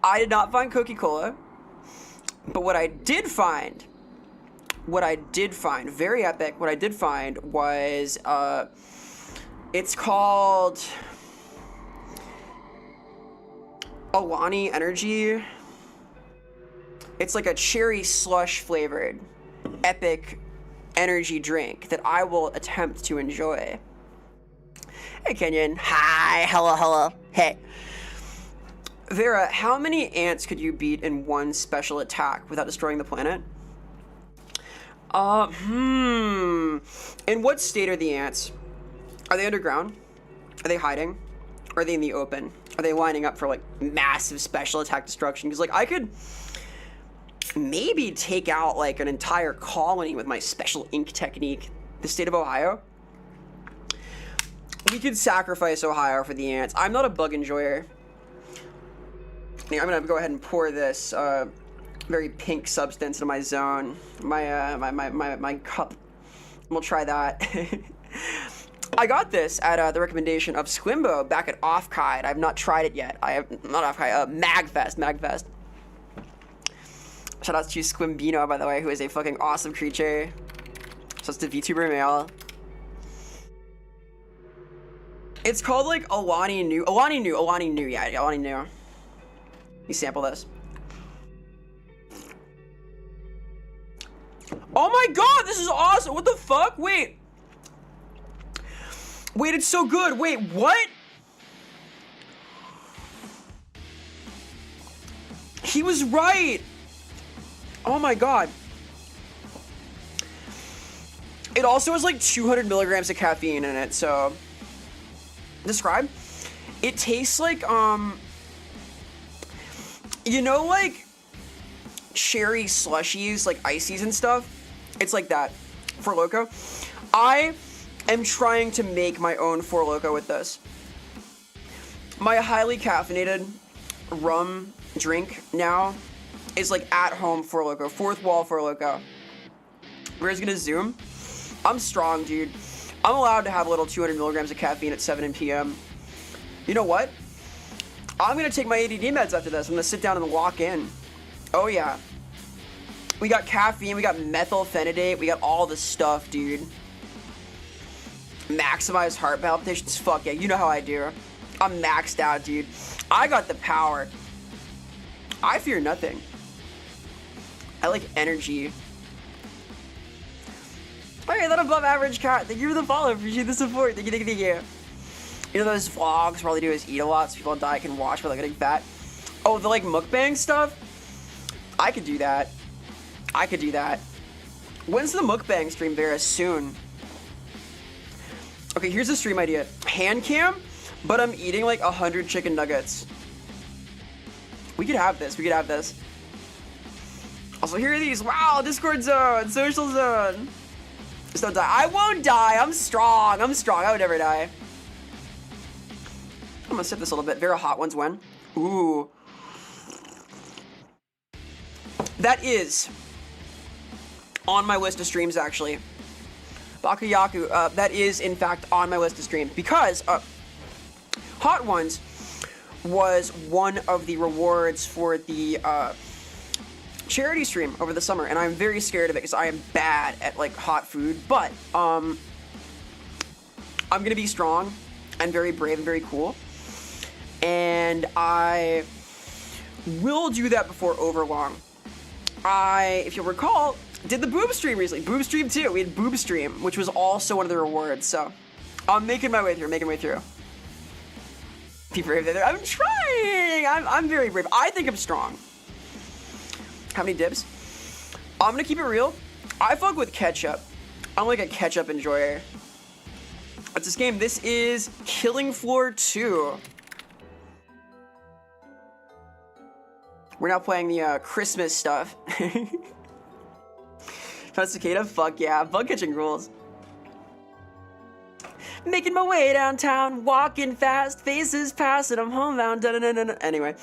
I did not find Coca-Cola, but what I did find, very epic. What I did find was it's called Alani Energy. It's like a cherry slush flavored epic energy drink that I will attempt to enjoy. Hey Kenyon. Hi. Hello. Hey. Vera, how many ants could you beat in one special attack without destroying the planet? In what state are the ants? Are they underground? Are they hiding? Or are they in the open? Are they lining up for like massive special attack destruction? Because like I could maybe take out like an entire colony with my special ink technique. The state of Ohio? We could sacrifice Ohio for the ants. I'm not a bug enjoyer. I'm gonna go ahead and pour this very pink substance into my zone, my cup. We'll try that. I got this at the recommendation of Squimbo back at Offkite. I've not tried it yet. I have not Offkite. Magfest. Shout out to Squimbino, by the way, who is a fucking awesome creature. Shout out to VTuber Mail. It's called like Alani New. Yeah, Alani New. You sample this. Oh my god, this is awesome. What the fuck? Wait, it's so good. Wait, what? He was right. Oh my god. It also has like 200 milligrams of caffeine in it, so. Describe? It tastes like, you know, like cherry slushies, like ices and stuff? It's like that. Four Loko. I am trying to make my own Four Loko with this. My highly caffeinated rum drink now is like at home Four Loko. Fourth wall Four Loko. We're just gonna zoom. I'm strong, dude. I'm allowed to have a little 200 milligrams of caffeine at 7 p.m. You know what? I'm gonna take my ADD meds after this. I'm gonna sit down and lock in. Oh yeah. We got caffeine, we got methylphenidate, we got all the stuff, dude. Maximize heart palpitations, fuck yeah, you know how I do. I'm maxed out, dude. I got the power. I fear nothing. I like energy. Okay, that above average cat. Thank you for the follow. Appreciate the support. Thank you. You know those vlogs where all they do is eat a lot so people on diet can watch without getting fat? Oh, the like mukbang stuff? I could do that. When's the mukbang stream, Vera? Soon. Okay, here's a stream idea. Hand cam, but I'm eating like 100 chicken nuggets. We could have this. Also, here are these. Wow, Discord zone, social zone. Just don't die. I won't die. I'm strong. I would never die. I'm gonna sip this a little bit. Vera hot ones when? Ooh. That is on my list of streams, actually. Bakayaku, that is, in fact, on my list of streams. Because Hot Ones was one of the rewards for the charity stream over the summer. And I'm very scared of it because I am bad at, like, hot food. But I'm going to be strong and very brave and very cool. And I will do that before overlong. If you'll recall, did the boob stream recently. Boob stream too. We had boob stream, which was also one of the rewards. So I'm making my way through. Be brave there. I'm trying. I'm very brave. I think I'm strong. How many dibs? I'm gonna keep it real. I fuck with ketchup. I'm like a ketchup enjoyer. What's this game? This is Killing Floor 2. We're now playing the Christmas stuff. Not cicada? Fuck yeah. Bug catching rules. Making my way downtown, walking fast, faces passing, I'm homebound. Anyway,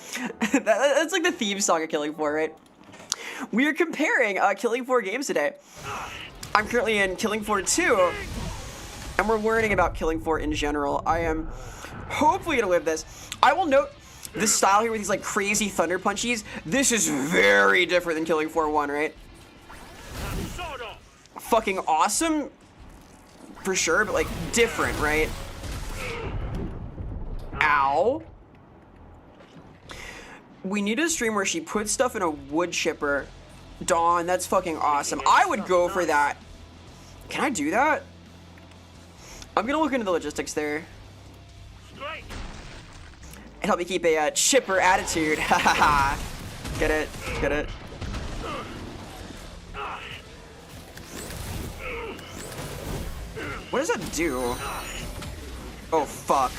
that's like the theme song of Killing Floor, right? We are comparing Killing Floor games today. I'm currently in Killing Floor 2, and we're learning about Killing Floor in general. I am hopefully gonna live this. I will note this style here with these like crazy thunder punchies. This is very different than Killing Floor 1, right? Fucking awesome, for sure, but like different, right? Ow. We need a stream where she puts stuff in a wood chipper. Dawn, that's fucking awesome. I would go for that. Can I do that? I'm gonna look into the logistics there. And help me keep a chipper attitude. Hahaha. Get it? Get it? What does that do? Oh, fuck.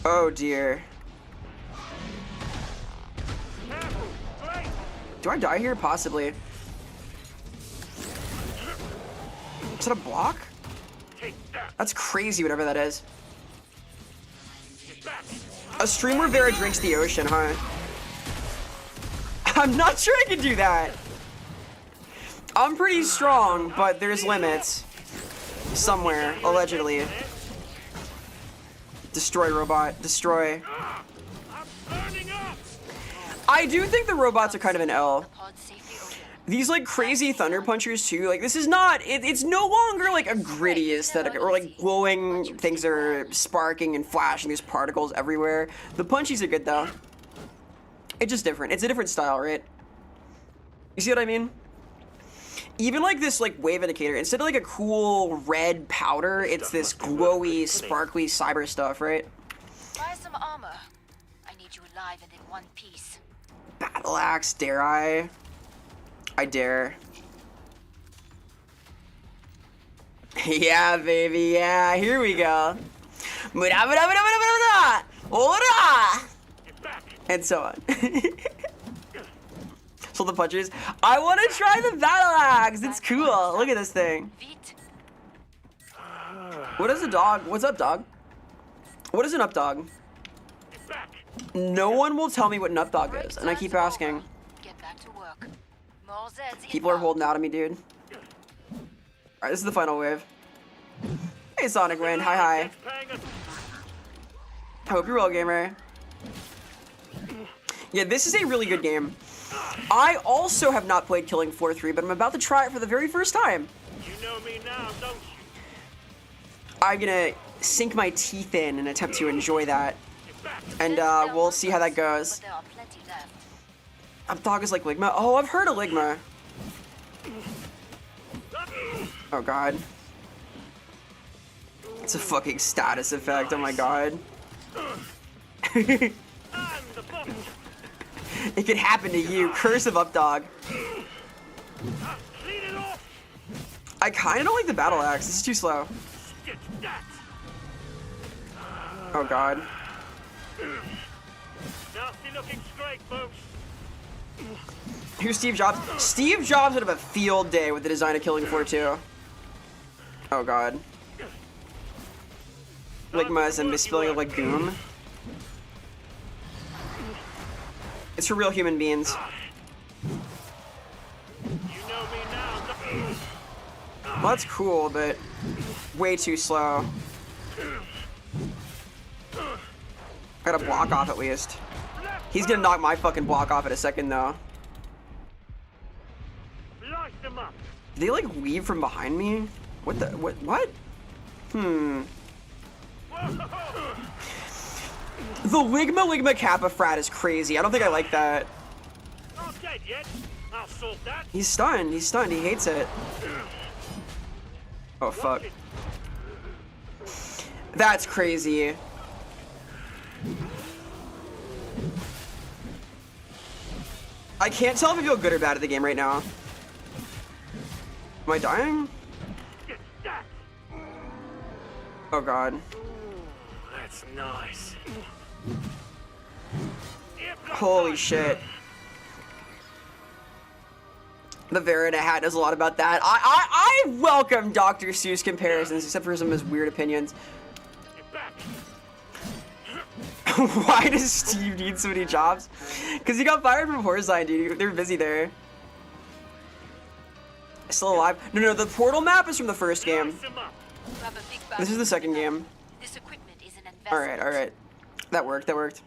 Oh, dear. Do I die here? Possibly. Is that a block? That's crazy, whatever that is. A stream where Vera drinks the ocean, huh? I'm not sure I can do that. I'm pretty strong, but there's limits. Somewhere, allegedly. Destroy robot. Destroy. I do think the robots are kind of an L. These like crazy thunder punchers too, like this is not, it's no longer like a gritty aesthetic or like glowing things that are sparking and flashing, there's particles everywhere. The punchies are good though. It's just different. It's a different style, right? You see what I mean? Even like this like wave indicator, instead of like a cool red powder, it's this glowy, sparkly cyber stuff, right? Buy some armor. I need you alive and in one piece. Battle axe, dare I? I dare. Yeah, baby, yeah, here we go. And so on. So the punches. I want to try the battle axe. It's cool. Look at this thing. What is a dog? What's up, dog? What is an up dog? No one will tell me what an up dog is, and I keep asking. Get back to work. More Zeds People are holding out on me, dude. Alright, this is the final wave. Hey, Sonic Wind. Hi, hi. I hope you're well, gamer. Yeah, this is a really good game. I also have not played Killing Floor 3, but I'm about to try it for the very first time. You know me now, don't you? I'm gonna sink my teeth in and attempt to enjoy that. And we'll see how that goes. There are plenty left. Up dog is like Ligma. Oh, I've heard of Ligma. Oh god. It's a fucking status effect. Oh my god. It could happen to you. Curse of up dog. I kind of don't like the battle axe. This is too slow. Oh god. Nasty looking straight, folks. Who's Steve Jobs? Steve Jobs would have a field day with the design of Killing Floor 2. Oh god. Ligma is a misspelling of legume. It's for real human beings. You know me now. Well, that's cool, but way too slow. Gotta block off at least. He's gonna knock my fucking block off in a second, though. Light them up. Did they, like, weave from behind me? What the? What? The Ligma Kappa frat is crazy. I don't think I like that. Not dead yet. I'll sort that. He's stunned. He's stunned. He hates it. Oh, fuck. That's crazy. I can't tell if I feel good or bad at the game right now. Am I dying? Oh god. That's nice. Holy shit. The Verita hat knows a lot about that. I welcome Dr. Seuss comparisons, except for some of his weird opinions. Get back. Why does Steve need so many jobs? Because he got fired from Horsine, dude. They were busy there. Still alive? No, the portal map is from the first game. Nice 'em up. Grab a big bag This is the second game. This equipment is an investment. Alright. That worked.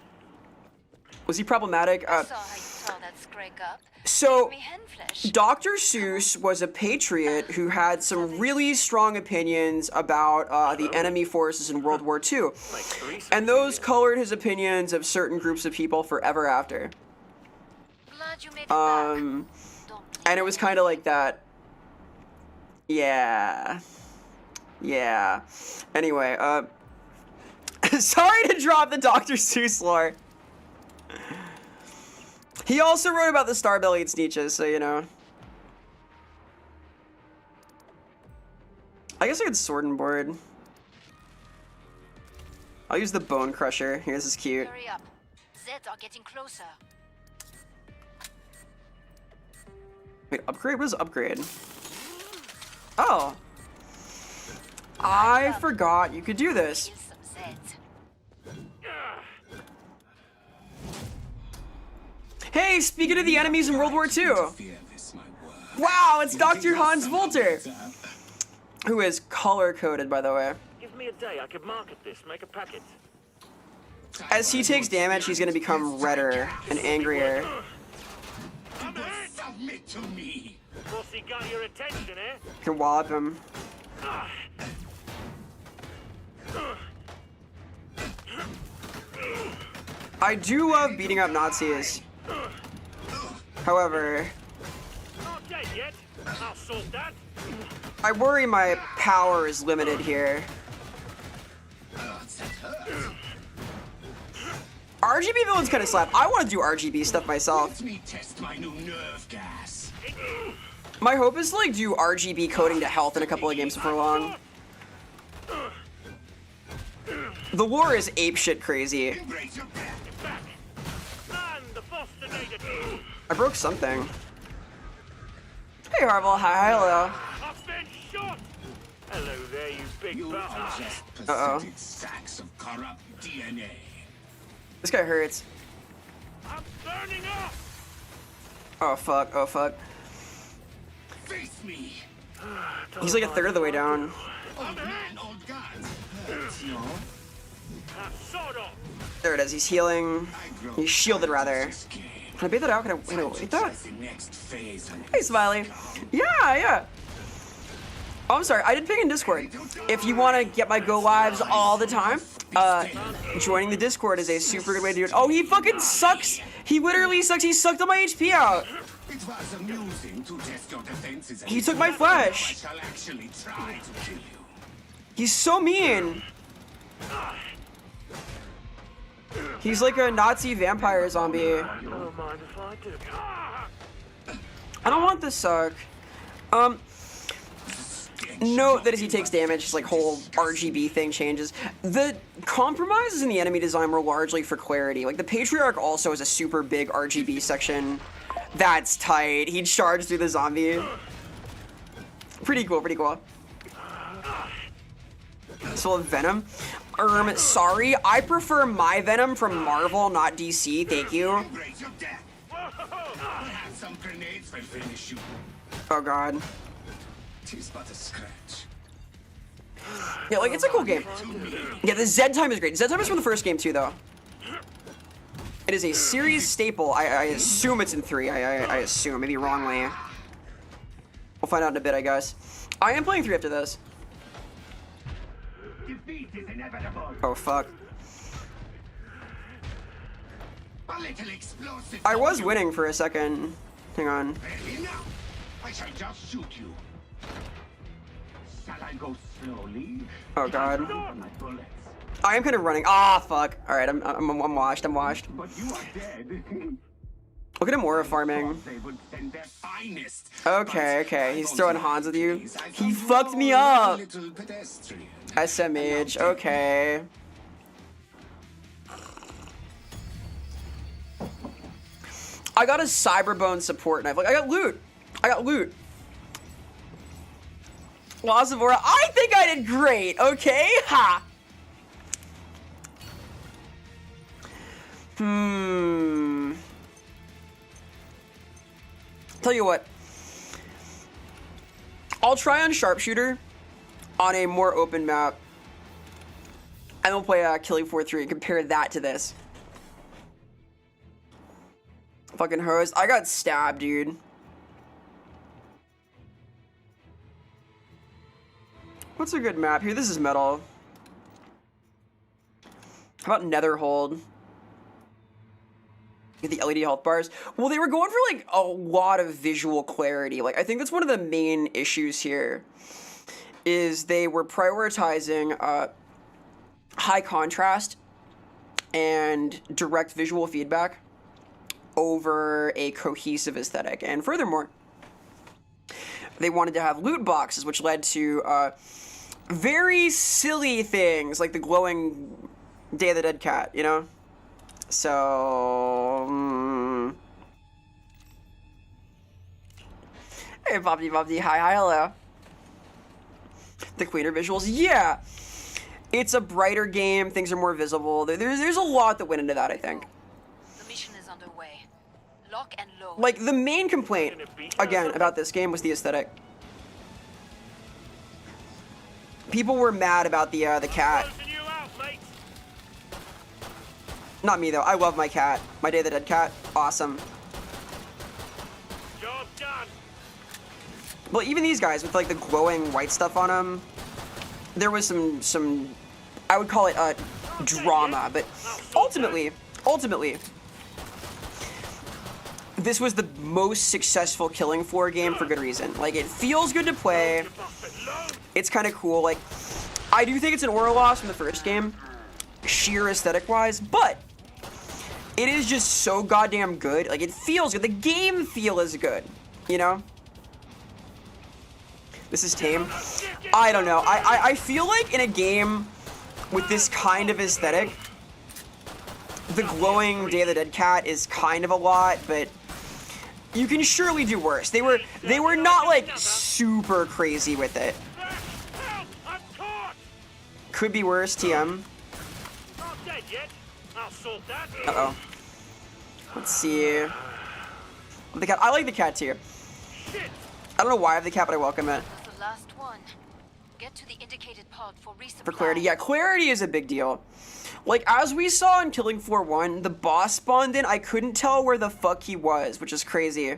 Was he problematic? I saw how you tore that scrake up. So, Give me hen flesh. Dr. Seuss was a patriot who had some really strong opinions about the enemy forces in World War II. Like 3 And those colored his opinions of certain groups of people forever after. Glad you made it back. Don't And it was kind of like that. Yeah. Anyway, sorry to drop the Dr. Seuss lore. He also wrote about the star-bellied Sneeches, so you know. I guess I could sword and board. I'll use the Bone Crusher. Here, this is cute. hurry up. Zeds are getting closer. Wait, upgrade? What is upgrade? Oh. I forgot you could do this. Kill some Zeds. Hey, speaking of the enemies in World War II. Wow, it's Dr. Hans Volter. Who is color-coded, by the way. Give me a day. I could market this. Make a packet. As he takes damage, he's gonna become redder and angrier. Submit to me. Bossy got your attention, eh? You can wallop him. I do love beating up Nazis. However, Not dead yet. I'll sort that. I worry my power is limited here. RGB villains kind of slap. I want to do RGB stuff myself. Let me test my new nerve gas. My hope is to like do RGB coding to health in a couple of games before long. The war is apeshit crazy. Embrace your death. Get back. Man, the foster. I broke something. Hey Harvel, hi, hello. I've been shot. Hello there, you big You are bastard. just Uh-oh. pathetic sacks of corrupt DNA. This guy hurts. I'm burning up. Oh fuck. Face me. He's like a third of the way down. Old man, old gods. Hurts, no? Sort of. There it is, he's healing. He's shielded rather. Can I bait that out? Can I wait that? The next phase. Hey Smiley. Yeah. Oh, I'm sorry, I did ping in Discord. If you want to get my go lives all the time, joining the Discord is a super good way to do it. Oh, he fucking sucks. He literally sucks. He sucked all my HP out. It was amusing to test your defenses. He took my flesh. I shall actually try to kill you. He's so mean. He's like a Nazi vampire zombie. Don't mind if I do. I don't want this suck. Note that as he takes damage, his like whole RGB thing changes. The compromises in the enemy design were largely for clarity. Like the Patriarch also has a super big RGB section. That's tight. He'd charge through the zombie. Pretty cool. So Venom. Sorry, I prefer my Venom from Marvel, not DC. Thank you. Embrace your death. I have some grenades will finish you. Oh god. Tis but a scratch. Yeah, like it's a cool game. Yeah, the Z time is great. Z time is from the first game too, though. It is a series staple. I assume it's in 3. I assume, maybe wrongly. We'll find out in a bit, I guess. I am playing 3 after this. Defeat is inevitable. Oh fuck. A little explosive. I was winning for a second. Hang on. Ready now. I shall just shoot you. Shall I go slowly? Oh god. My bullets. I am kind of running. Ah, fuck. All right, I'm washed. I'm washed. But you are dead. Look at him aura farming. They would send their finest. Okay. He's throwing Hans with you. He fucked me up. Little pedestrian. SMH. Okay. I got a Cyberbone support knife. Like I got loot. I got loot. Loss of aura. I think I did great, okay? Ha! Tell you what. I'll try on Sharpshooter on a more open map. And we'll play Killing Floor 3 and compare that to this. Fucking host. I got stabbed, dude. What's a good map here? This is metal. How about Netherhold? Get the LED health bars. Well, they were going for like a lot of visual clarity. Like, I think that's one of the main issues here. Is they were prioritizing high contrast and direct visual feedback over a cohesive aesthetic. And furthermore, they wanted to have loot boxes, which led to very silly things like the glowing Day of the Dead cat, you know? So... Hey, Bobby, hi, hello. The cleaner visuals, yeah! It's a brighter game, things are more visible. There's a lot that went into that, I think. The mission is underway. Lock and load. Like, the main complaint, again, about this game was the aesthetic. People were mad about the cat. Not me, though. I love my cat. My Day of the Dead cat. Awesome. Job done. Well, even these guys with, like, the glowing white stuff on them, there was some I would call it drama, but ultimately, this was the most successful Killing Floor game for good reason. Like, it feels good to play. It's kind of cool. Like, I do think it's an aura loss from the first game, sheer aesthetic-wise, but it is just so goddamn good. Like, it feels good. The game feel is good, you know? This is tame. I don't know. I feel like in a game with this kind of aesthetic, the glowing Day of the Dead cat is kind of a lot, but you can surely do worse. They were not like super crazy with it. Could be worse, TM. Uh-oh. Let's see. The cat. I like the cat too. I don't know why I have the cat, but I welcome it. That's the last one. Get to the indicated pod for resupply. For clarity, yeah, clarity is a big deal. Like, as we saw in Killing Floor 1, the boss spawned in, I couldn't tell where the fuck he was, which is crazy.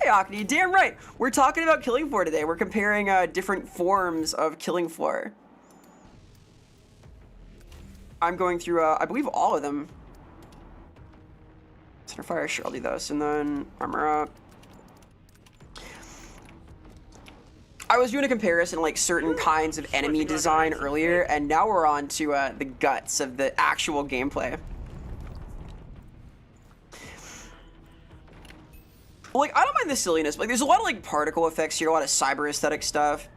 Hey, Akni, damn right. We're talking about Killing Floor today. We're comparing different forms of Killing Floor. I'm going through, I believe, all of them. Centerfire, sure, I'll do this. And then armor up. I was doing a comparison like certain kinds of enemy design earlier, and now we're on to the guts of the actual gameplay. Like, I don't mind the silliness, but like, there's a lot of like particle effects here, a lot of cyber aesthetic stuff.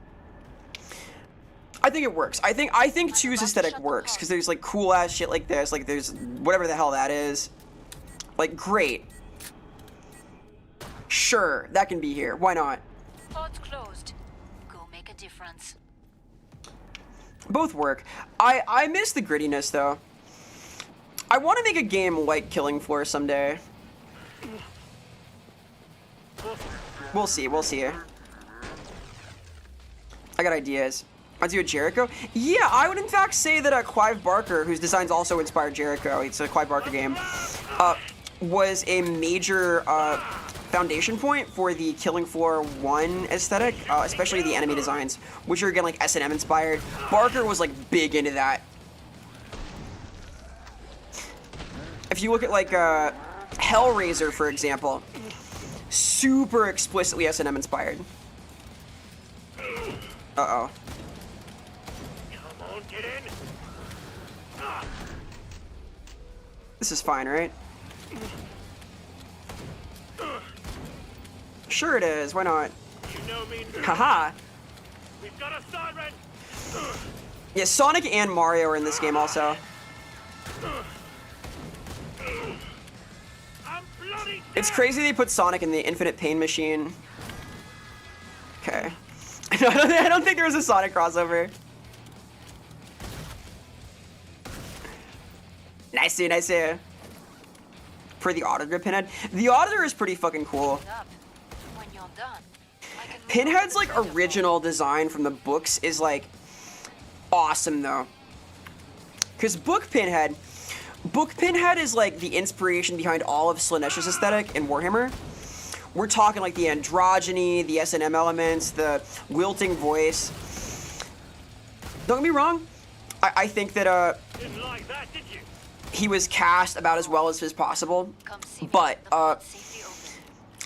I think it works. I think 2's aesthetic works because there's like cool ass shit like this, like there's whatever the hell that is. Like, great. Sure, that can be here. Why not? Pod's closed. Go make a difference. Both work. I miss the grittiness though. I want to make a game like Killing Floor someday. We'll see. We'll see. I got ideas. I'll do a Jericho. Yeah, I would in fact say that Clive Barker, whose designs also inspired Jericho, it's a Clive Barker game, was a major foundation point for the Killing Floor 1 aesthetic, especially the enemy designs, which are again like S&M inspired. Barker was like big into that. If you look at like Hellraiser, for example, super explicitly S&M inspired. Uh-oh. Come on, get in. This is fine, right? Sure it is, why not? You know me. Haha. We've got a siren. Yeah, Sonic and Mario are in this game also. I'm bloody It's crazy they put Sonic in the Infinite Pain Machine. Okay. I don't think there was a Sonic crossover. Nice, nice. For the Auditor Pinhead. The Auditor is pretty fucking cool. When you're done, I can Pinhead's like original design from the books is like awesome though. Because Book Pinhead is like the inspiration behind all of Slanesh's aesthetic in Warhammer. We're talking like the androgyny, the S&M elements, the wilting voice. Don't get me wrong, I think that Didn't like that, did you? he was cast about as well as is possible, come see me but when the port's safely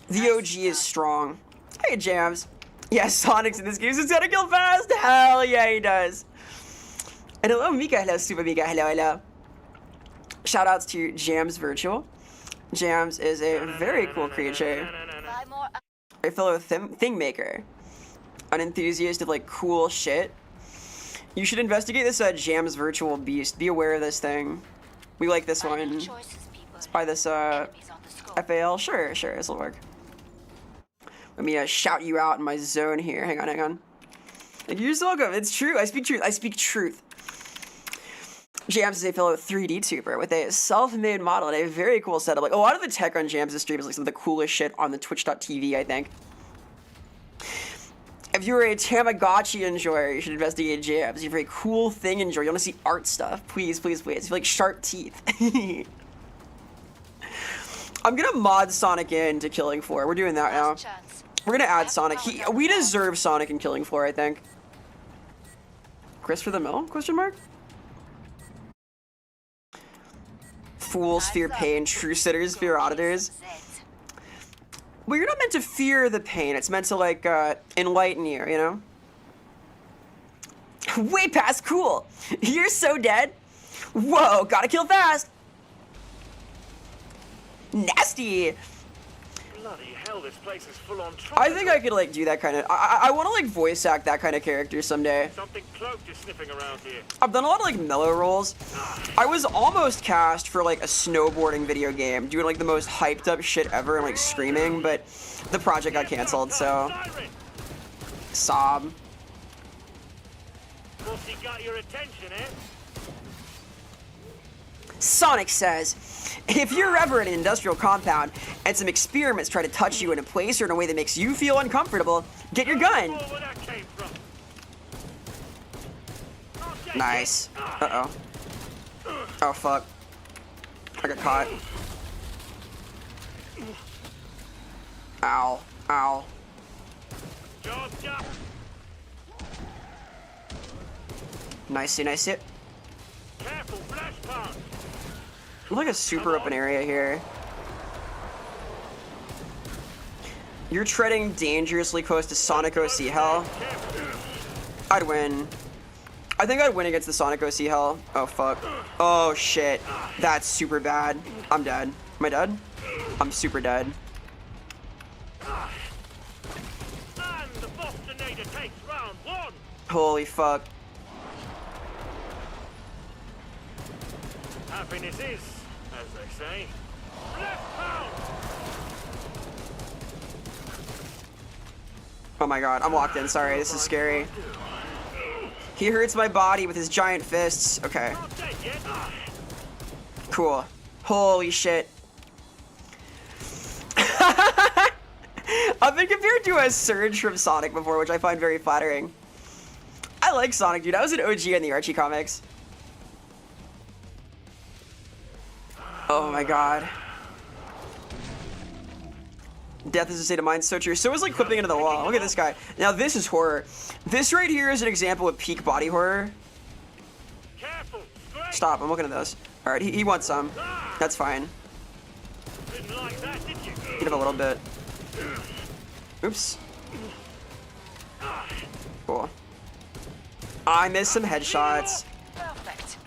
open. the OG is strong. Hey, Jams. Yeah, Sonic's in this game, so he's gotta kill fast. Hell yeah, he does. And hello, Mika. Hello, Super Mika. Hello, hello. Shoutouts to Jams Virtual. Jams is a very cool creature. Buy more A fellow thing maker. An enthusiast of like cool shit. You should investigate this Jams Virtual Beast. Be aware of this thing. We like this one. choices, people. Let's buy this Enemies on the scope. FAL. Sure, this will work. Let me shout you out in my zone here. Hang on. You're so welcome. It's true. I speak truth. Jams is a fellow 3D tuber with a self-made model and a very cool setup. Like a lot of the tech on Jams' stream is like some of the coolest shit on the Twitch.tv, I think. If you're a Tamagotchi enjoyer, you should investigate Jams. If you're a very cool thing enjoyer, you want to see art stuff, please. If you like sharp teeth. I'm gonna mod Sonic into Killing Floor. We're doing that now. Last chance. We're gonna add Sonic. We deserve Sonic in Killing Floor, I think. Chris for the mill? Question mark? Fools fear pain, true sitters fear auditors. Zeds. Well, you're not meant to fear the pain. It's meant to, like, enlighten you, you know? Way past cool. You're so dead. Whoa, gotta kill fast. Nasty. Bloody hell, this place is full on trouble. I think I could, like, do that kind of... I want to, like, voice act that kind of character someday. Something cloaked is sniffing around here. I've done a lot of, like, mellow roles. I was almost cast for, like, a snowboarding video game, doing, like, the most hyped up shit ever and, like, screaming, but the project got canceled, so... Siren! Sob. Pussy got your attention, eh? Sonic says, if you're ever in an industrial compound and some experiments try to touch you in a place or in a way that makes you feel uncomfortable, get your gun. Oh, where that came from. Okay, Nice. Uh-oh. Oh, fuck. I got caught. Ow. Ow. Job done. Nice. Careful, flash pound. Like a super open area here. You're treading dangerously close to Sonic OC Hell. I'd win. I think I'd win against the Sonic OC Hell. Oh, fuck. Oh, shit. That's super bad. I'm dead. Am I dead? I'm super dead. And the Bostonator takes round one. Holy fuck. Happiness is, as they say, left pound. Oh my god, I'm locked in. Sorry, this is scary. He hurts my body with his giant fists. Okay, Not dead yet. cool. Holy shit. I've been compared to a Surge from Sonic before, which I find very flattering. I like Sonic, dude. I was an OG in the Archie comics. Oh my god. Death is a state of mind, so true. So is like clipping into the wall. Look at this guy. Now this is horror. This right here is an example of peak body horror. Careful, straight. Stop, I'm looking at this. Alright, he wants some. That's fine. Didn't like that, did you? Get him a little bit. Oops. Cool. I missed some headshots. Perfect.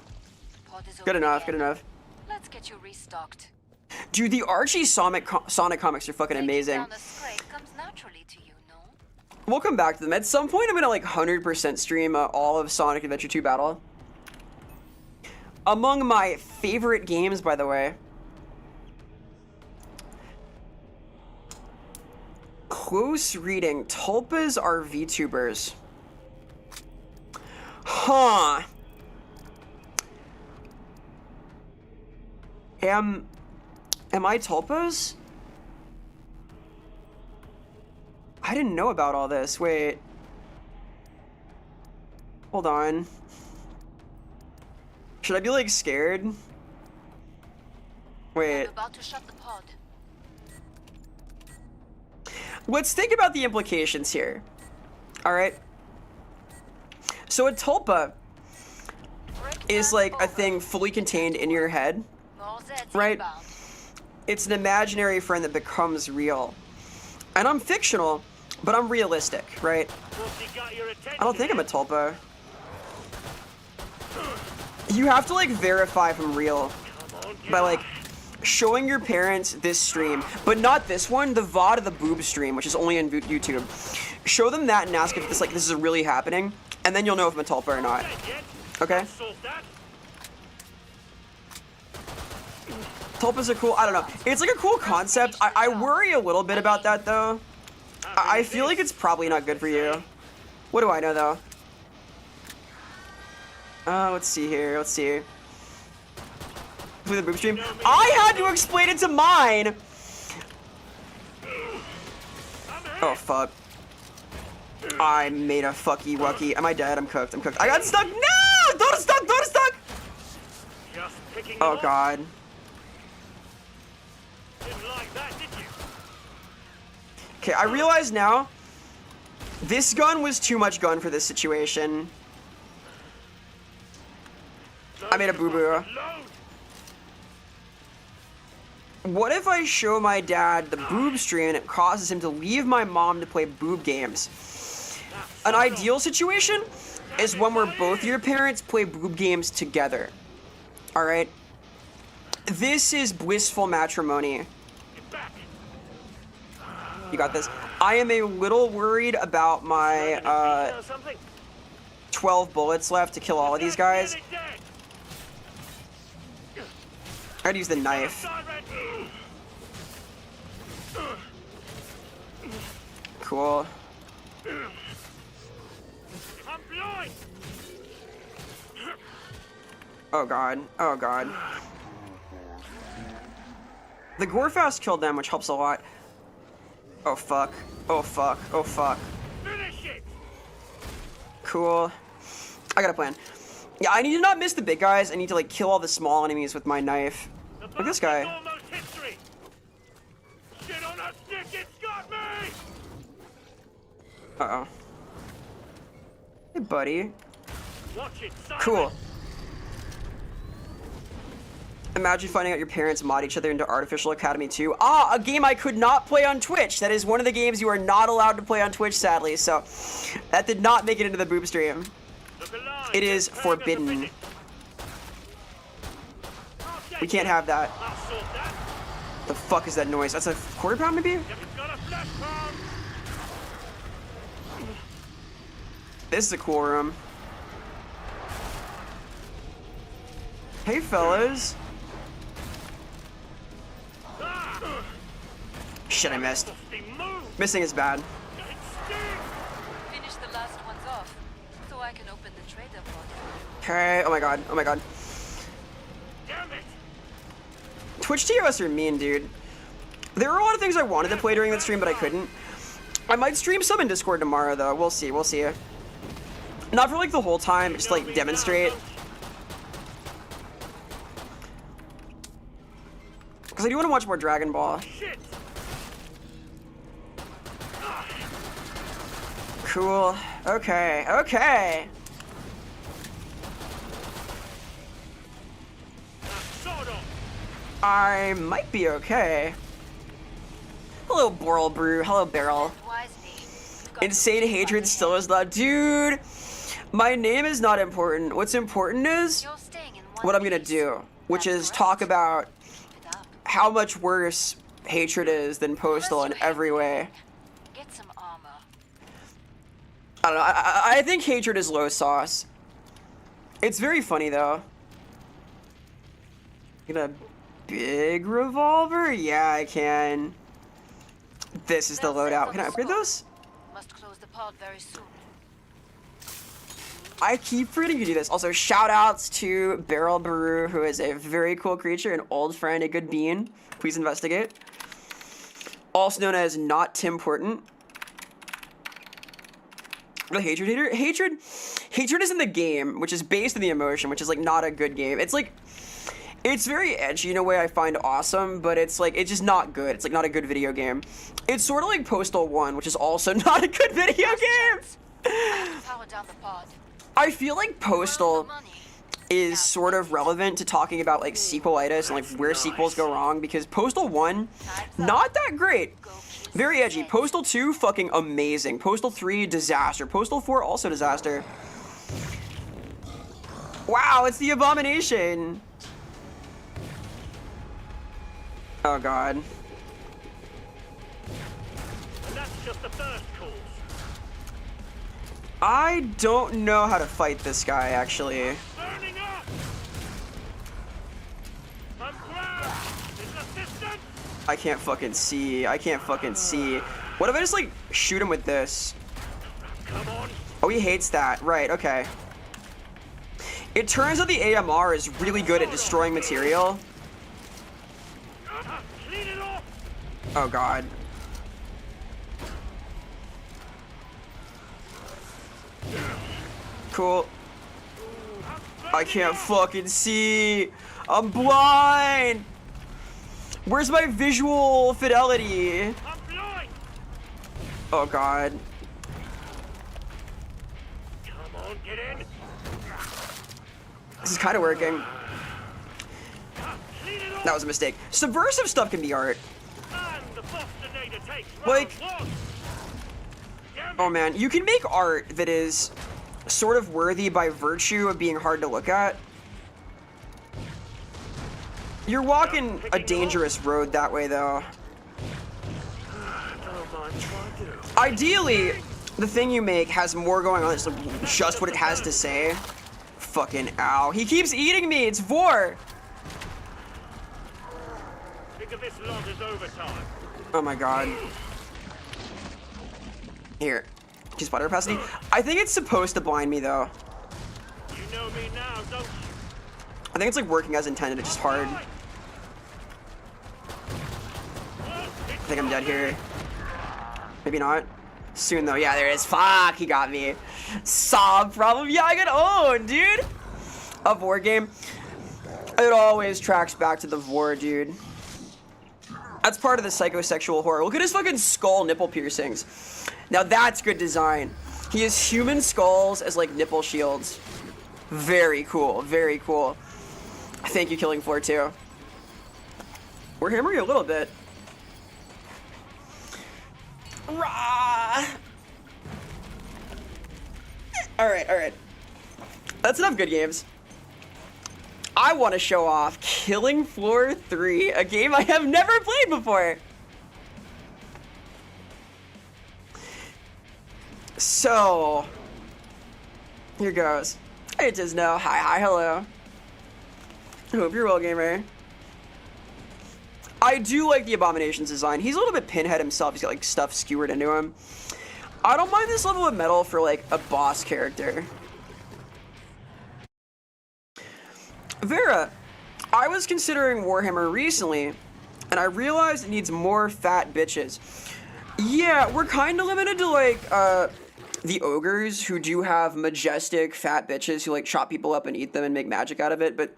Pod is Good over enough, again. good enough. Let's get you restocked. Dude, the Archie Sonic comics are fucking amazing. Taking down a scrape comes naturally to you, no? We'll come back to them. At some point, I'm gonna like 100% stream all of Sonic Adventure 2 Battle. Among my favorite games, by the way. Close reading. Tulpas are VTubers. Huh. Am I Tulpas? I didn't know about all this. Wait. Hold on. Should I be like scared? Wait. I'm about to shut the pod. Let's think about the implications here. Alright. So a tulpa is like a thing fully contained in your head, More Zeds right? inbound. It's an imaginary friend that becomes real. And I'm fictional, but I'm realistic, right? I don't think I'm a tulpa. You have to like verify if I'm real by like showing your parents this stream, but not this one, the VOD of the boob stream, which is only on YouTube. Show them that and ask if this is really happening, and then you'll know if I'm a tulpa or not. Okay? Tulpas are cool. I don't know. It's like a cool concept. I worry a little bit about that though. I feel like it's probably not good for you. What do I know though? Let's see here. Let's see. With the boob stream. I had to explain it to mine. Oh fuck. I made a fucky wucky. Am I dead? I'm cooked. I'm cooked. I got stuck. No! Don't stuck. Don't stuck. Oh god. Okay, I realize now. This gun was too much gun for this situation. I made a boo-boo. What if I show my dad the boob stream and it causes him to leave my mom to play boob games? An ideal situation is when we're both your parents play boob games together. Alright? This is blissful matrimony. You got this. I am a little worried about my 12 bullets left to kill all of these guys. I gotta use the knife. Cool. Oh god. Oh god. The Gorefast killed them, which helps a lot. Oh fuck. Oh fuck. Oh fuck. Cool. I got a plan. Yeah, I need to not miss the big guys. I need to like kill all the small enemies with my knife. Look at this guy. Uh-oh. Hey, buddy. Cool. Imagine finding out your parents mod each other into Artificial Academy 2. Ah, a game I could not play on Twitch. That is one of the games you are not allowed to play on Twitch, sadly. So, that did not make it into the boob stream. It is forbidden. We can't have that. The fuck is that noise? That's a quarter pound, maybe? This is a cool room. Hey, fellas. Shit, I missed. Missing is bad. Finish the last ones off, so I can open the trader pod. Okay. Oh my god. Oh my god. Twitch TOS are mean, dude. There were a lot of things I wanted to play during that stream, but I couldn't. I might stream some in Discord tomorrow, though. We'll see. We'll see. Not for like the whole time, just like demonstrate. Because I do want to watch more Dragon Ball. Cool. Okay. Okay. I might be okay. Hello, Boral Brew. Hello, Barrel. Insane hatred still is not. Dude, my name is not important. What's important is what I'm gonna do, which is talk about how much worse hatred is than Postal in every way. Get some armor. I don't know. I think hatred is low sauce. It's very funny though. Get a big revolver? Yeah, I can. This is the loadout. Can I upgrade those? Must close the pod very soon. I keep forgetting to do this. Also, shout outs to Beryl Baru, who is a very cool creature, an old friend, a good bean. Please investigate. Also known as Not Tim Portant. The Hatred Hater? Hatred is in the game, which is based on the emotion, which is like not a good game. It's like, it's very edgy in a way I find awesome, but it's like, it's just not good. It's like not a good video game. It's sort of like Postal 1, which is also not a good video game. Power down the pod. I feel like Postal is sort of relevant to talking about like sequelitis and like where sequels go wrong, because Postal 1, not that great. Very edgy. Postal 2, fucking amazing. Postal 3, disaster. Postal 4, also disaster. Wow, it's the Abomination. Oh god. And that's just the first course. I don't know how to fight this guy, actually. Burning up! I'm ground! Is assistance! I can't fucking see. I can't fucking see. What if I just, like, shoot him with this? Come on! Oh, he hates that. Right, okay. It turns out the AMR is really good at destroying material. Clean it off! Oh, God. Cool. I can't fucking see. I'm blind. Where's my visual fidelity? I'm blind! Oh god. Come on, get in! This is kind of working. Clean it off! That was a mistake. Subversive stuff can be art. And the Bostonator takes Like- round one. Damn Oh it. man, you can make art that is sort of worthy by virtue of being hard to look at. You're walking a dangerous road that way, though. Don't mind if I do. Ideally, the thing you make has more going on. It's like just what it has to say. Fucking ow. He keeps eating me. It's Vor. Think of this lot as overtime. Oh my god. Here. Just water capacity. I think it's supposed to blind me, though. You know me now, don't you? I think it's like working as intended. It's just hard. I think I'm dead here. Maybe not. Soon though. Yeah, there it is. Fuck, he got me. Sob problem. Yeah, I got owned, dude. A Vor game. It always tracks back to the Vor, dude. That's part of the psychosexual horror. Look at his fucking skull nipple piercings. Now that's good design. He has human skulls as like nipple shields. Very cool. Very cool. Thank you, Killing Floor 2. We're hammering a little bit. Rah! Alright, alright. That's enough good games. I want to show off Killing Floor 3, a game I have never played before. So, here goes. Hey, Disno. Hi, hello. Hope you're well, gamer. I do like the Abomination's design. He's a little bit Pinhead himself. He's got like stuff skewered into him. I don't mind this level of metal for like a boss character. Vera, I was considering Warhammer recently, and I realized it needs more fat bitches. Yeah, we're kind of limited to like the ogres, who do have majestic fat bitches who like chop people up and eat them and make magic out of it, but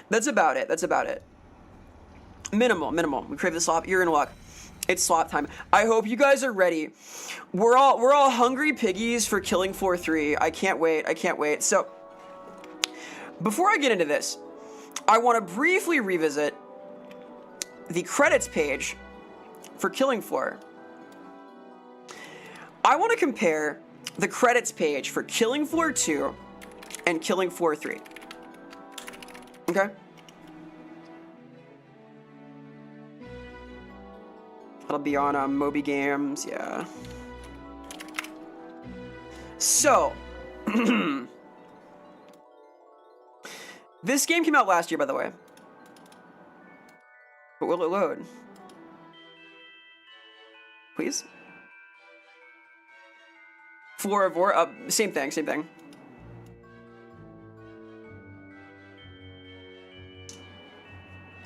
that's about it. That's about it. Minimal. We crave the slop. You're in luck. It's slop time. I hope you guys are ready. We're all hungry piggies for Killing Floor 3. I can't wait. So, before I get into this, I want to briefly revisit the credits page for Killing Floor. I want to compare the credits page for Killing Floor 2 and Killing Floor 3. Okay? That'll be on Moby Games, yeah. So, this game came out last year, by the way. But will it load? please. Floravore, same thing, same thing.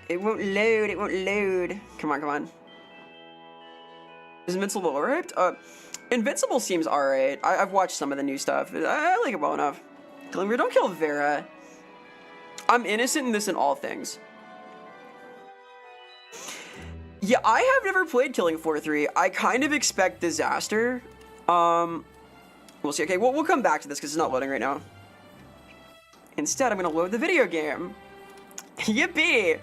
It won't load, it won't load. Come on, come on. Is Invincible alright? Invincible seems alright. I've watched some of the new stuff. I like it well enough. Don't kill Vera. I'm innocent in this in all things. Yeah, I have never played Killing Floor 3. I kind of expect disaster. We'll see. Okay, we'll come back to this because it's not loading right now. Instead, I'm going to load the video game. Yippee!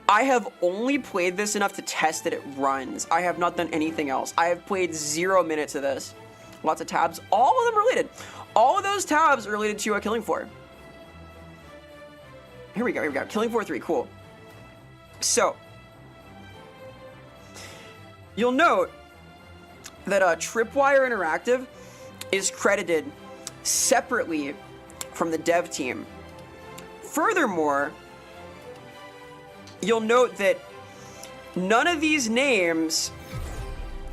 I have only played this enough to test that it runs. I have not done anything else. I have played 0 minutes of this. Lots of tabs. All of them related. All of those tabs are related to Killing Floor. Here we go, here we go. Killing Floor 3, cool. So, you'll note that Tripwire Interactive is credited separately from the dev team. Furthermore, you'll note that none of these names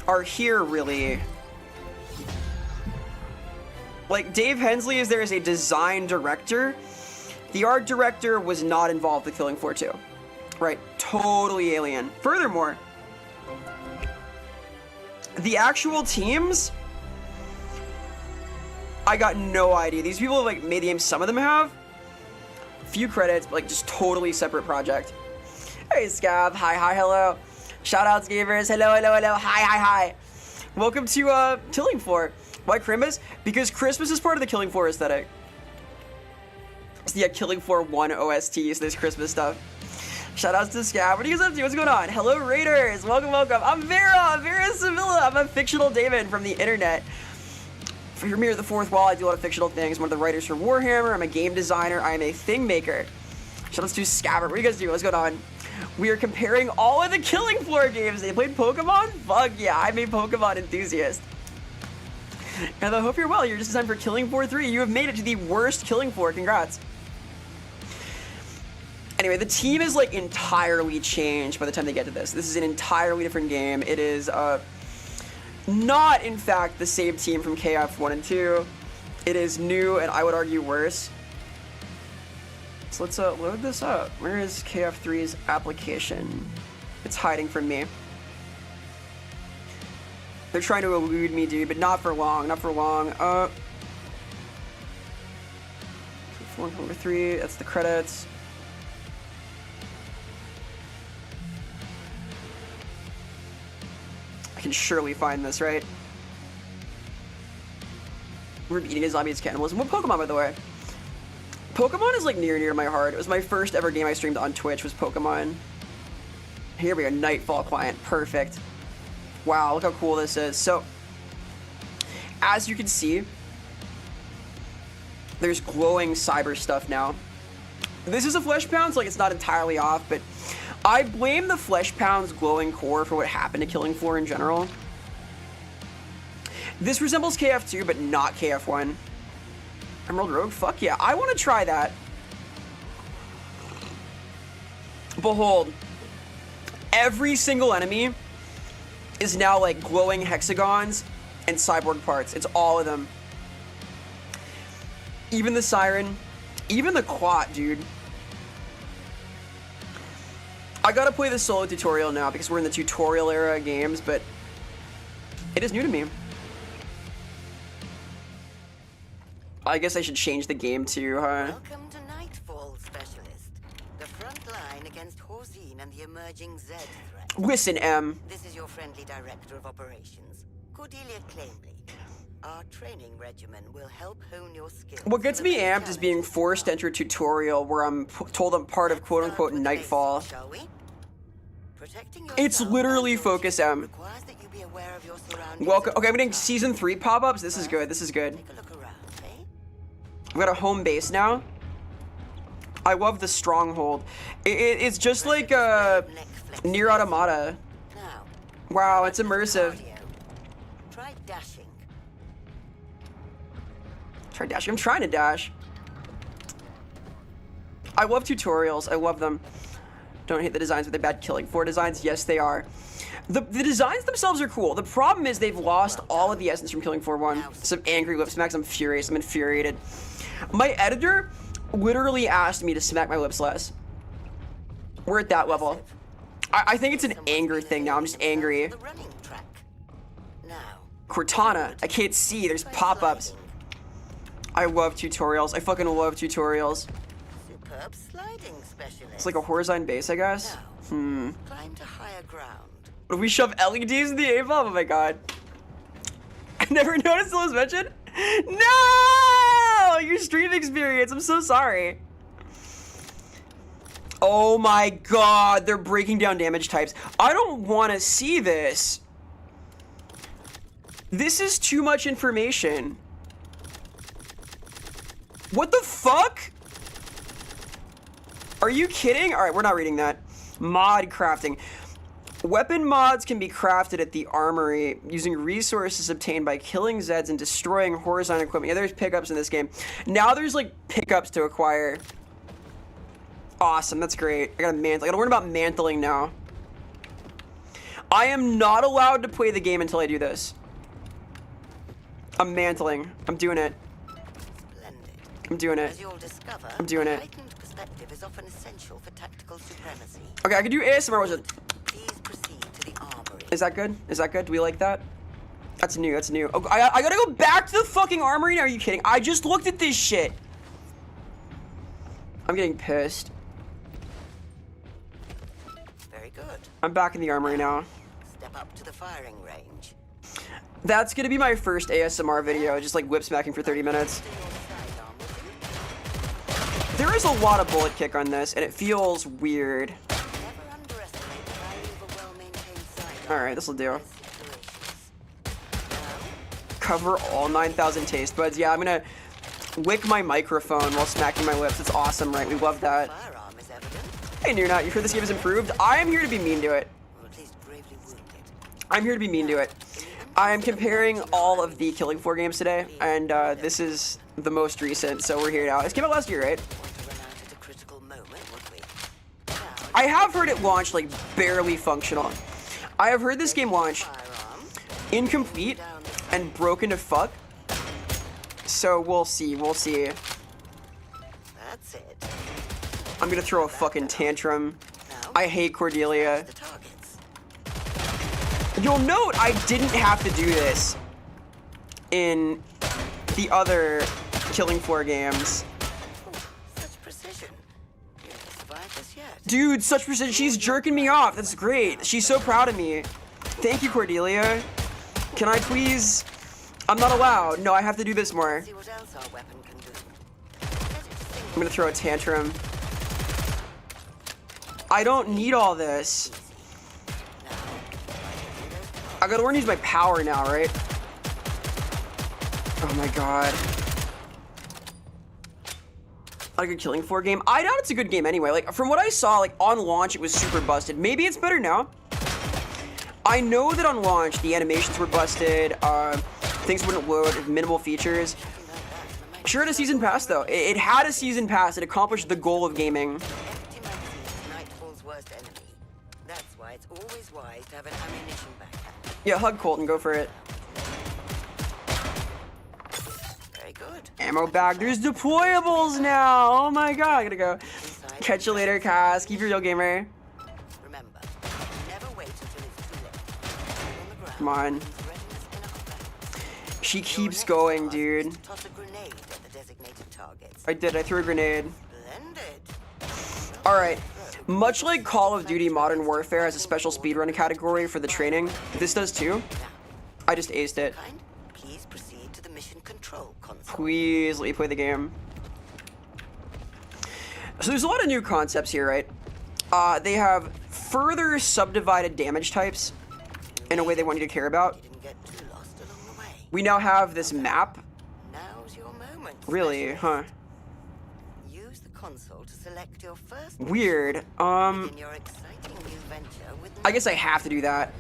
are here really. Like, Dave Hensley is there as a design director. The art director was not involved with Killing Floor 2. Right, totally alien. Furthermore, the actual teams, I got no idea. These people have, like, made the game, some of them have. Few credits, but, like, just totally separate project. Hey, Scab. Hi, hi, hello. Shoutouts, gamers. Hello, hello, hello. Hi, hi, hi. Welcome to Killing Floor. Why Christmas? Because Christmas is part of the Killing Floor aesthetic. So yeah, Killing Floor 1 OST, so there's Christmas stuff. Shoutouts to Scab. What are you guys up to? What's going on? Hello, Raiders. Welcome, welcome. I'm Vera. Vera Sevilla. I'm a fictional David from the internet. For Mirror the Fourth Wall, I do a lot of fictional things. I'm one of the writers for Warhammer. I'm a game designer. I am a thing maker. Shoutouts to Scabbard. What do you guys do? What's going on? We are comparing all of the Killing Floor games. They played Pokemon? Fuck yeah, I'm a Pokemon enthusiast. And I hope you're well. You're just in time for Killing Floor 3. You have made it to the worst Killing Floor. Congrats. Anyway, the team is like entirely changed by the time they get to this. This is an entirely different game. It is not, in fact, the same team from KF 1 and 2. It is new and I would argue worse. So let's load this up. Where is KF3's application? It's hiding from me. They're trying to elude me, dude, but not for long, not for long. 4 number 3, that's the credits. I can surely find this, right? We're eating a zombie as cannibalism. What Pokemon, by the way? Pokemon is like near to my heart. It was my first ever game I streamed on Twitch was Pokemon. Here we go, Nightfall client, perfect. Wow, look how cool this is. So, as you can see, there's glowing cyber stuff now. This is a Flesh Pound, so like it's not entirely off, but I blame the Flesh Pound's glowing core for what happened to Killing Floor in general. This resembles KF2, but not KF1. Emerald Rogue? Fuck yeah. I want to try that. Behold. Every single enemy is now like glowing hexagons and cyborg parts. It's all of them. Even the Siren. Even the Quat, dude. I gotta play the solo tutorial now because we're in the tutorial era of games, but it is new to me. I guess I should change the game too, huh? Welcome to Nightfall, Specialist. The front line against Horzine and the emerging Z threat. Listen, M. This is your friendly director of operations, Cordelia Claimley. Our training regimen will help hone your skills. What gets me amped is being forced to enter a tutorial where I'm told I'm part of quote-unquote Nightfall. Shall we? Protecting It's literally Focus M. requires that you be aware of your surroundings. Welcome. Okay, I'm getting Season 3 pop-ups. This is good. This is good. Take a look around, eh? I've got a home base now. I love the stronghold. It's just like Nier Automata. Now, Wow, it's immersive. cardio. Try dashing. Try dashing. I'm trying to dash. I love tutorials. I love them. Don't hate the designs, but they're bad Killing Floor designs. Yes, they are. The designs themselves are cool. The problem is they've lost all of the essence from Killing Floor 1. Some angry lip smacks. I'm furious. I'm infuriated. My editor literally asked me to smack my lips less. We're at that level. I think it's an anger thing now. I'm just angry. The running track. Now, Cortana. I can't see. There's pop-ups. I love tutorials. I fucking love tutorials. superb sliding specialist. It's like a horizontal base, I guess. Now, climb to higher ground. What if we shove LEDs in the A-bomb? Oh my god. I never noticed it was mentioned. No! Your stream experience. I'm so sorry. Oh my god. They're breaking down damage types. I don't want to see this. This is too much information. What the fuck? Are you kidding? Alright, we're not reading that. Mod crafting. Weapon mods can be crafted at the armory using resources obtained by killing Zeds and destroying horizontal equipment. Yeah, there's pickups in this game. Now there's like pickups to acquire. Awesome, that's great. I gotta learn about mantling now. I am not allowed to play the game until I do this. I'm mantling. I'm doing it. Splendid. I'm doing it. As you'll discover, I'm doing it. heightened perspective is often essential for tactical supremacy. Okay, I can do ASMR. Was it? Please proceed to the armory. Is that good? Is that good? Do we like that? That's new. That's new. Oh, I gotta go back to the fucking armory now. Are you kidding? I just looked at this shit. I'm getting pissed. Very good. I'm back in the armory now. Step up to the firing range. That's gonna be my first ASMR video, just like whip smacking for 30 minutes. To your sidearm with you. There is a lot of bullet kick on this, and it feels weird. Never underestimate the value of a well-maintained sidearm. Alright, this'll do. in situations. Now, Cover all 9,000 taste buds. Yeah, I'm gonna lick my microphone while smacking my lips. It's awesome, right? We love that. firearm is evident, Hey, Nuna, you heard this game is improved? I am here to be mean to it. or at least gravely wounded. I'm here to be mean to it. I am comparing all of the Killing Floor games today, and this is the most recent, so we're here now. This came out last year, right? Want to run out at a critical moment, would we? Now, I have heard it launched, like, barely functional. I have heard this game launch firearm. incomplete and broken to fuck. So we'll see, we'll see. That's it. I'm gonna throw a fucking tantrum. Now, I hate Cordelia. the targets. You'll note I didn't have to do this in the other Killing Floor games. Such precision. You haven't survived this yet. Dude, such precision. She's jerking me off. That's great. She's so proud of me. Thank you, Cordelia. Can I please? I'm not allowed. No, I have to do this more. See what else our weapon can do. Set it to single. I'm gonna throw a tantrum. I don't need all this. I gotta learn to use my power now, right? Oh my god. Like a Killing Floor game. I doubt it's a good game anyway. Like, from what I saw, like, on launch, it was super busted. Maybe it's better now. I know that on launch, the animations were busted, things wouldn't load, minimal features. Sure had a season pass, though. It had a season pass. It accomplished the goal of gaming. Empty magazine is Nightfall's worst enemy. That's why it's always wise to have an ammunition backpack. Yeah, hug Colton, go for it. Very good. Ammo bag. There's deployables now. Oh my god, I gotta go. Catch you later, Cass. Keep your real gamer. Remember, never wait until it's too late. On the ground, Come on. means readiness in our She Your keeps next going, task dude. is to toss a grenade at the designated targets. I did. I threw a grenade. Splendid. Alright. Much like Call of Duty Modern Warfare has a special speedrun category for the training, this does too. I just aced it. Kind, please proceed to the mission control console. Please let me play the game. So there's a lot of new concepts here, right? They have further subdivided damage types in a way they want you to care about. Didn't get too lost along the way. We now have this map. Now's your moment. Really, specialist. huh? Use the console to select your first Weird. in your exciting new venture with I guess I have to do that.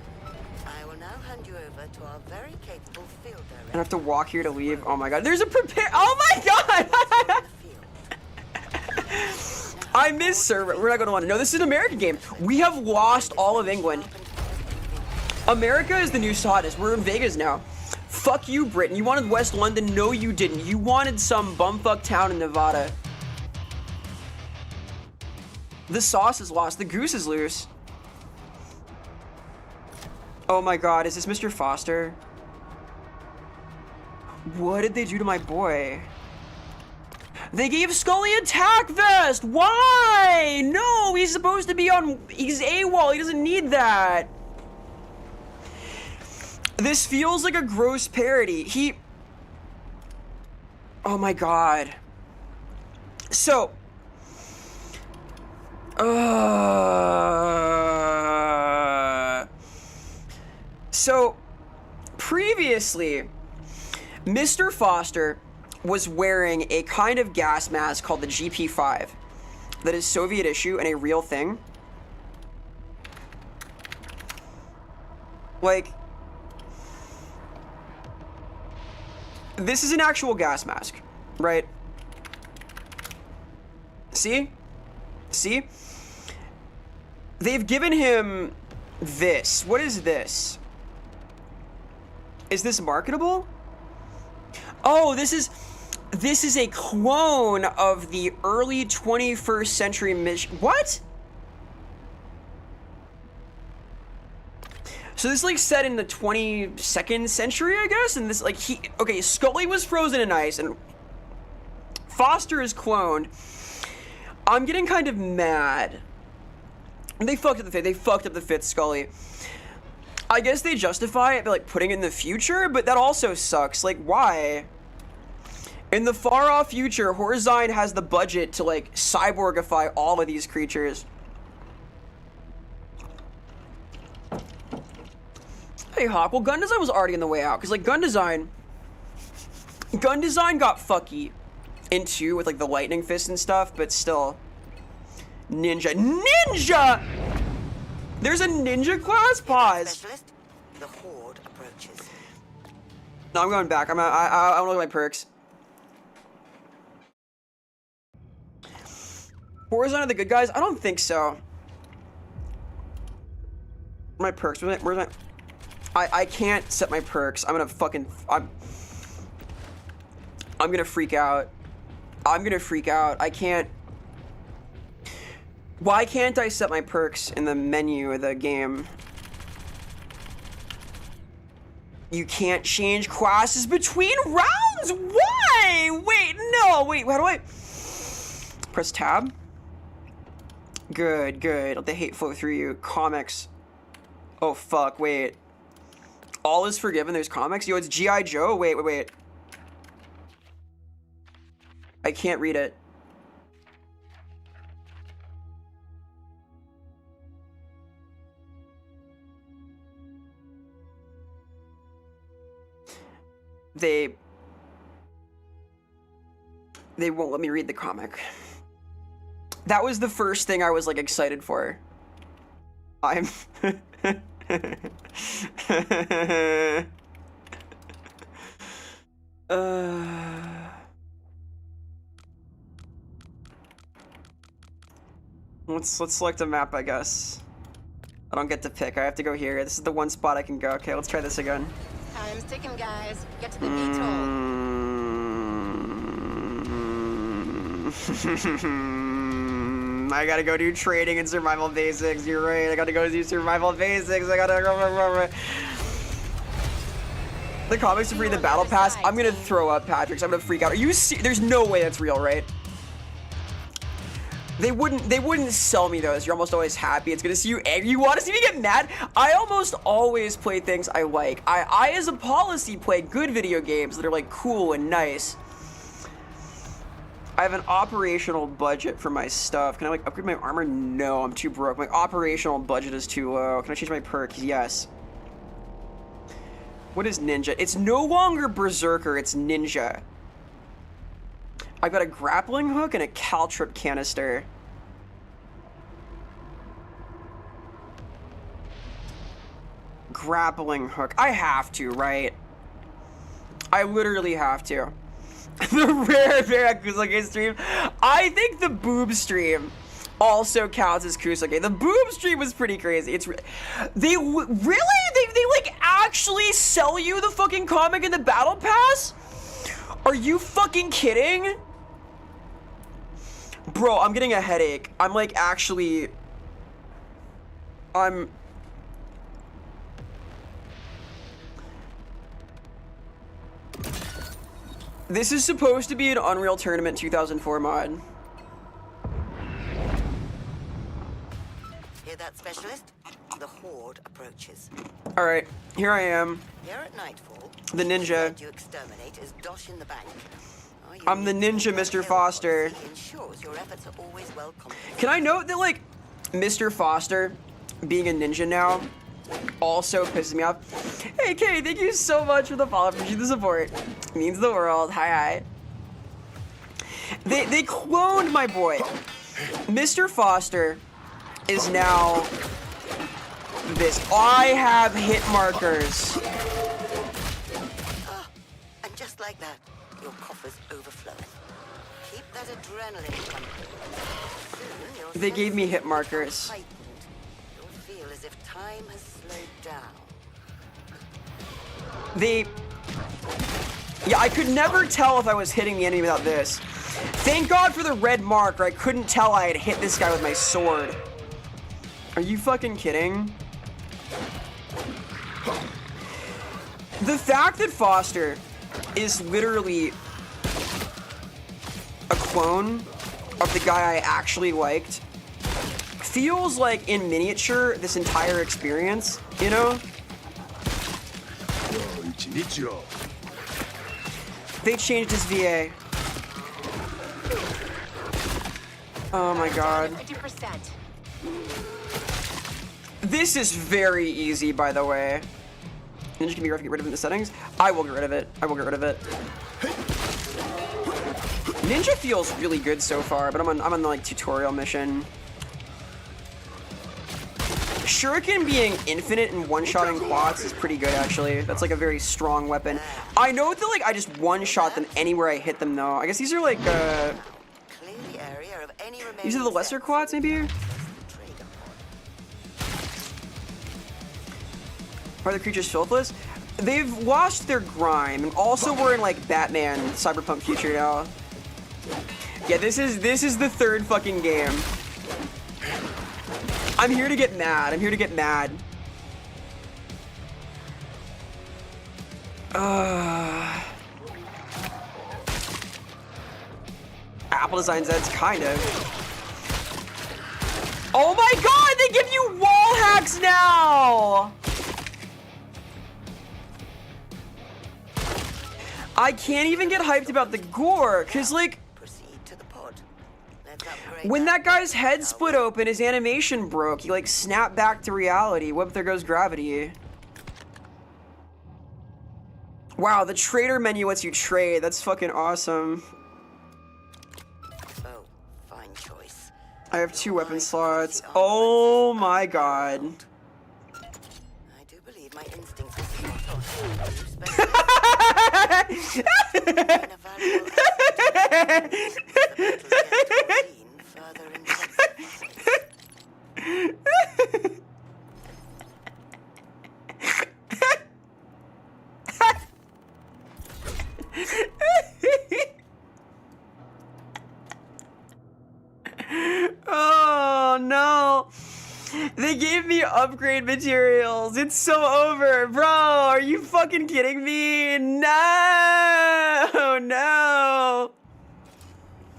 I will now hand you over to our very capable field director. I have to walk here to leave. Oh my god. There's a prepare. Oh my god! in the field. I miss server. We're not going to want to know. This is an American game. We have lost all of England. America is the new Sodus. We're in Vegas now. Fuck you, Britain. You wanted West London? No, you didn't. You wanted some bumfuck town in Nevada. The sauce is lost. The goose is loose. Oh my god, is this Mr. Foster? What did they do to my boy? They gave Scully a tack vest! Why? No, he's supposed to be on... He's AWOL. He doesn't need that. This feels like a gross parody. Oh my god. So... So, previously, Mr. Foster was wearing a kind of gas mask called the GP5 that is Soviet issue and a real thing. Like, this is an actual gas mask, right? See? See? They've given him this. What is this? Is this marketable? Oh, this is a clone of the early 21st century mission. What? So this is like set in the 22nd century, I guess, and this like okay, Scully was frozen in ice and Foster is cloned. I'm getting kind of mad. They fucked up the fifth. They fucked up the fifth Scully. I guess they justify it by like putting it in the future, but that also sucks. Like, why? In the far off future, Horizon has the budget to like cyborgify all of these creatures. Hey Hawk, well gun design was already on the way out, because like gun design got fucky in 2 with like the lightning fist and stuff, but still. Ninja! There's a ninja class? Pause. Specialist, the horde approaches. No, I'm going back. I want to look at my perks. Horizon are the good guys? I don't think so. My perks. Where's my... I can't set my perks. I'm gonna fucking... I'm gonna freak out. I'm gonna freak out. I can't... Why can't I set my perks in the menu of the game? You can't change classes between rounds? Why? Wait, no, wait, how do I... Press tab? Good, good. Let the hate flow through you. Comics. Oh, fuck, wait. All is forgiven, there's comics? Yo, it's G.I. Joe? Wait. I can't read it. They won't let me read the comic. That was the first thing I was like excited for. I'm let's select a map, I guess. I don't get to pick. I have to go here. This is the one spot I can go. Okay, let's try this again. Time's ticking, guys. Get to the VTOL. I gotta go do trading and survival basics. You're right. I gotta go do survival basics. I gotta go. The comics are free. The battle pass. I'm gonna throw up, Patrick. I'm gonna freak out. Are you there's no way that's real, right? They wouldn't sell me those. You're almost always happy. It's gonna see you angry. You want to see me get mad? I almost always play things I like. I as a policy play good video games that are like cool and nice. I have an operational budget for my stuff. Can I like upgrade my armor? No, I'm too broke. My operational budget is too low. Can I change my perks? Yes. What is ninja? It's no longer berserker, it's ninja. I've got a grappling hook and a caltrip canister. Grappling hook. I have to, right? I literally have to. The rare Barracuda stream. I think the boob stream also counts as Kusuke. The boob stream was pretty crazy. It's really they like actually sell you the fucking comic in the battle pass? Are you fucking kidding? Bro, I'm getting a headache. I'm like actually This is supposed to be an Unreal Tournament 2004 mod. Hear that, specialist? The horde approaches. All right, here I am. Here at nightfall, The ninja. you exterminate is Dosh in the bank. I'm the ninja, Mr. Foster. Ensures your efforts are always welcome. Can I note that, like, Mr. Foster being a ninja now also pisses me off? Hey, Kay, thank you so much for the follow. Appreciate the support. It means the world. Hi. They cloned my boy. Mr. Foster is now this. I have hit markers. And just like that, your coffer's overflowing. Keep that adrenaline pumping. Soon, your They gave me senses hit will markers. become heightened. You'll feel as if time has slowed down. Yeah, I could never tell if I was hitting the enemy without this. Thank God for the red mark, or I couldn't tell I had hit this guy with my sword. Are you fucking kidding? The fact that Foster is literally a clone of the guy I actually liked feels like, in miniature, this entire experience, you know? They changed his VA. Oh my god. 50%. This is very easy, by the way. Ninja can be rough to get rid of in the settings. I will get rid of it. I will get rid of it. Ninja feels really good so far, but I'm on the like tutorial mission. Shuriken being infinite and one-shotting quads is pretty good, actually. That's like a very strong weapon. I know that like I just one-shot them anywhere I hit them, though. I guess these are like Clear the area of any these are the lesser quads, maybe. Are the creatures filthless? They've lost their grime, and also we're in like Batman Cyberpunk future now. Yeah, this is the third fucking game. I'm here to get mad. I'm here to get mad. Apple Design Zeds, kind of. Oh my god, they give you wall hacks now! I can't even get hyped about the gore, cause like, Proceed to the pod. Let's upgrade when that guy's head split open, his animation broke. He like snapped back to reality. Whoop, there goes gravity. Wow, the trader menu lets you trade. That's fucking awesome. Oh, fine choice. I have 2 weapon slots. Oh my god. I do believe my instincts are spot on. You further Oh no. They gave me upgrade materials. It's so over. Bro, are you fucking kidding me? No! No!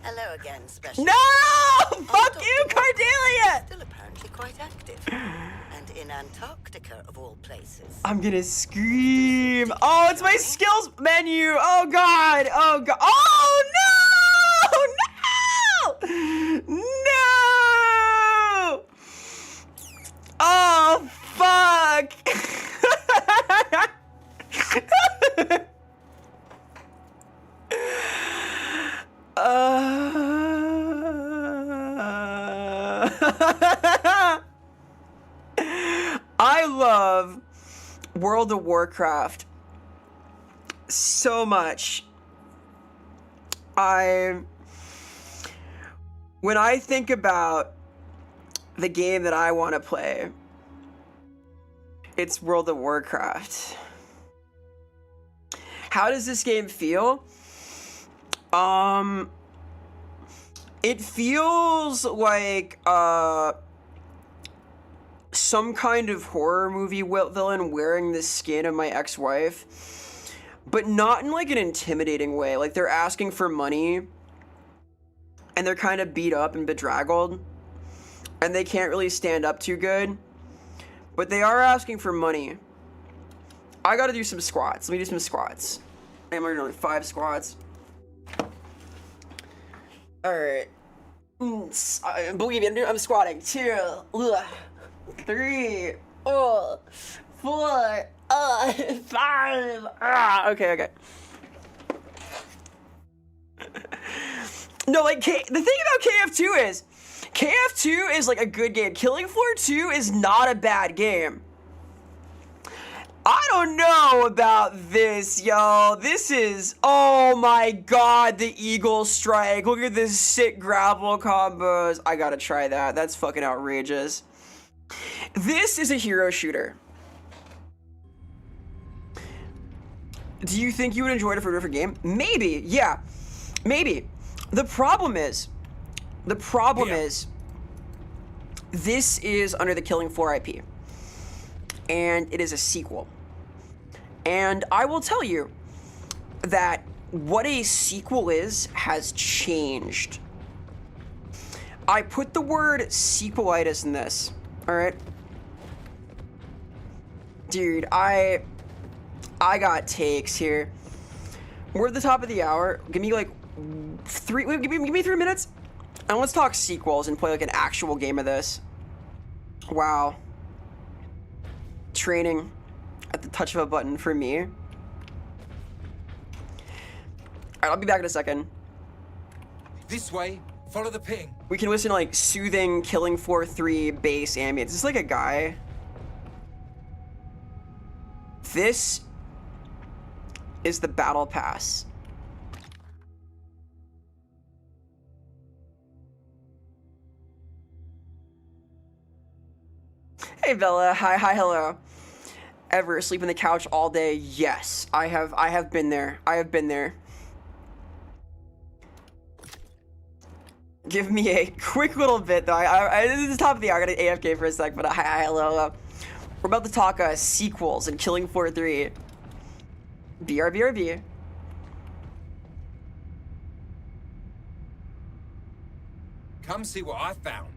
Hello again, special. No! Fuck you, Cordelia! Still apparently quite active. And in Antarctica, of all places. I'm gonna scream. Oh, it's my skills menu. Oh god. Oh god. Oh no! No! No! Oh fuck! I love World of Warcraft so much. When I think about the game that I want to play. It's World of Warcraft. How does this game feel? It feels like some kind of horror movie villain wearing the skin of my ex-wife, but not in like an intimidating way. Like they're asking for money and they're kind of beat up and bedraggled and they can't really stand up too good, but they are asking for money. I gotta do some squats. Let me do some squats. I'm gonna do 5 squats. Alright. Believe me, I'm squatting. 2, 3, 4, 5. Okay. No, like, the thing about KF2 is like a good game. Killing Floor 2 is not a bad game. I don't know about this, yo. This is, oh my god, the Eagle Strike. Look at this sick grapple combos. I gotta try that. That's fucking outrageous. This is a hero shooter. Do you think you would enjoy it for a different game? Maybe, yeah. Maybe. The problem is, this is under the Killing Floor IP. And it is a sequel. And I will tell you that what a sequel is has changed. I put the word sequelitis in this, all right? Dude, I got takes here. We're at the top of the hour. Give me like 3 minutes. And let's talk sequels and play like an actual game of this. Wow. Training at the touch of a button for me. All right, I'll be back in a second. This way. Follow the ping. We can listen to like soothing Killing Floor 3 bass ambience. Is this like a guy? This is the battle pass. Hey Bella, hi, hello. Ever sleep on the couch all day? Yes, I have been there. Give me a quick little bit though. This is the top of the hour. I got an AFK for a sec, but hi, hello. We're about to talk sequels and Killing Floor 3. BRB. Come see what I found.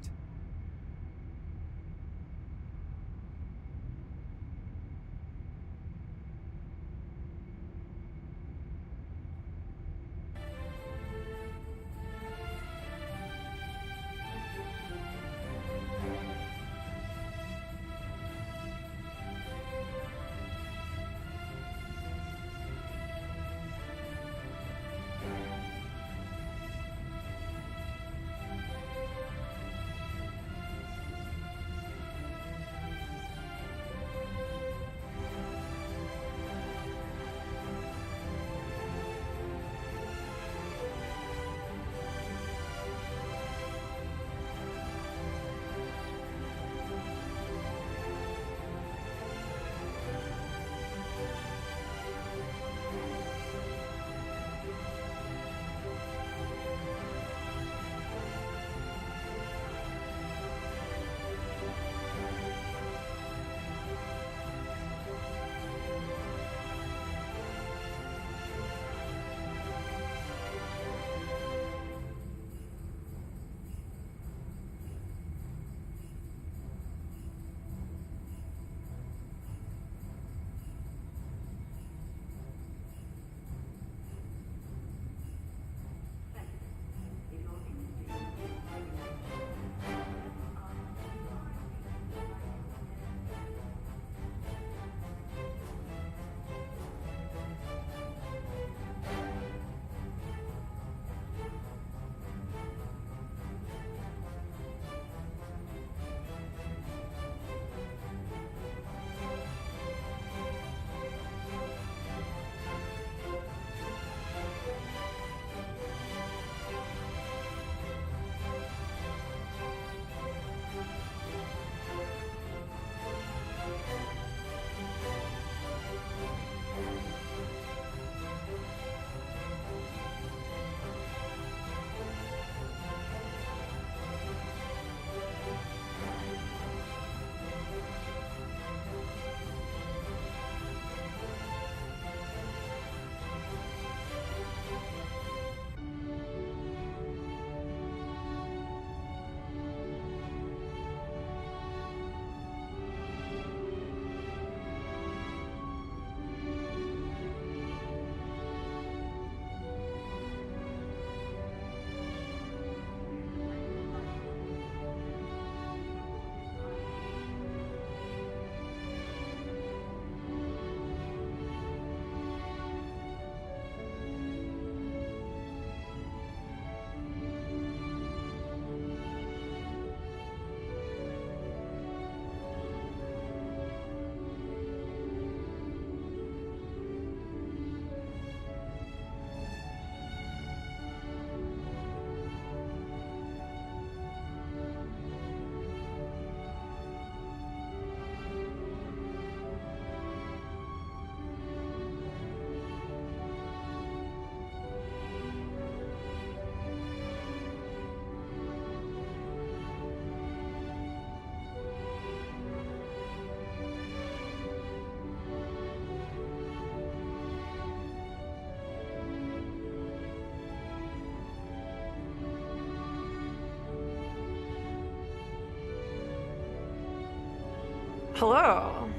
Hello.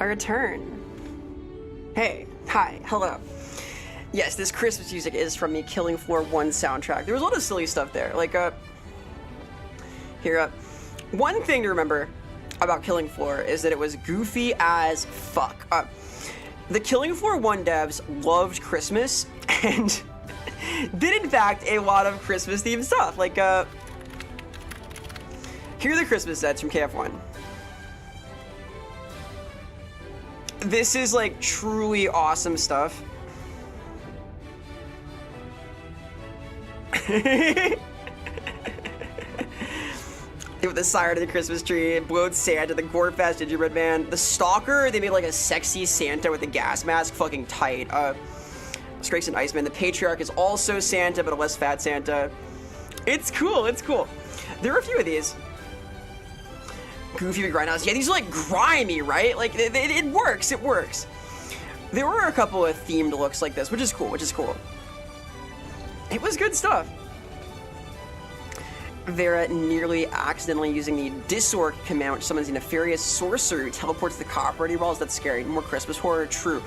I return. Hey. Hi. Hello. Yes, this Christmas music is from the Killing Floor 1 soundtrack. There was a lot of silly stuff there. Like, one thing to remember about Killing Floor is that it was goofy as fuck. The Killing Floor 1 devs loved Christmas and did, in fact, a lot of Christmas-themed stuff. Like, here are the Christmas sets from KF1. This is, like, truly awesome stuff. With the siren of the Christmas tree, Blowed Santa, the Gorefest Gingerbread Man, the Stalker, they made like a sexy Santa with a gas mask, fucking tight. Strakes and Iceman, the Patriarch is also Santa, but a less fat Santa. It's cool, it's cool. There are a few of these. Goofy with Grindhouse, yeah, these are like grimy, right? Like, it works, it works. There were a couple of themed looks like this, which is cool, It was good stuff. Vera nearly accidentally using the Disorc command, which summons a nefarious sorcerer who teleports the copper balls. That's scary. More Christmas horror, true.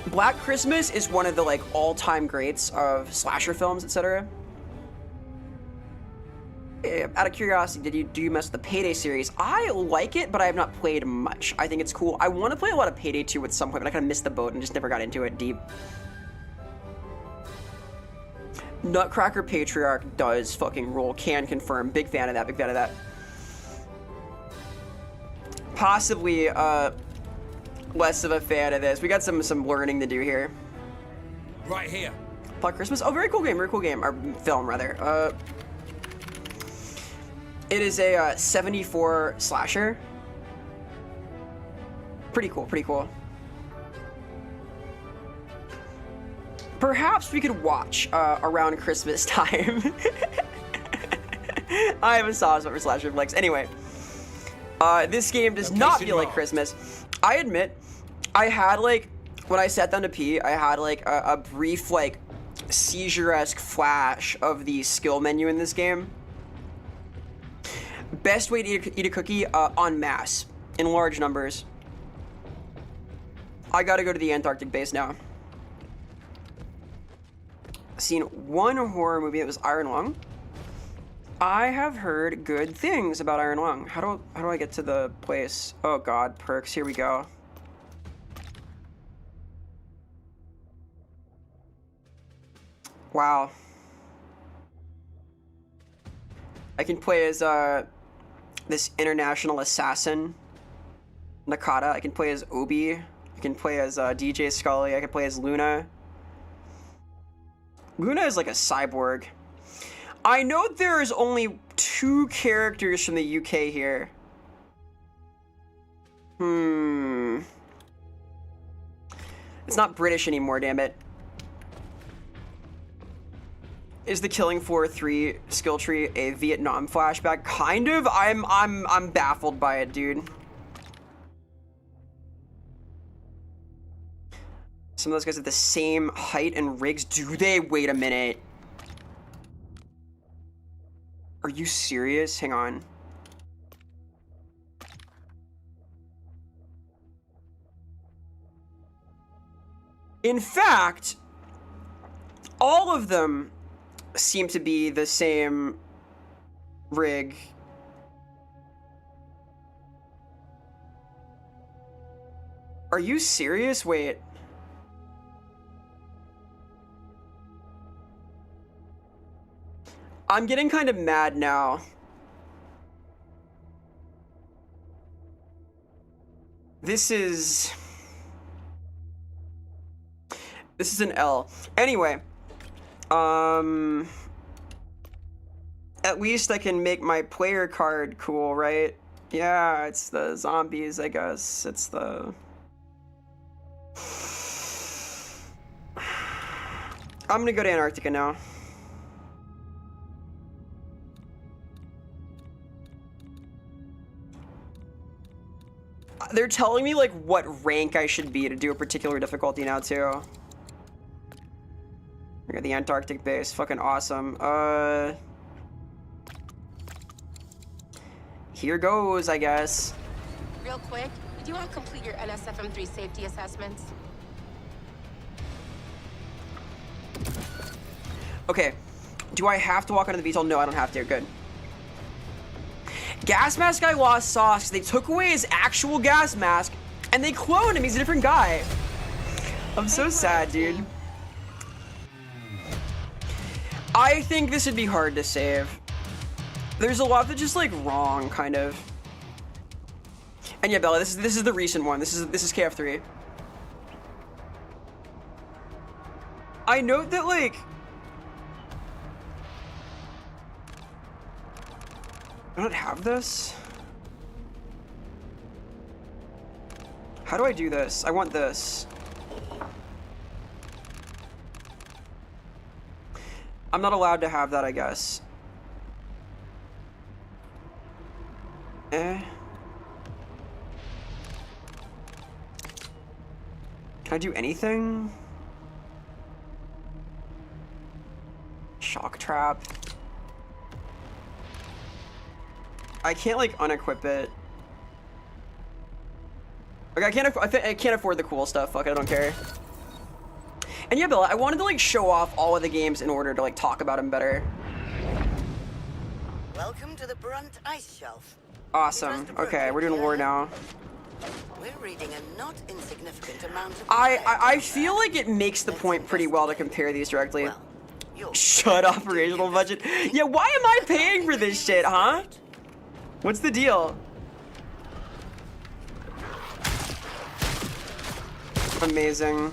Black Christmas is one of the like all-time greats of slasher films, etc. Out of curiosity, do you mess with the Payday series? I like it, but I have not played much. I think it's cool. I want to play a lot of Payday 2 at some point, but I kind of missed the boat and just never got into it deep. Nutcracker Patriarch does fucking roll, can confirm. Big fan of that, big fan of that. Possibly, less of a fan of this. We got some learning to do here. Right here. Black Christmas? Oh, very cool game, or film, rather. It is a 74 slasher. Pretty cool. Perhaps we could watch around Christmas time. I have a soft spot for slasher flicks. Anyway, this game does not feel like Christmas. I admit, I had like, when I sat down to pee, I had like a brief like seizure-esque flash of the skill menu in this game. Best way to eat a cookie, en masse, in large numbers. I gotta go to the Antarctic base now. Seen one horror movie that was Iron Lung. I have heard good things about Iron Lung. How do I get to the place? Oh god, perks, here we go. Wow. I can play as this international assassin, Nakata. I can play as Obi. I can play as DJ Scully. I can play as Luna. Luna is like a cyborg. I know there is only 2 characters from the UK here. It's not British anymore, damn it. Is the Killing Floor 3 skill tree a Vietnam flashback? Kind of. I'm baffled by it, dude. Some of those guys have the same height and rigs. Do they? Wait a minute. Are you serious? Hang on. In fact, all of them seem to be the same rig. Are you serious? Wait. I'm getting kind of mad now. This is an L. Anyway, at least I can make my player card cool, right? Yeah, it's the zombies, I guess. It's the... I'm gonna go to Antarctica now. They're telling me, like, what rank I should be to do a particular difficulty now, too. We got the Antarctic base. Fucking awesome. Here goes, I guess. real quick, did you all complete your NSFM3 safety assessments? Okay. Do I have to walk onto the VTOL? No, I don't have to. Good. Gas mask guy lost sauce. They took away his actual gas mask and they cloned him. He's a different guy. I'm so sad, dude. I think this would be hard to save. There's a lot that's just like wrong, kind of. And yeah, Bella, this is the recent one. This is KF3. I note that like I don't have this. How do I do this? I want this. I'm not allowed to have that, I guess. Can I do anything? Shock trap. I can't like unequip it. Okay, I can't afford the cool stuff. Fuck it, I don't care. And yeah, Bill, I wanted to like show off all of the games in order to like talk about them better. Welcome to the Brunt Ice Shelf. Awesome. Okay, we're doing lore now. We're reading a not insignificant amount of I feel like it makes the point pretty well to compare these directly. Well, you're Shut up, regional budget. Yeah, why am I paying for this shit, huh? What's the deal? Amazing.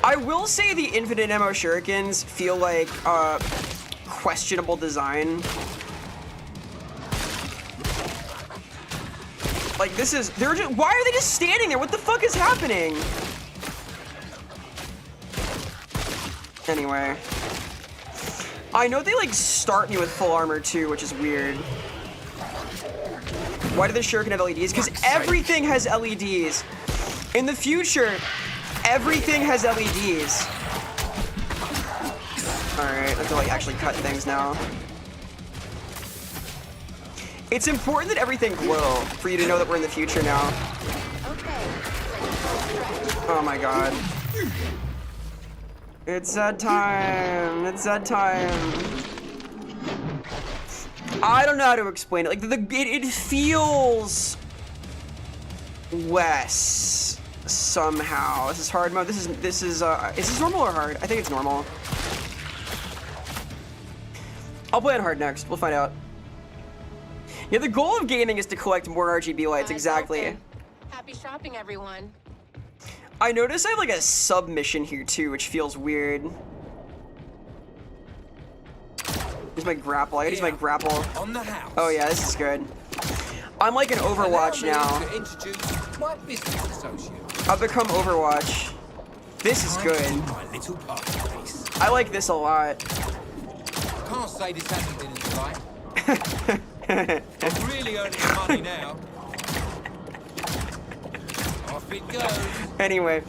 I will say the infinite ammo shurikens feel like questionable design. Like this is why are they just standing there? What the fuck is happening? Anyway. I know they like start me with full armor too, which is weird. Why do the shuriken have LEDs? Because everything has LEDs. In the future, everything has LEDs. Alright, I have to like actually cut things now. It's important that everything glow for you to know that we're in the future now. Oh my god. It's that time. It's that time. I don't know how to explain it. Like it feels less somehow. This is hard mode. Is this normal or hard? I think it's normal. I'll play on hard next. We'll find out. Yeah, the goal of gaming is to collect more RGB lights. Exactly. Happy shopping, everyone. I notice I have like a submission here too, which feels weird. Here's my grapple. I gotta use my grapple. On the house. Oh yeah, this is good. I'm like an Overwatch now. To introduce my business associate. I've become Overwatch. This is good. My little party piece. I like this a lot. Can't say this hasn't been as right. I'm really earning money now. Off it goes. Anyway.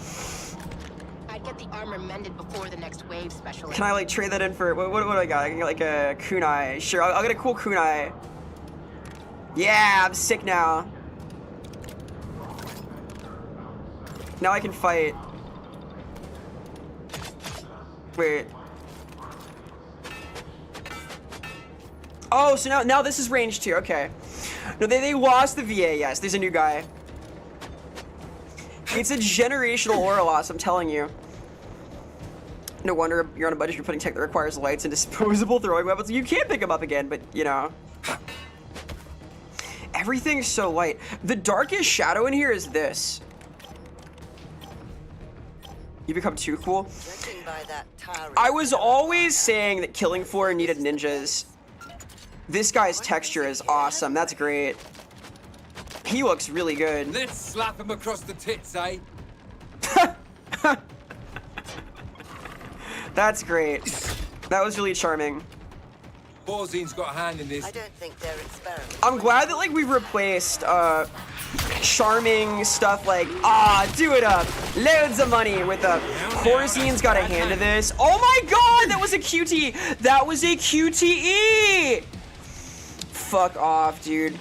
I'd get the armor mended before the next wave special. Can I like trade that in for what do I got? I can get like a kunai. Sure, I'll get a cool kunai. Yeah, I'm sick now. Now I can fight. Wait. Oh, so now this is range 2. Okay. No, they lost the VA. Yes, there's a new guy. It's a generational aura loss, I'm telling you. No wonder you're on a budget for putting tech that requires lights and disposable throwing weapons. You can't pick them up again, but you know. Everything's so light. The darkest shadow in here is this. You become too cool. I was always saying that Killing Floor needed ninjas. This guy's texture is awesome. That's great. He looks really good. Let's slap him across the tits, eh? That's great. That was really charming. Borzine's got a hand in this. I don't think they're experimenting. I'm glad that like we've replaced charming stuff like do it up, loads of money with Corzine's got a hand to this. Oh my god, that was a QTE. That was a QTE. Fuck off, dude.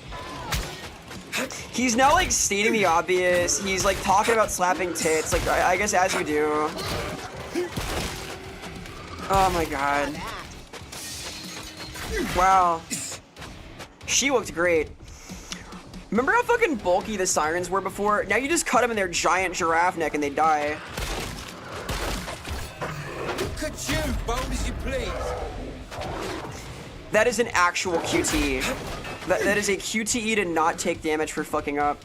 He's now like stating the obvious. He's like talking about slapping tits. Like I guess as you do. Oh my god. Wow. She looked great. Remember how fucking bulky the sirens were before? Now you just cut them in their giant giraffe neck and they die. Look at you, bold as you please. That is an actual QTE. That is a QTE to not take damage for fucking up.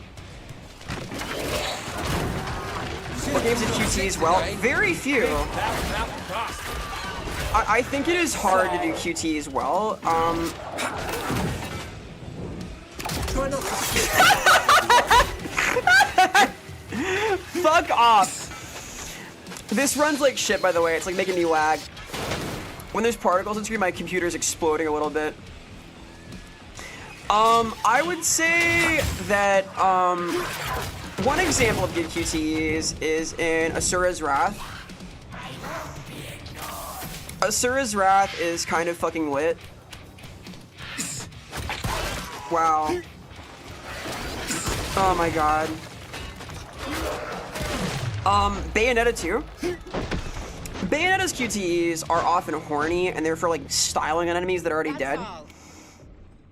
What games did QTEs well? Very few. I think it is hard to do QTEs well. Try not to Fuck off. This runs like shit, by the way. It's like making me lag. When there's particles in screen, my computer's exploding a little bit. I would say that, one example of good QTEs is in Asura's Wrath. Asura's Wrath is kind of fucking lit. Wow. Oh my god. Bayonetta 2. Bayonetta's QTEs are often horny, and they're for like styling on enemies that are already dead.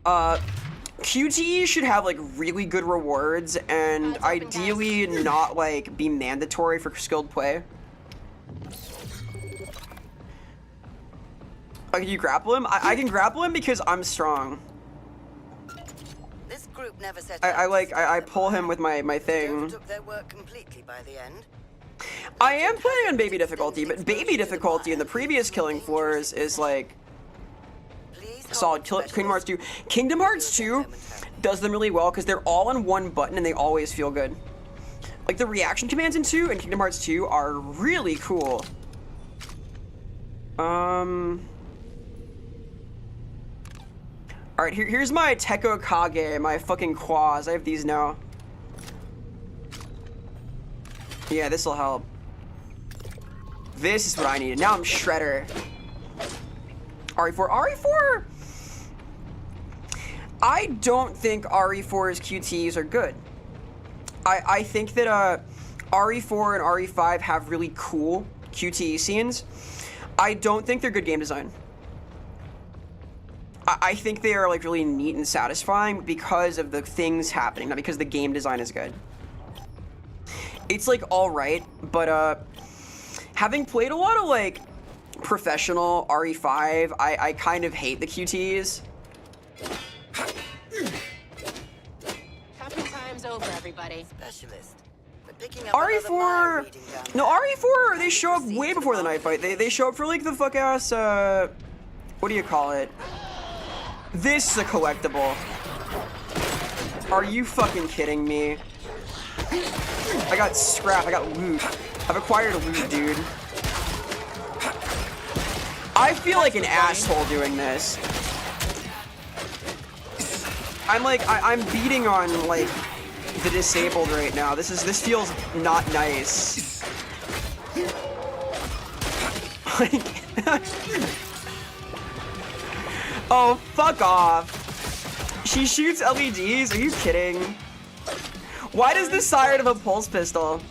QTEs should have like really good rewards, and ideally not like be mandatory for skilled play. Oh, can you grapple him? I can grapple him because I'm strong. This group never set I pull him with my thing. overtook their work completely by the end. I am playing on baby difficulty, but baby difficulty in the previous killing floors is like solid. Kingdom Hearts 2. Kingdom Hearts 2 does them really well because they're all on one button and they always feel good. Like the reaction commands in 2 and Kingdom Hearts 2 are really cool. Alright, here's my Tekko Kage, my fucking claws. I have these now. Yeah, this'll help. This is what I needed. Now I'm Shredder. RE4. RE4! I don't think RE4's QTEs are good. I think that RE4 and RE5 have really cool QTE scenes. I don't think they're good game design. I think they are like really neat and satisfying because of the things happening, not because the game design is good. It's like alright, but having played a lot of like professional RE5, I kind of hate the QTEs. Happy time's over, everybody. Specialist. But picking up RE4, no, RE4, they show up way before the night fight. They show up for like the fuck ass, what do you call it? This is a collectible. Are you fucking kidding me? I got scrap, I got loot. I've acquired loot, dude. I feel like an asshole doing this. I'm like, I'm beating on like the disabled right now. This feels not nice. Oh, fuck off. She shoots LEDs? Are you kidding? Why does the siren have a pulse pistol?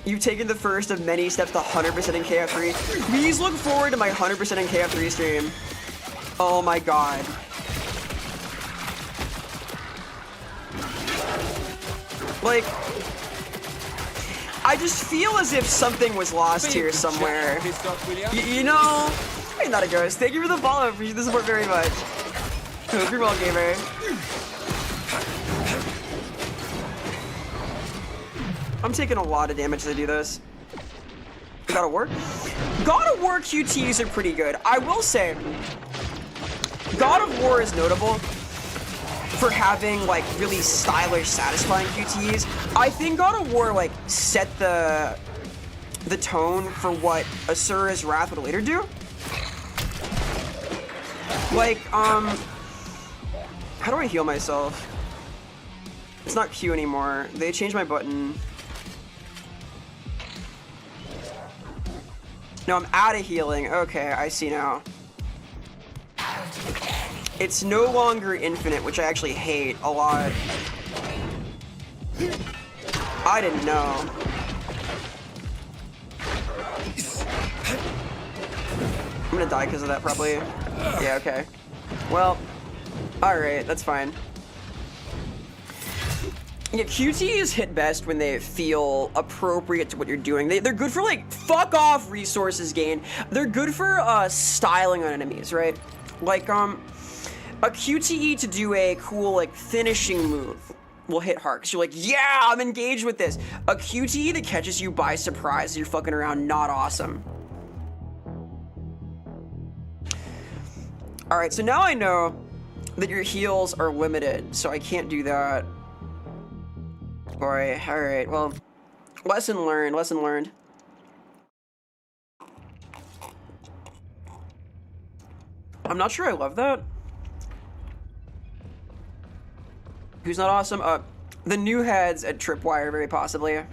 You've taken the first of many steps to 100% in KF3. Please look forward to my 100% in KF3 stream. Oh my god. Like, I just feel as if something was lost here somewhere. You know, I'm not a ghost. Thank you for the follow. Appreciate the support very much. Hope you're well, gamer. I'm taking a lot of damage to do this. God of War? God of War QTs are pretty good. I will say, God of War is notable for having like really stylish, satisfying QTs. I think God of War like set the tone for what Asura's Wrath would later do. Like, how do I heal myself? It's not Q anymore. They changed my button. No, I'm out of healing. Okay, I see now. It's no longer infinite, which I actually hate a lot. I didn't know. I'm gonna die because of that, probably. Yeah, okay. Well, alright, that's fine. Yeah, QTEs hit best when they feel appropriate to what you're doing. They're good for, like, fuck off resources gain. They're good for, styling on enemies, right? Like, a QTE to do a cool, like, finishing move will hit hard. Because you're like, yeah, I'm engaged with this. A QTE that catches you by surprise, you're fucking around, not awesome. Alright, so now I know that your heals are limited, so I can't do that. Boy, alright, well, lesson learned, lesson learned. I'm not sure I love that. Who's not awesome? The new heads at Tripwire, very possibly.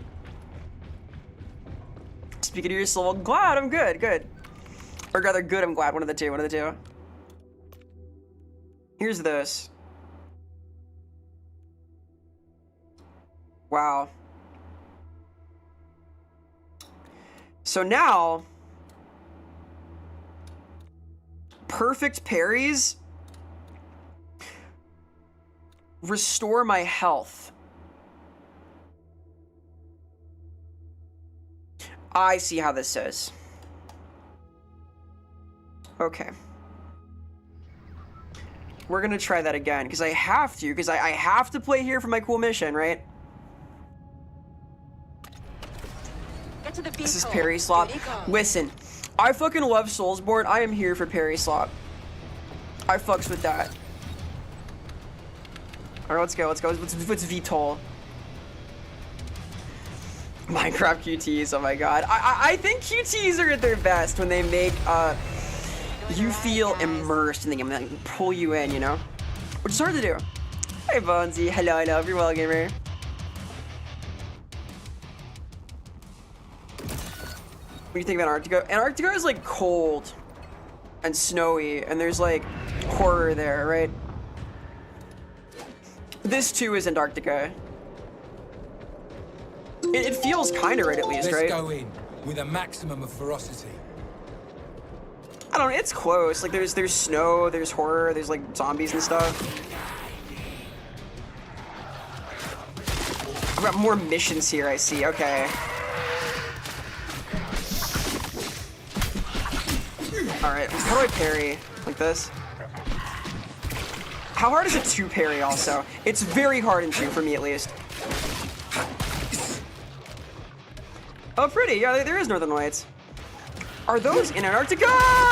Speaking of your soul, glad, I'm good, good. Or rather, good, I'm glad, one of the two, one of the two. Here's this. Wow. So now, perfect parries restore my health. I see how this is. Okay. We're gonna try that again, because I have to, because I have to play here for my cool mission, right? Get to the This is vehicle. parry slot. Here he comes. Listen, I fucking love Soulsborne. I am here for parry slot. I fucks with that. Alright, let's go, let's go. What's VTOL? Minecraft QTs, oh my god. I think QTs are at their best when they make, you feel immersed in the game, like pull you in, you know? Which is hard to do. Hey, Bonesy. Hello, hello. You're well, gamer. What do you think about Antarctica? Antarctica is like cold and snowy, and there's like horror there, right? This too is Antarctica. It feels kind of right, at least, right? Let's go in with a maximum of ferocity. I don't know, it's close. Like, there's snow, there's horror, there's, like, zombies and stuff. I've got more missions here, I see. Okay. Alright, how do I parry? Like this? How hard is it to parry, also? It's very hard in 2, for me, at least. Oh, pretty. Yeah, there is Northern Lights. Are those in Antarctica?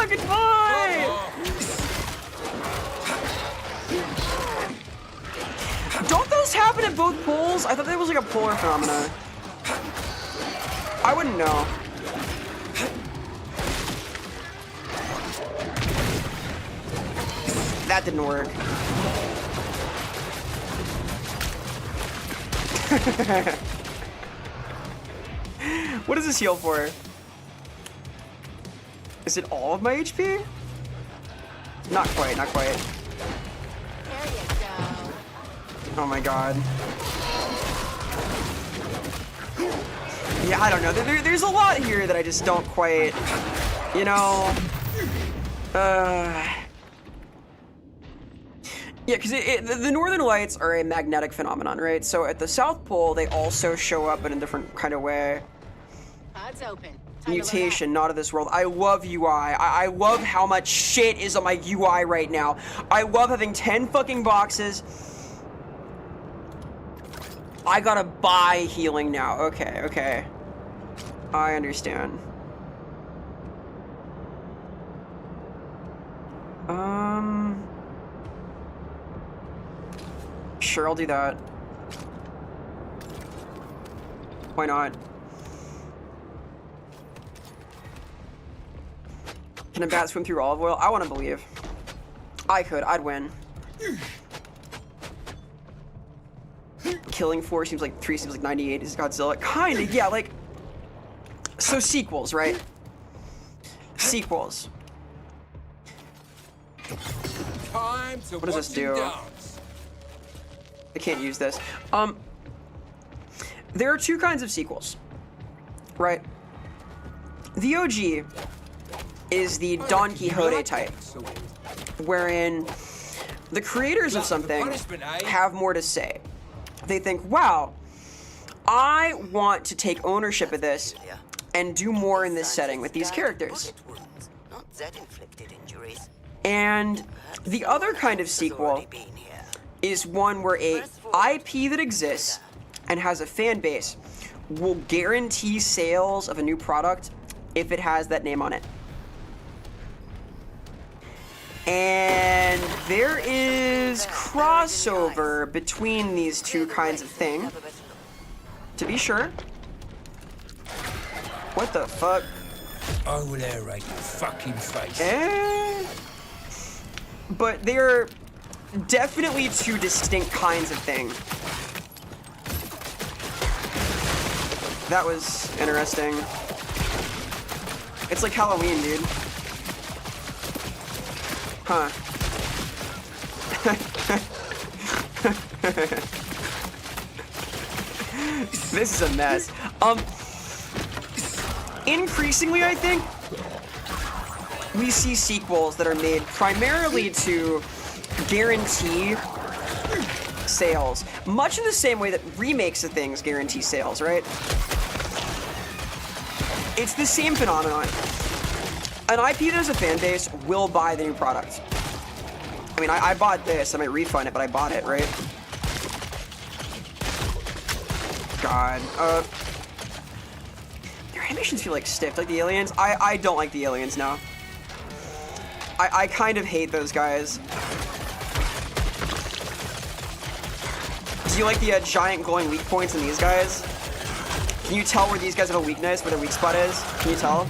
Goodbye! Don't those happen at both poles? I thought that was like a polar phenomena. I wouldn't know. That didn't work. What does this heal for? Is it all of my HP? Not quite, not quite. There you go. Oh my god. Yeah, I don't know. There's a lot here that I just don't quite, you know. Yeah, because the Northern Lights are a magnetic phenomenon, right? So at the South Pole, they also show up in a different kind of way. Odds open. Time to Mutation, not of this world. I love UI. I love how much shit is on my UI right now. I love having 10 fucking boxes. I gotta buy healing now. Okay, okay. I understand. Sure, I'll do that. Why not? Can a bat swim through olive oil? I want to believe. I could. I'd win. Killing 4 seems like 3 seems like 98 is Godzilla. Kinda, yeah, like... So sequels, right? Sequels. Time to What does this watch him do? dance. I can't use this. There are two kinds of sequels, right? The OG is the Don Quixote type, wherein the creators of something have more to say. They think, wow, I want to take ownership of this and do more in this setting with these characters. Not Z-inflicted injuries. And the other kind of sequel is one where a IP that exists and has a fan base will guarantee sales of a new product if it has that name on it. And there is crossover between these two kinds of thing, to be sure. What the fuck? Over there, right, you fucking face. But they're definitely two distinct kinds of thing. That was interesting. It's like Halloween, dude. Huh. This is a mess. Increasingly, I think, we see sequels that are made primarily to guarantee sales, much in the same way that remakes of things guarantee sales, right? It's the same phenomenon. An IP that has a fan base will buy the new product. I mean, I bought this. I might refund it, but I bought it, right? God. Their animations feel like stiff, like the aliens. I don't like the aliens now. I kind of hate those guys. Do you like the giant glowing weak points in these guys? Can you tell where these guys have a weakness, where their weak spot is? Can you tell?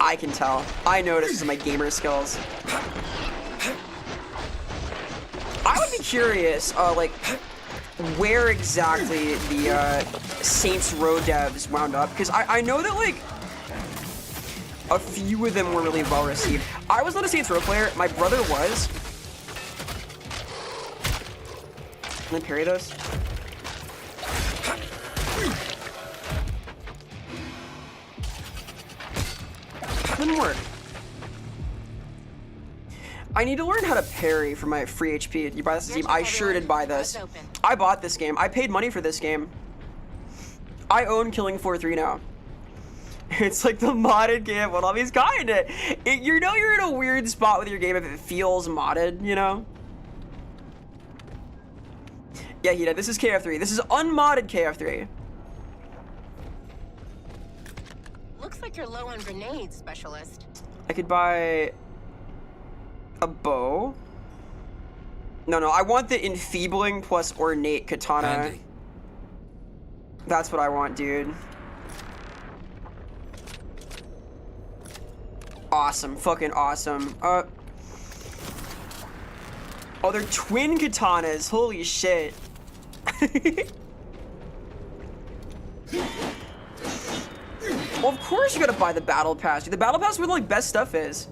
I can tell. I notice because of my gamer skills. I would be curious, like, where exactly the Saints Row devs wound up, because I know that, like, a few of them were really well received. I was not a Saints Row player. My brother was. Can I parry those? Didn't work. I need to learn how to parry for my free HP. Did you buy this game? I sure did buy this. I bought this game. I paid money for this game. I own Killing Floor 3 now. It's like the modded game with all these kinda. You know you're in a weird spot with your game if it feels modded, you know? Yeah, he did. This is KF3. This is unmodded KF3. Looks like you're low on grenades, specialist. I could buy a bow. No, I want the enfeebling plus ornate katana. Handy. That's what I want, dude. Awesome, fucking awesome. Oh, they're twin katanas. Holy shit. Well, of course you gotta buy the battle pass. Dude, the battle pass is where the like best stuff is.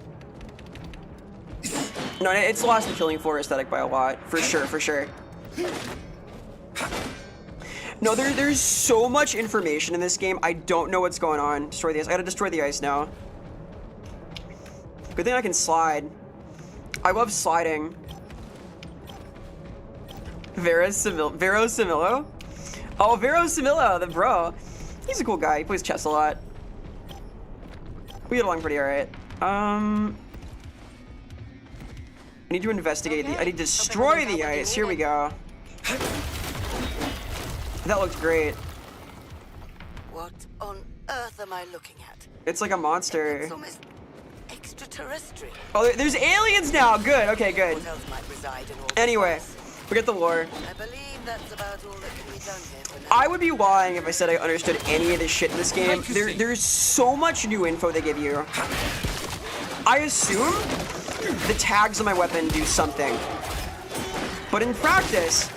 No, it's lost the Killing Floor aesthetic by a lot, for sure, for sure. No, there's so much information in this game. I don't know what's going on. Destroy the ice. I gotta destroy the ice now. Good thing I can slide. I love sliding. Vero Simillo? Oh, Vero Simillo, the bro. He's a cool guy. He plays chess a lot. We get along pretty alright. I need to investigate the. I need to destroy the ice. Here we go. That looked great. What on earth am I looking at? It's like a monster. It's almost extraterrestrial. Oh, there's aliens now. Good. Okay, good. What else might reside in all this Anyway, mess? forget the lore. I believe that's about all that can be done here for now. I would be lying if I said I understood any of this shit in this game. There's so much new info they give you. I assume the tags on my weapon do something. But in practice,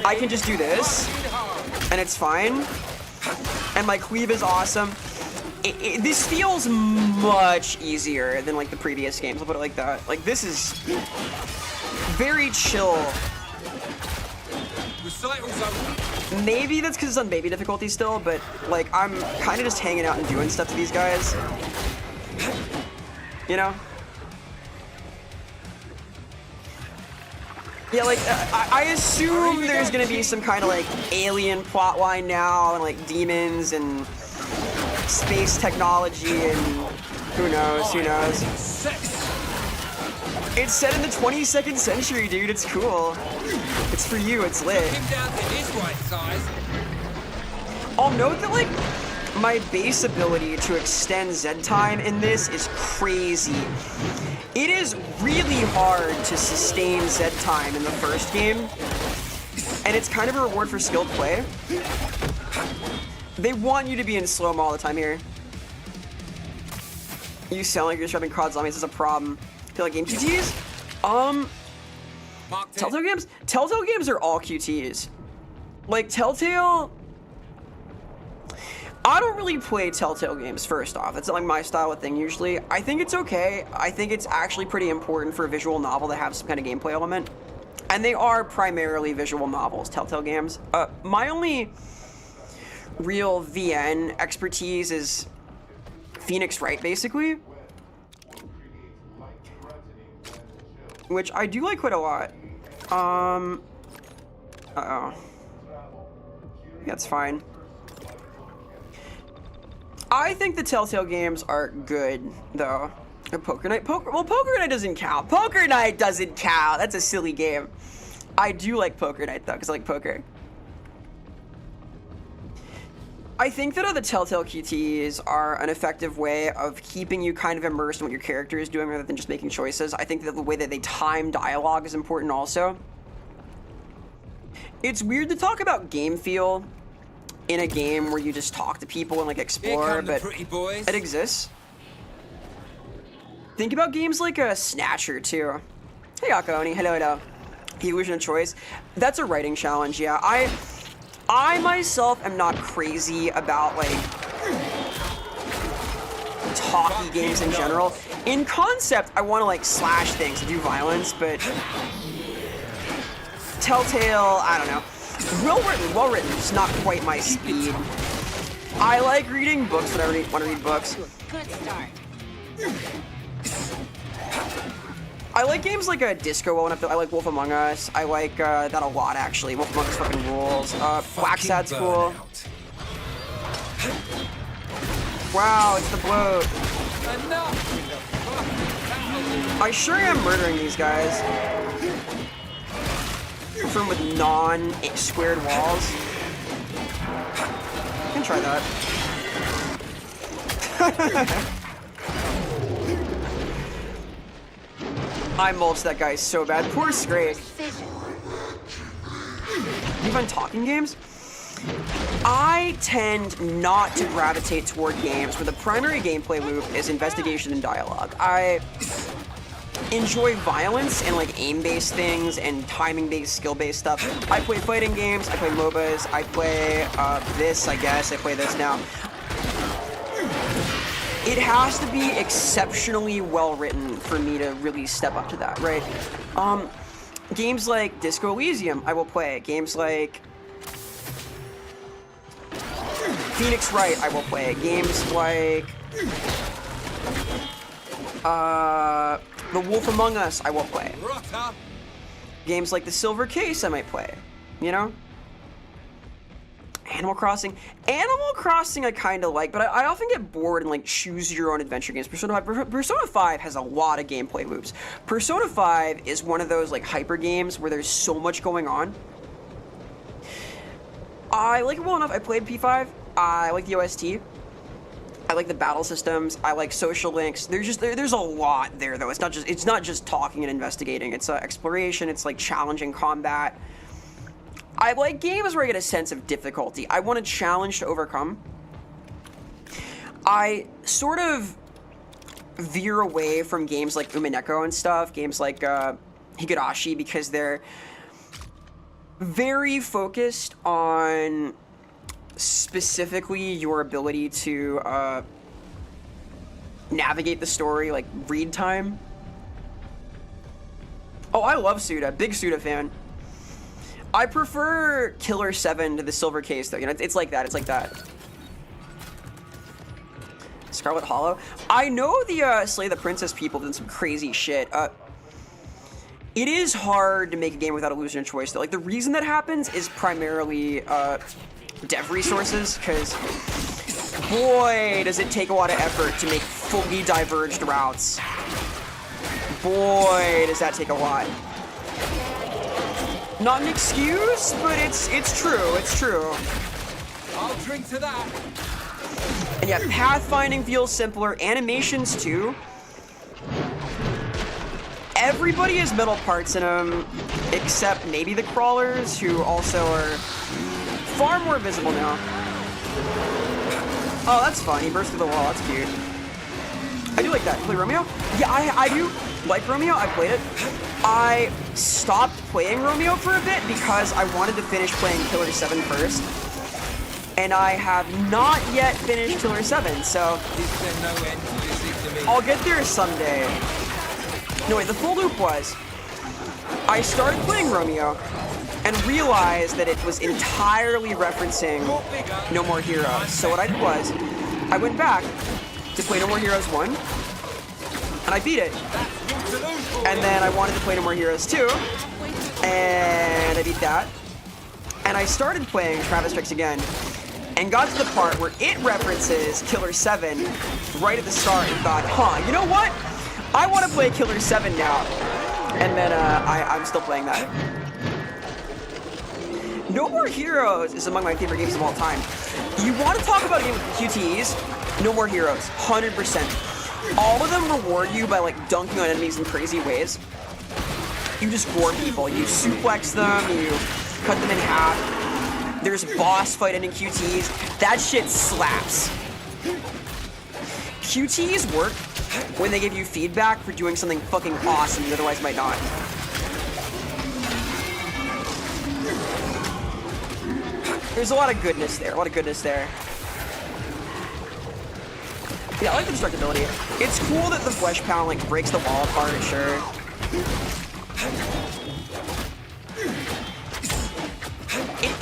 I can just do this, and it's fine. And my cleave is awesome. this feels much easier than like the previous games. I'll put it like that. Like this is very chill. Recital's over. Maybe that's because it's on baby difficulty still, but like I'm kind of just hanging out and doing stuff to these guys. You know? Yeah, like I assume there's gonna be some kind of like alien plotline now, and like demons and space technology, and who knows, who knows. It's set in the 22nd century, dude. It's cool. It's for you. It's lit. I'll note that like my base ability to extend Z time in this is crazy. It is really hard to sustain Z time in the first game, and it's kind of a reward for skilled play. They want you to be in slow-mo all the time here. You sound like you're describing COD zombies as a problem. Feel like game QTs? Telltale games? Telltale games are all QTs. Like, Telltale... I don't really play Telltale games, first off. That's not like my style of thing usually. I think it's okay. I think it's actually pretty important for a visual novel to have some kind of gameplay element. And they are primarily visual novels, Telltale games. My only real VN expertise is Phoenix Wright, basically. Which I do like quite a lot. Uh-oh. That's fine. I think the Telltale games are good, though. Poker Night? Poker Night doesn't count. Poker Night doesn't count. That's a silly game. I do like Poker Night, though, because I like poker. I think that the Telltale QTs are an effective way of keeping you kind of immersed in what your character is doing rather than just making choices. I think that the way that they time dialogue is important also. It's weird to talk about game feel in a game where you just talk to people and like explore, but it exists. Think about games like Snatcher too. Hey Akoni, hello. The Illusion of Choice. That's a writing challenge, yeah. I myself am not crazy about like talky games in general. In concept, I want to like slash things and do violence, but Telltale, I don't know. Well written, just not quite my speed. I like reading books when I want to read books. Good start. I like games like Disco well enough. I like Wolf Among Us. I like that a lot, actually. Wolf Among Us fucking rules. Black Sad's cool. Wow, it's the bloat. I sure am murdering these guys. From with non-squared walls. I can try that. I mulched that guy so bad. Poor Scrape. You find talking games? I tend not to gravitate toward games where the primary gameplay loop is investigation and dialogue. I enjoy violence and like aim-based things and timing-based, skill-based stuff. I play fighting games, I play MOBAs, I play this, I guess. I play this now. It has to be exceptionally well-written for me to really step up to that, right? Games like Disco Elysium, I will play. Games like Phoenix Wright, I will play. Games like The Wolf Among Us, I will play. Games like The Silver Case, I might play. You know? Animal Crossing. Animal Crossing I kind of like, but I often get bored and like choose your own adventure games. Persona 5 has a lot of gameplay loops. Persona 5 is one of those like hyper games where there's so much going on. I like it well enough. I played P5. I like the OST. I like the battle systems. I like social links. There's a lot there though. It's not just talking and investigating. It's exploration. It's like challenging combat. I like games where I get a sense of difficulty. I want a challenge to overcome. I sort of veer away from games like Umineko and stuff, games like Higurashi, because they're very focused on specifically your ability to navigate the story, like read time. Oh, I love Suda. Big Suda fan. I prefer Killer 7 to the Silver Case, though. You know, it's like that. It's like that. Scarlet Hollow. I know the Slay the Princess people did some crazy shit. It is hard to make a game without a loser in choice, though. Like, the reason that happens is primarily dev resources, because boy, does it take a lot of effort to make fully diverged routes. Boy, does that take a lot. Not an excuse, but it's true. It's true. I'll drink to that. And yeah, pathfinding feels simpler. Animations too. Everybody has metal parts in them, except maybe the crawlers, who also are far more visible now. Oh, that's fun. He burst through the wall. That's cute. I do like that. You play Romeo? Yeah, I do like Romeo. I played it. I stopped playing Romeo for a bit because I wanted to finish playing Killer 7 first. And I have not yet finished Killer 7, so I'll get there someday. No, wait, the full loop was, I started playing Romeo and realized that it was entirely referencing No More Heroes. So what I did was, I went back to play No More Heroes 1, and I beat it. And then I wanted to play No More Heroes 2, and I beat that. And I started playing Travis Strikes Again, and got to the part where it references Killer 7 right at the start and thought, huh, you know what? I want to play Killer 7 now. And then I'm still playing that. No More Heroes is among my favorite games of all time. You want to talk about a game with QTEs? No More Heroes, 100%. All of them reward you by like dunking on enemies in crazy ways. You just gore people. You suplex them, you cut them in half. There's boss fight ending QTEs. That shit slaps. QTEs work when they give you feedback for doing something fucking awesome you otherwise might not. There's a lot of goodness there, Yeah, I like the destructibility. It's cool that the flesh pound like breaks the wall apart, sure.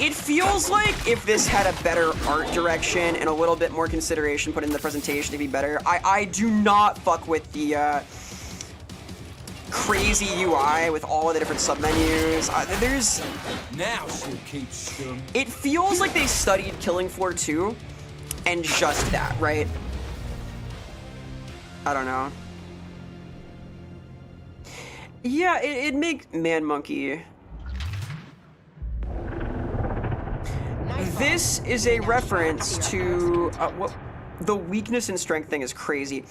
It feels like if this had a better art direction and a little bit more consideration put in the presentation to be better. I do not fuck with the crazy UI with all of the different submenus. There's... Now she'll keep stum. It feels like they studied Killing Floor 2 and just that, right? I don't know. Yeah, it makes... Man Monkey... This is a reference to what the weakness and strength thing is crazy.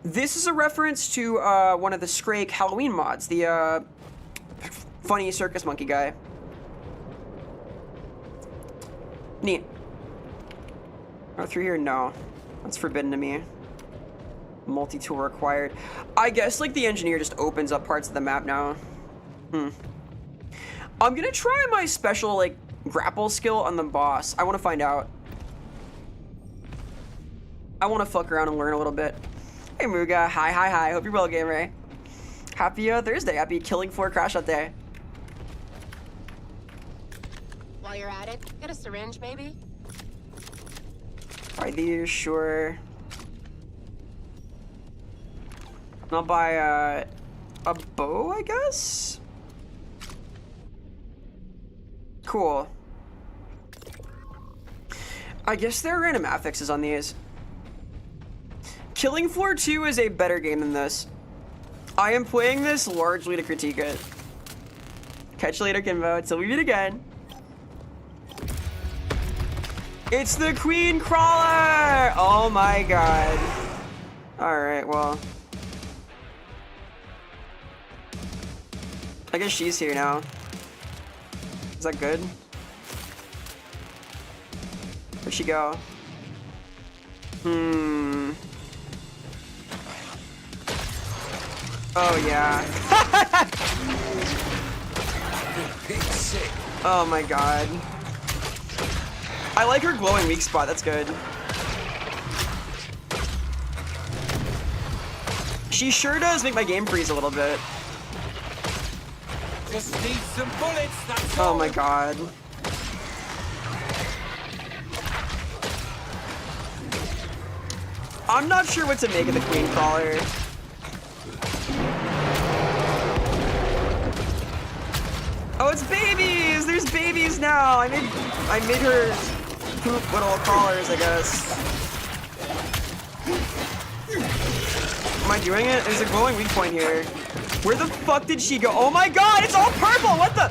This is a reference to one of the Scrake Halloween mods, the funny circus monkey guy. Neat. Oh, through here? No, that's forbidden to me. Multi-tool required. I guess like the engineer just opens up parts of the map now. I'm gonna try my special like grapple skill on the boss. I want to find out. I want to fuck around and learn a little bit. Hey Muga, hi. Hope you're well, gamer. Happy Thursday. Happy Killing Floor Crash Out Day. While you're at it, get a syringe, maybe? Are these sure? I'll buy a bow, I guess. Cool. I guess there are random affixes on these. Killing Floor 2 is a better game than this. I am playing this largely to critique it. Catch you later, Kimbo. Until we meet again. It's the Queen Crawler! Oh my god. Alright, well. I guess she's here now. Is that good? Where'd she go? Oh yeah. Oh my god. I like her glowing weak spot, that's good. She sure does make my game freeze a little bit. Just need some bullets, that's Oh all. my god. I'm not sure what to make of the Queen Crawler. Oh, it's babies! There's babies now! I made her poop little crawlers, I guess. Am I doing it? There's a glowing weak point here. Where the fuck did she go? Oh my god, it's all purple! What the?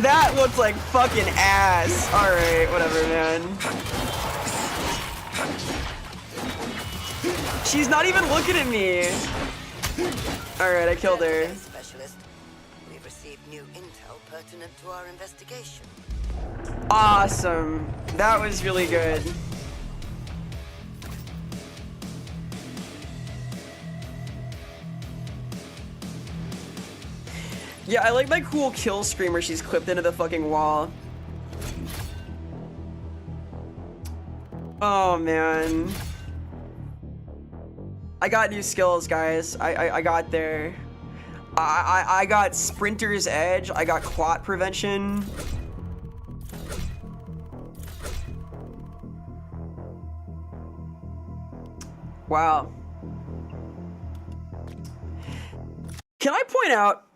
That looked like fucking ass. Alright, whatever, man. She's not even looking at me. Alright, I killed her. Specialist. We've received new intel pertinent to our investigation. Awesome. That was really good. Yeah, I like my cool kill screen where she's clipped into the fucking wall. Oh, man. I got new skills, guys. I got there. I got Sprinter's Edge. I got clot prevention. Wow. Can I point out,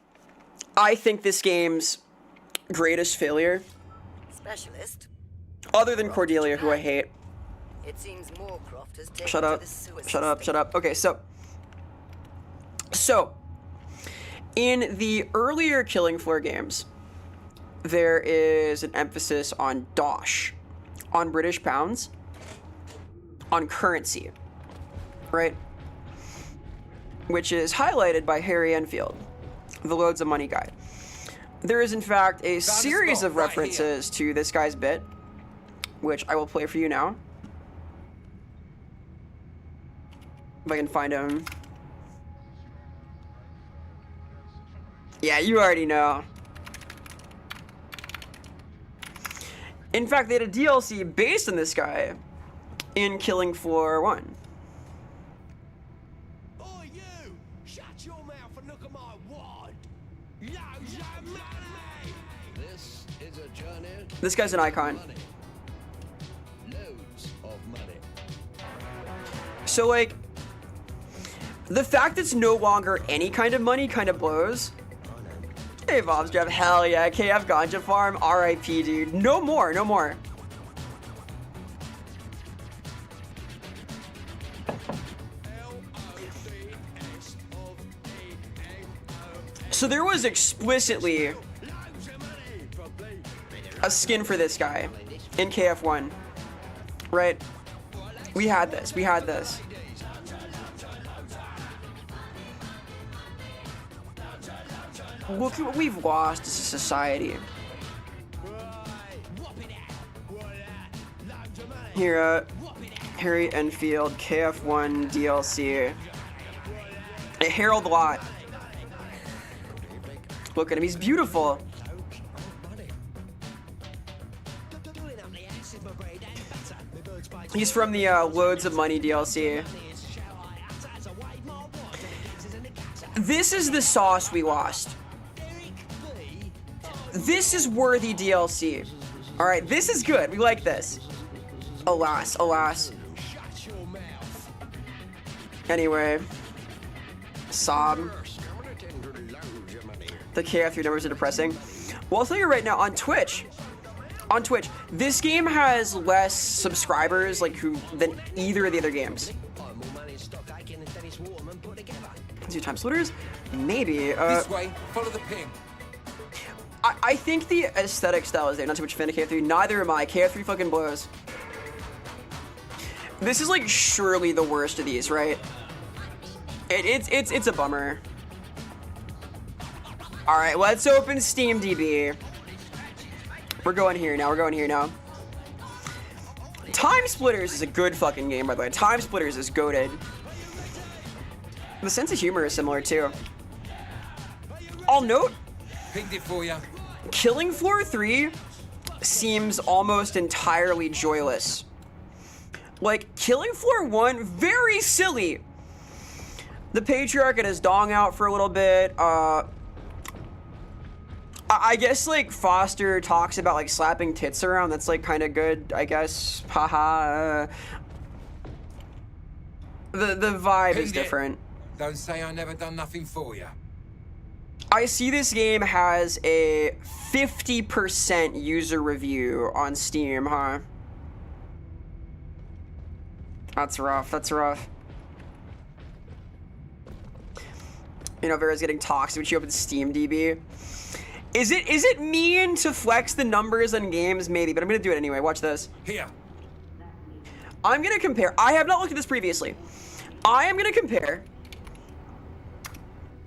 I think this game's greatest failure, Specialist. other than Cordelia, who I hate. It seems Moorcroft has taken Shut to up. the sewer Shut up. system. Shut up. Okay, so in the earlier Killing Floor games, there is an emphasis on dosh, on British pounds, on currency, right? Which is highlighted by Harry Enfield, the Loads of Money guy. There is, in fact, a series of references to this guy's bit, which I will play for you now. If I can find him. Yeah, you already know. In fact, they had a DLC based on this guy in Killing Floor 1. Oi, you! Shut your mouth and look at my wad! Loads of money! This is a journey. This guy's an icon. Loads of money. So, like, the fact it's no longer any kind of money kind of blows. Hey, Bob's Jeff, hell yeah, KF Ganja Farm, RIP, dude. No more, no more. So there was explicitly a skin for this guy in KF1, right? We had this, we had this. Look at what we've lost as a society. Here, Harry Enfield, KF1 DLC. A Harold Lot. Look at him, he's beautiful. He's from the Loads of Money DLC. This is the sauce we lost. This is worthy DLC. All right, this is good. We like this. Alas, alas. Anyway, sob. The KF3 numbers are depressing. Well, I'll tell you right now, on Twitch, this game has less subscribers than either of the other games. Do time splitters? Maybe. This way, follow the ping. I think the aesthetic style is there. Not too much fan of KF3. Neither am I. KF3 fucking blows. This is like surely the worst of these, right? It's a bummer. All right, let's open Steam DB. We're going here now. We're going here now. Time Splitters is a good fucking game, by the way. Time Splitters is goated. The sense of humor is similar too. I'll note, Pinged it for you. Killing Floor 3 seems almost entirely joyless. Like, Killing Floor 1, very silly. The Patriarch had his dong out for a little bit. I guess, like, Foster talks about, like, slapping tits around. That's, like, kind of good, I guess. Haha. The vibe is Pinged it. different. Don't say I never done nothing for you. I see this game has a 50% user review on Steam, huh? That's rough, that's rough. You know, Vera's getting toxic when she opens Steam DB. Is it mean to flex the numbers on games? Maybe, but I'm gonna do it anyway. Watch this. Here. I'm gonna compare. I have not looked at this previously. I am gonna compare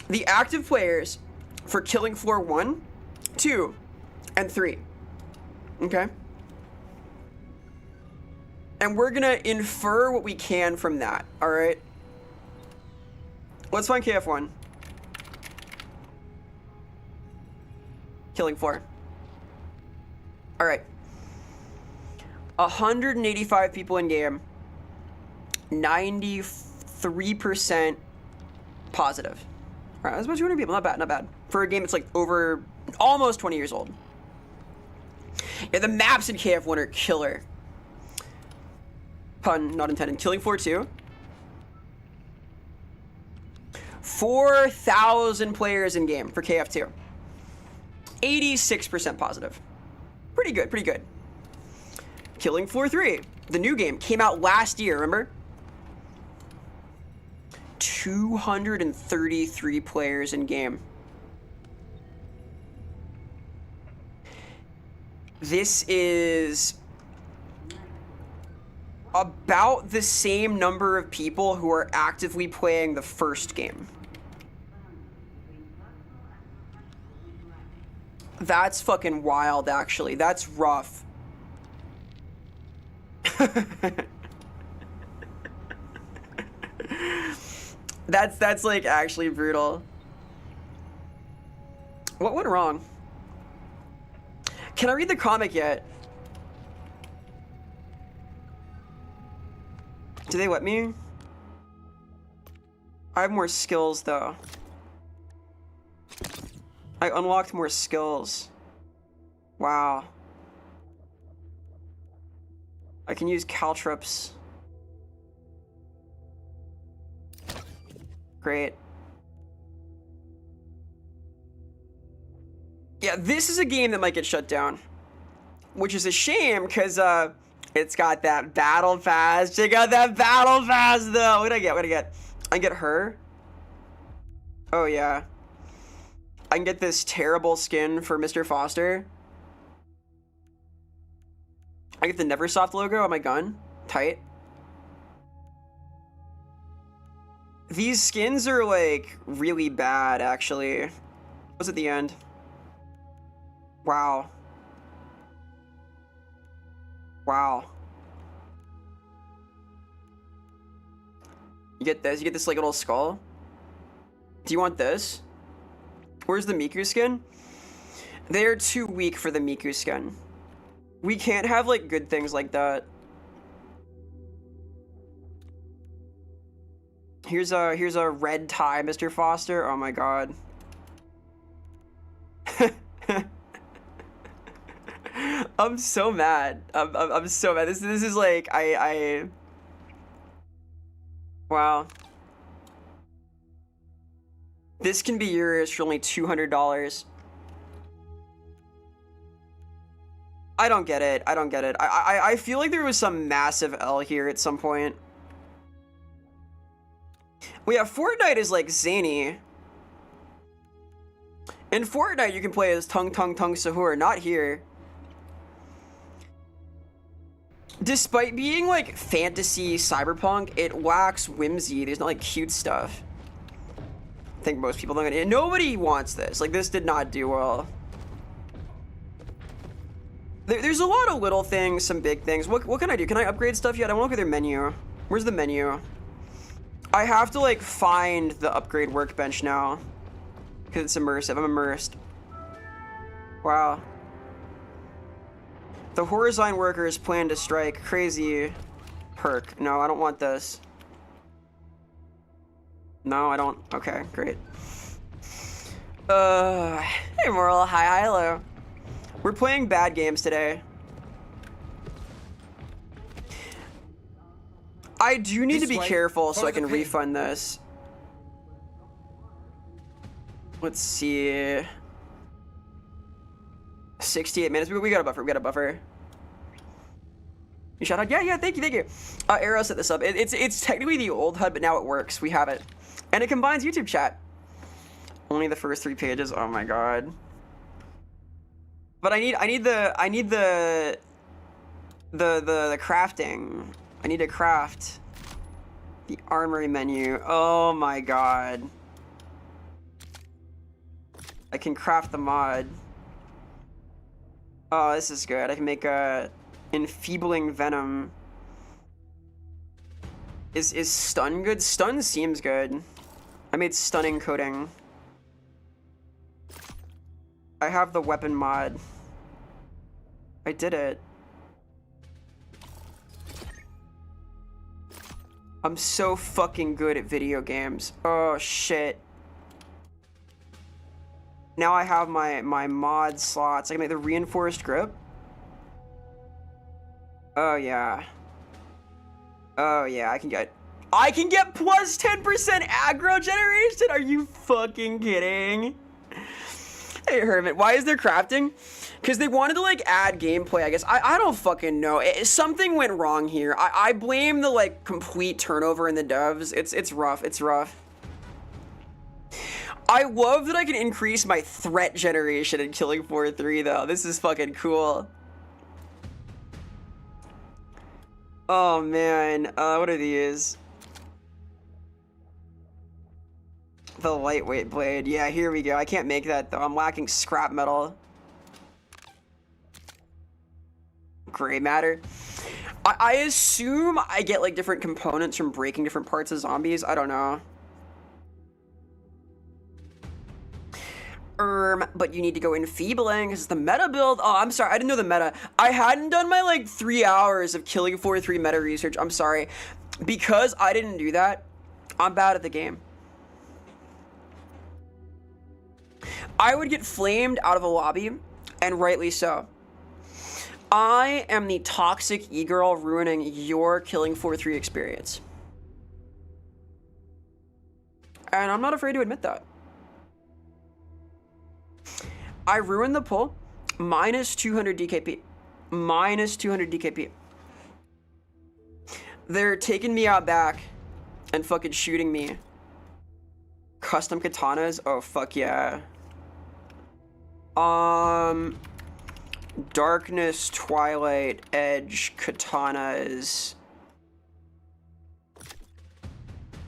the active players for Killing Floor 1, 2, and 3. Okay? And we're gonna infer what we can from that, alright? Let's find KF1. Killing Floor. Alright. 185 people in game. 93% positive. Alright, that's about 200 people. Not bad, not bad. For a game that's like over almost 20 years old. Yeah, the maps in KF1 are killer. Pun not intended. Killing Floor 2. 4,000 players in game for KF2. 86% positive. Pretty good, pretty good. Killing Floor 3. The new game came out last year, remember? 233 players in game. This is about the same number of people who are actively playing the first game. That's fucking wild, actually. That's rough. That's like actually brutal. What went wrong? Can I read the comic yet? Do they let me? I have more skills though. I unlocked more skills. Wow. I can use caltrops. Great. Yeah, this is a game that might get shut down. Which is a shame, because it's got that battle pass. Check out that battle pass, though. What did I get? What did I get? I can get her. Oh, yeah. I can get this terrible skin for Mr. Foster. I get the Neversoft logo on my gun. Tight. These skins are, like, really bad, actually. What's at the end? Wow. Wow. You get this? You get this, like, little skull? Do you want this? Where's the Miku skin? They're too weak for the Miku skin. We can't have, like, good things like that. Here's a red tie, Mr. Foster. Oh my god. I'm so mad. I'm so mad. This is like wow. This can be yours for only $200. I don't get it. I don't get it. I feel like there was some massive L here at some point. Well, yeah, Fortnite is like zany. In Fortnite, you can play as Tung Tung Tung Sahur, not here. Despite being like fantasy cyberpunk, it lacks whimsy. There's not like cute stuff. I think most people don't. Nobody wants this. Like, this did not do well. There's a lot of little things, some big things. What can I do? Can I upgrade stuff yet? I want to look at their menu. Where's the menu? I have to like find the upgrade workbench now. Because it's immersive. I'm immersed. Wow. The Horizon workers plan to strike. Crazy perk. No, I don't want this. No, I don't. Okay, great. Hey Moral. Hi, hello. We're playing bad games today. I do need to be careful so I can refund this. Let's see. 68 minutes. We got a buffer. We got a buffer. You shout out? Yeah, thank you. Arrow set this up. It's technically the old HUD, but now it works. We have it. And it combines YouTube chat. Only the first 3 pages. Oh my god. But I need the crafting. I need to craft the armory menu. Oh my god. I can craft the mod. Oh, this is good. I can make a enfeebling venom. Is stun good? Stun seems good. I made stunning coating. I have the weapon mod. I did it. I'm so fucking good at video games. Oh shit. Now I have my mod slots. I can make the reinforced grip. Oh yeah. Oh yeah, I can get plus 10% aggro generation. Are you fucking kidding? Hey Hermit, why is there crafting? Because they wanted to like add gameplay, I guess. I don't fucking know. Something went wrong here. I blame the like complete turnover in the devs. It's rough. It's rough. I love that I can increase my threat generation in Killing Floor 3 though. This is fucking cool. Oh man, what are these? The lightweight blade. Yeah, here we go. I can't make that though. I'm lacking scrap metal. Gray matter. I assume I get like different components from breaking different parts of zombies. I don't know. But you need to go enfeebling because it's the meta build. Oh, I'm sorry. I didn't know the meta. I hadn't done my like 3 hours of Killing Floor 3 meta research. I'm sorry. Because I didn't do that, I'm bad at the game. I would get flamed out of a lobby, and rightly so. I am the toxic e-girl ruining your Killing Floor 3 experience. And I'm not afraid to admit that. I ruined the pull. Minus 200 DKP. Minus 200 DKP. They're taking me out back and fucking shooting me. Custom katanas? Oh, fuck yeah. Darkness, Twilight, Edge, katanas.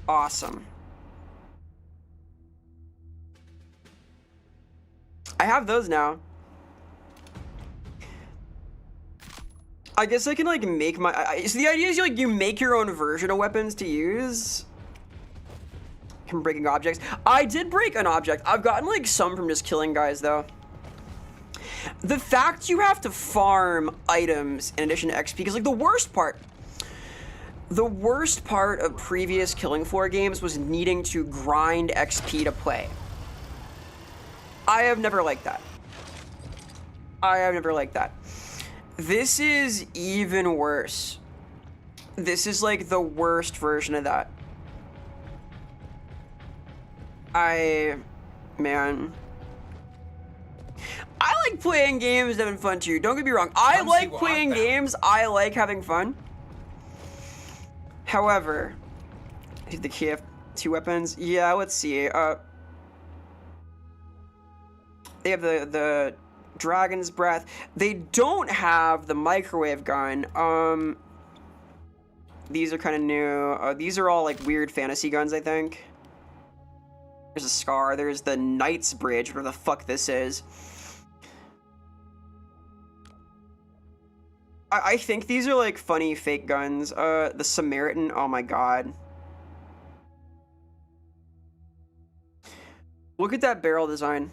Awesome. I have those now. I guess I can like make my. So the idea is you make your own version of weapons to use. From breaking objects. I did break an object. I've gotten like some from just killing guys though. The fact you have to farm items in addition to XP, because like the worst part of previous Killing Floor games was needing to grind XP to play. I have never liked that. I have never liked that. This is even worse. This is like the worst version of that. Man. I like playing games and having fun too. Don't get me wrong. I like playing games. I like having fun. However, the KF2 weapons. Yeah, let's see. They have the Dragon's Breath. They don't have the microwave gun. These are kind of new. These are all like weird fantasy guns, I think. There's a Scar. There's the Knight's Bridge, whatever the fuck this is. I think these are like funny fake guns. The Samaritan. Oh my god. Look at that barrel design.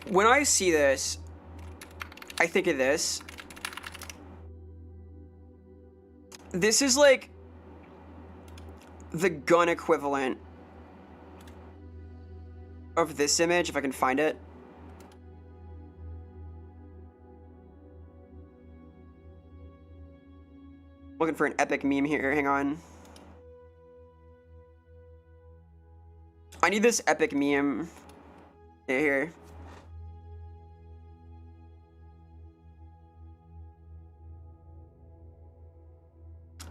When I see this, I think of this. This is like the gun equivalent of this image, if I can find it. Looking for an epic meme here, hang on. I need this epic meme here.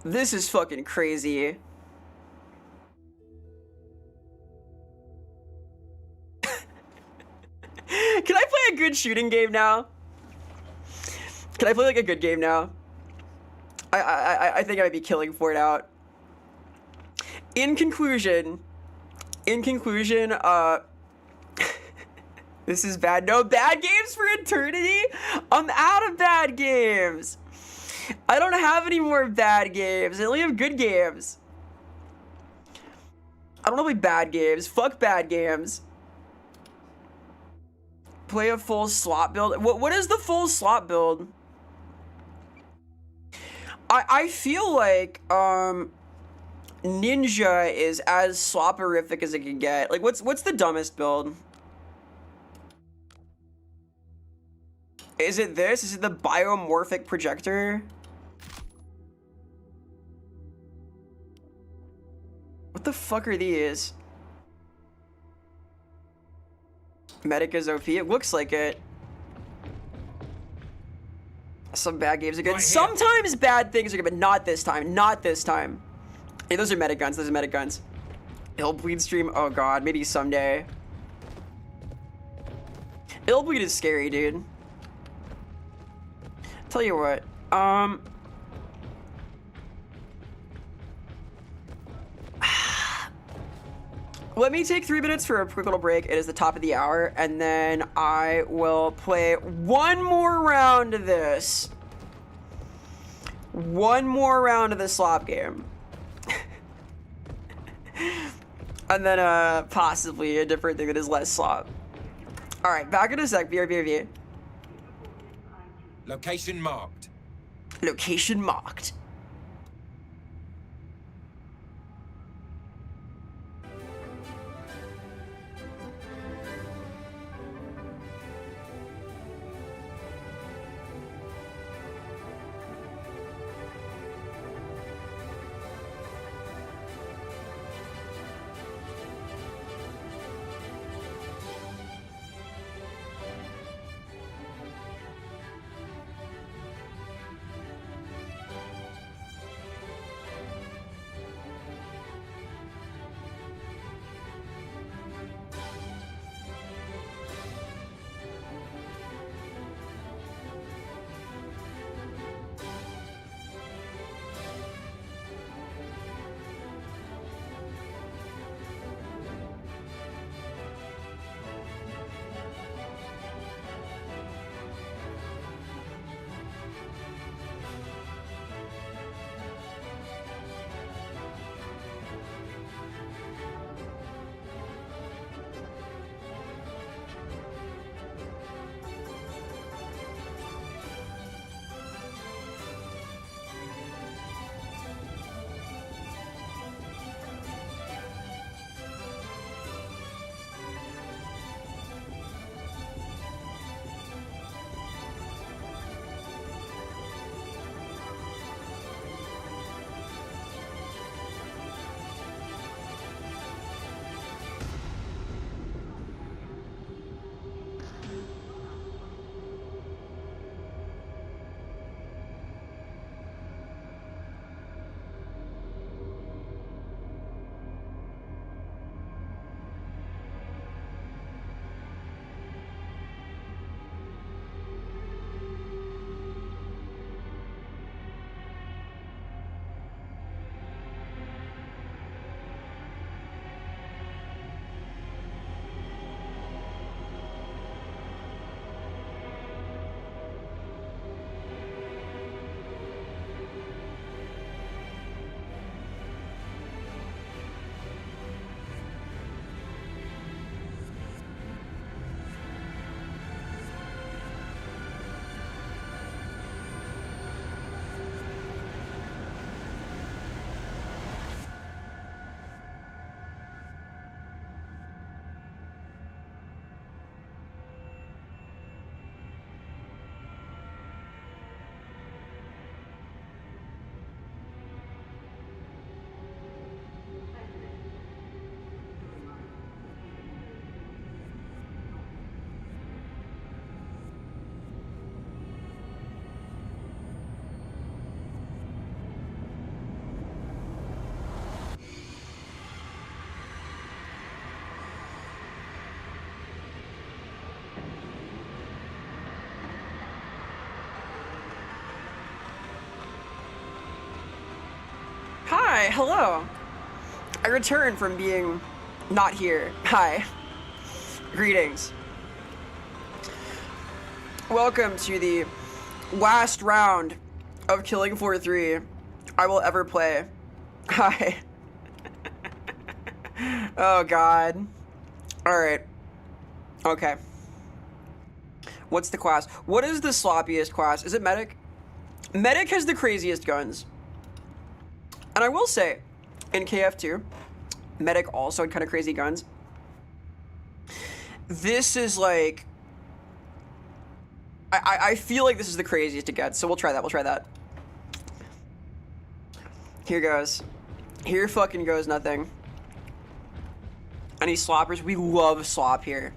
This is fucking crazy. Can I play a good shooting game now? Can I play like a good game now? I think I might be killing for it out. In conclusion, this is bad. No bad games for eternity? I'm out of bad games. I don't have any more bad games. I only have good games. I don't play bad games. Fuck bad games. Play a full slot build. What is the full slot build? I feel like Ninja is as slopperific as it can get. Like what's the dumbest build? Is it this? Is it the biomorphic projector? What the fuck are these? Medica's OP? It looks like it. Some bad games are good. Right here. Sometimes bad things are good, but not this time. Not this time. Hey, those are medic guns. Those are medic guns. Illbleed stream? Oh god, maybe someday. Illbleed is scary, dude. Tell you what. Let me take 3 minutes for a quick little break. It is the top of the hour, and then I will play one more round of this. One more round of the slop game. And then possibly a different thing that is less slop. Alright, back in a sec. BRB. Location marked. Location marked. Hi, hello. I return from being not here. Hi. Greetings. Welcome to the last round of Killing Floor 3 I will ever play. Hi. Oh god. Alright. Okay. What's the class? What is the sloppiest class? Is it Medic? Medic has the craziest guns. And I will say, in KF2, Medic also had kind of crazy guns. This is like... I feel like this is the craziest to get, so we'll try that, we'll try that. Here goes. Here fucking goes nothing. Any sloppers? We love slop here.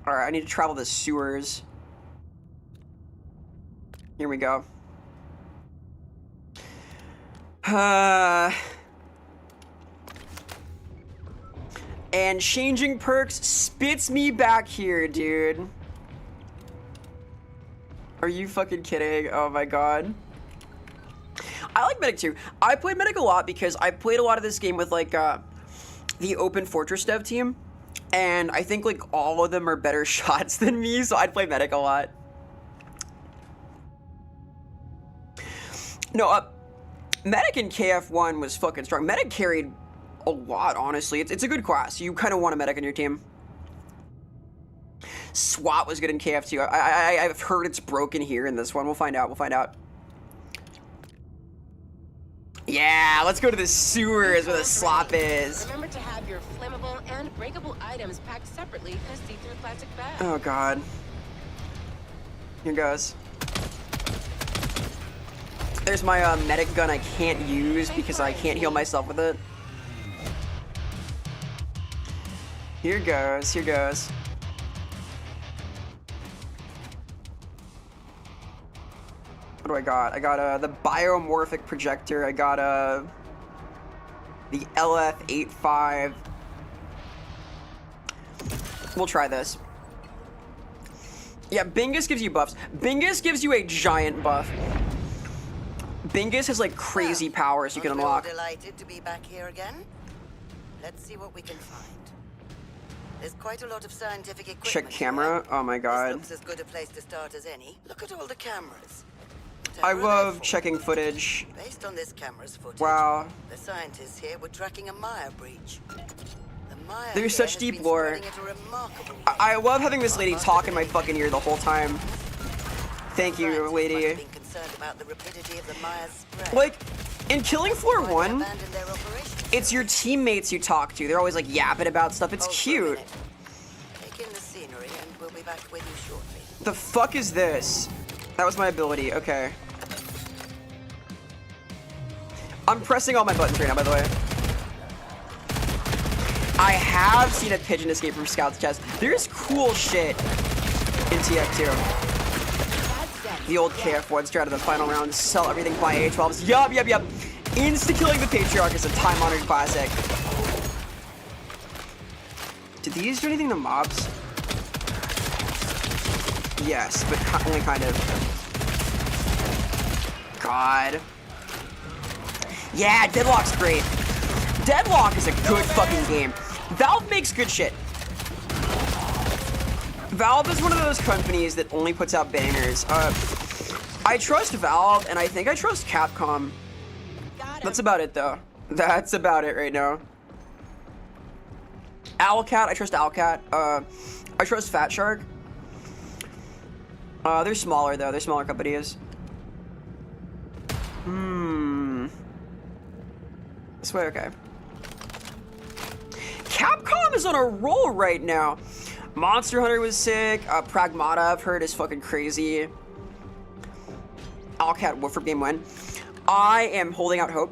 Alright, I need to travel the sewers. Here we go. And changing perks spits me back here, dude. Are you fucking kidding? Oh my god. I like Medic too. I play Medic a lot because I played a lot of this game with like the Open Fortress dev team. And I think like all of them are better shots than me, so I'd play Medic a lot. No, Medic in KF1 was fucking strong. Medic carried a lot, honestly. It's a good class. You kind of want a Medic on your team. SWAT was good in KF2. I've heard it's broken here in this one. We'll find out. We'll find out. Yeah, let's go to the sewers where the slop is. Remember to have your flammable and breakable items packed separately in a see-through plastic bag. Oh god. Here goes. There's my medic gun I can't use because I can't heal myself with it. Here goes, here goes. What do I got? I got the biomorphic projector. I got the LF85. We'll try this. Yeah, Bingus gives you buffs. Bingus gives you a giant buff. Bingus has like crazy powers you can unlock. Delighted to be back here again. Let's see what we can find. There's quite a lot of scientific equipment. Check camera. Here. Oh my god. This looks as good a place to start as any. Look at all the cameras. I love checking footage. Based on this camera's footage, wow. The scientists here were tracking a Maya breach. The Maya There's such deep lore. I love having this lady talk in my fucking ear the whole time. Thank you, lady. About the rapidity of the Maya's spread. Like, in Killing Floor 1, it's your teammates you talk to. They're always like yapping about stuff. It's cute. Take in the scenery and we'll be back with you shortly. The fuck is this? That was my ability. Okay. I'm pressing all my buttons right now, by the way. I have seen a pigeon escape from Scout's chest. There's cool shit in TF2. The old KF1 strat of the final round, sell everything by A12s. Yup. Insta-killing the Patriarch is a time-honored classic. Did these do anything to mobs? Yes, but only kind of. God. Yeah, Deadlock's great. Deadlock is a good fucking game. Valve makes good shit. Valve is one of those companies that only puts out bangers. I trust Valve, and I think I trust Capcom. That's about it, though. That's about it right now. Owlcat, I trust Owlcat. I trust Fat Shark. They're smaller, though. They're smaller companies. This way, okay. Capcom is on a roll right now. Monster Hunter was sick. Pragmata, I've heard, is fucking crazy. Owlcat Wolford game win. I am holding out hope.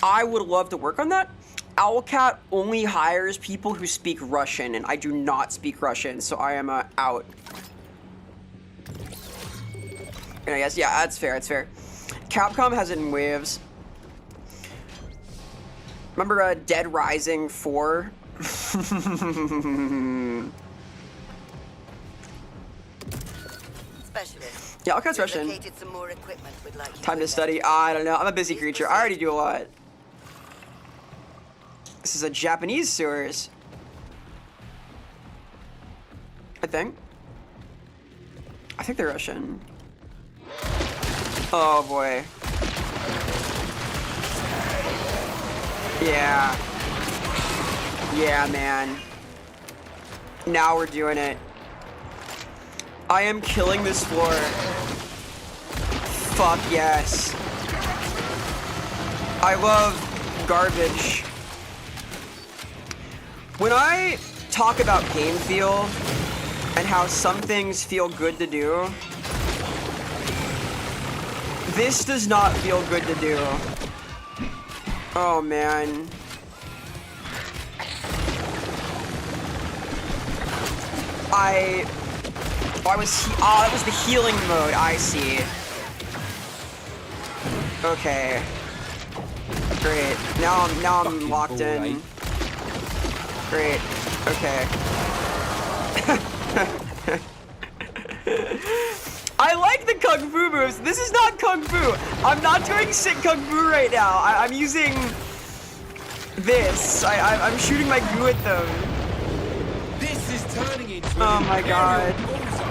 I would love to work on that. Owlcat only hires people who speak Russian, and I do not speak Russian, so I am out. And I guess, yeah, that's fair, that's fair. Capcom has it in waves. Remember Dead Rising 4? Yeah, I'll cast We've Russian. located some more equipment we'd like you Time to invest study. in. I don't know. I'm a busy Please creature. I proceed. already do a lot. This is a Japanese sewers. I think they're Russian. Oh boy. Yeah. Yeah, man. Now we're doing it. I am killing this floor. Fuck yes. I love garbage. When I talk about game feel and how some things feel good to do, this does not feel good to do. Oh man. That was the healing mode. I see. Okay. Great. Now I'm locked in. Great. Okay. I like the kung fu moves. This is not kung fu. I'm not doing sick kung fu right now. I'm using this. I'm shooting my goo at them. This is turning into Oh an my god. imperial bullseye.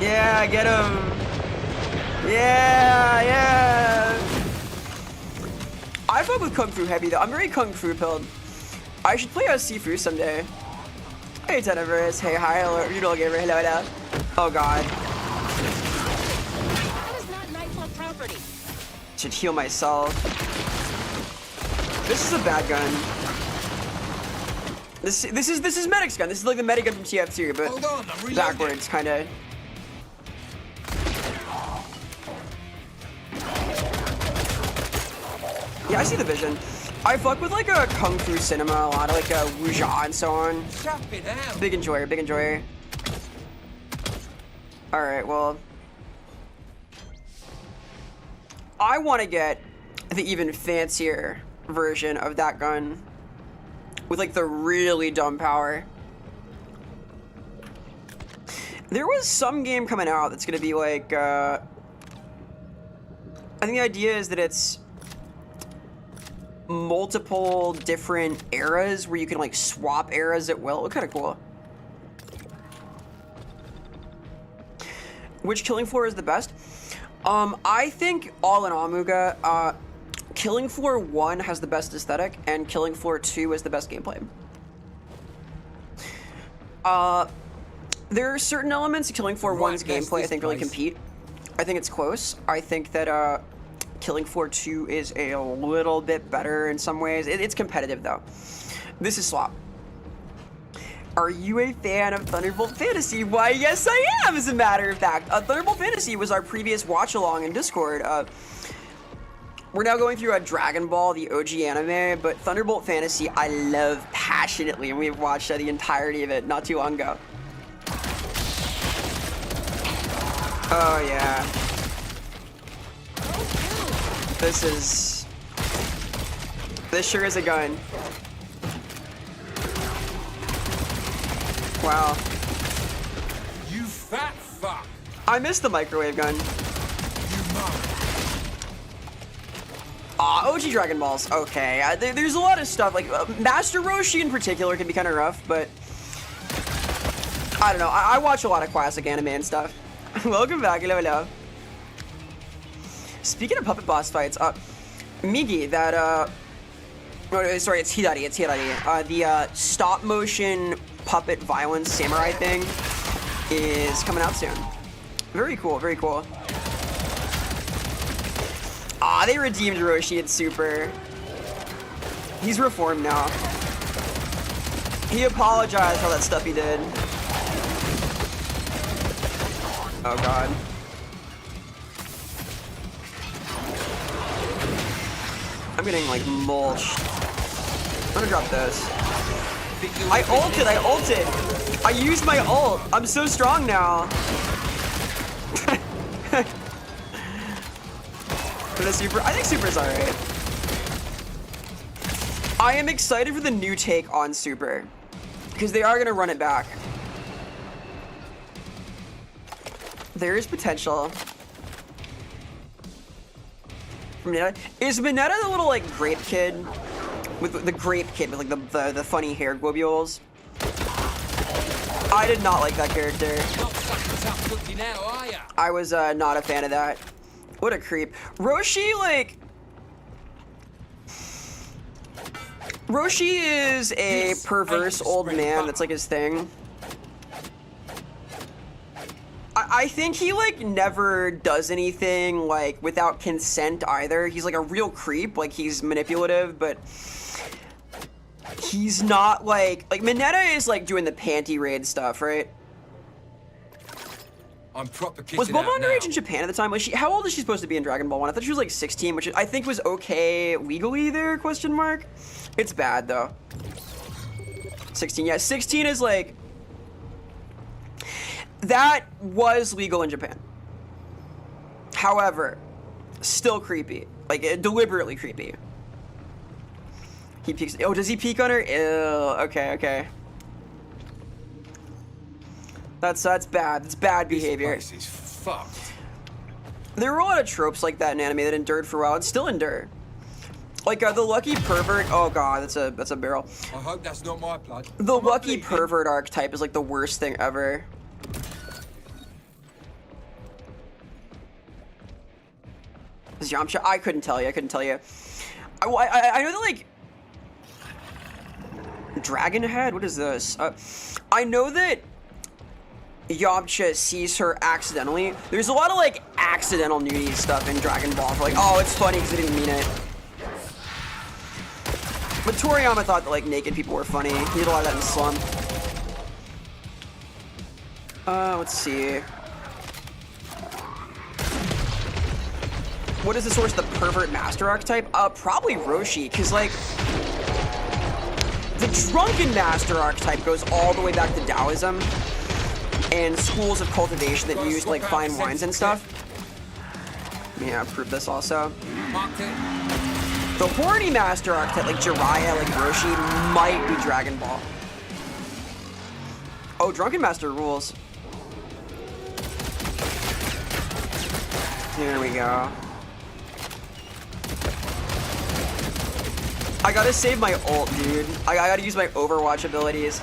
Yeah, get him. Yeah, yeah. I fuck with kung fu heavy though. I'm very kung fu pilled. I should play as Sifu someday. Hey Tenebris. Hey, hi, hello. Udal Gamer. Hello, hello. Oh god. That is not Nightfall property. Should heal myself. This is a bad gun. This is Medic's gun. This is like the medic gun from TF2, but Hold on, I'm reloading. backwards, kind of. Yeah, I see the vision. I fuck with like a kung fu cinema a lot, like a wuxia and so on. Chop it out. Big enjoyer, big enjoyer. All right, well, I want to get the even fancier version of that gun with like the really dumb power. There was some game coming out that's gonna be like, I think the idea is that it's multiple different eras where you can like swap eras at will. Kind of cool. Which killing floor is the best? I think all in all, Muga, Killing Floor 1 has the best aesthetic, and Killing Floor 2 is the best gameplay. There are certain elements of Killing Floor 1's gameplay I think really compete. I think it's close. I think that Killing Floor 2 is a little bit better in some ways. It's competitive though. This is swap. Are you a fan of Thunderbolt Fantasy? Why, yes I am, as a matter of fact. Thunderbolt Fantasy was our previous watch-along in Discord. We're now going through Dragon Ball, the OG anime, but Thunderbolt Fantasy I love passionately, and we've watched the entirety of it not too long ago. Oh yeah. This sure is a gun. Wow. You fat fuck. I missed the microwave gun. You mum. OG Dragon Balls. Okay, there's a lot of stuff like Master Roshi in particular can be kind of rough, but I don't know. I watch a lot of classic anime and stuff. Welcome back, hello, hello. Speaking of puppet boss fights, Migi, that oh, sorry, it's Hidari. It's Hidari. The stop motion puppet violence samurai thing is coming out soon. Very cool. Very cool. They redeemed Roshi at Super. He's reformed now. He apologized for all that stuff he did. Oh god. I'm getting like mulched. I'm gonna drop this. I ulted! I used my ult! I'm so strong now! For the Super, I think Super's alright. I am excited for the new take on Super, because they are gonna run it back. There is potential. Minetta. Is Minetta the little like grape kid with the grape kid with like the funny hair globules? I did not like that character. Not such a tough cookie now, are ya? I was not a fan of that. What a creep. Roshi, like... Roshi is a This perverse ain't old spring man. bar. That's like his thing. I think he like never does anything like without consent either. He's like a real creep. Like he's manipulative, but he's not like Minetta is like doing the panty raid stuff, right? I'm proper kissing Was Bulma out now. underage in Japan at the time? Was she? How old is she supposed to be in Dragon Ball 1? I thought she was like 16, which I think was okay legally there, question mark. It's bad though. 16, yeah, 16 is like... That was legal in Japan. However, still creepy. Like, deliberately creepy. He peeks... Oh, does he peek on her? Ew, okay. That's bad. It's bad behavior. This place is fucked. There were a lot of tropes like that in anime that endured for a while and still endure. Like the lucky pervert. Oh god, that's a barrel. I hope that's not my blood. The I'm not lucky bleeding. pervert archetype is like the worst thing ever. Is Yamcha? I couldn't tell you. I know that like Dragon Head. What is this? I know that Yamcha sees her accidentally. There's a lot of like accidental nudity stuff in Dragon Ball. For like, oh, it's funny because I didn't mean it. But Toriyama thought that like naked people were funny. He did a lot of that in Slum. Let's see. What is the source of the pervert master archetype? Probably Roshi, because like the drunken master archetype goes all the way back to Taoism and schools of cultivation that use like fine wines and stuff. Yeah, prove this also. Marked it. The horny master archetype, like Jiraiya, like Roshi, might be Dragon Ball. Oh, drunken master rules. Here we go. I gotta save my ult, dude. I gotta use my Overwatch abilities.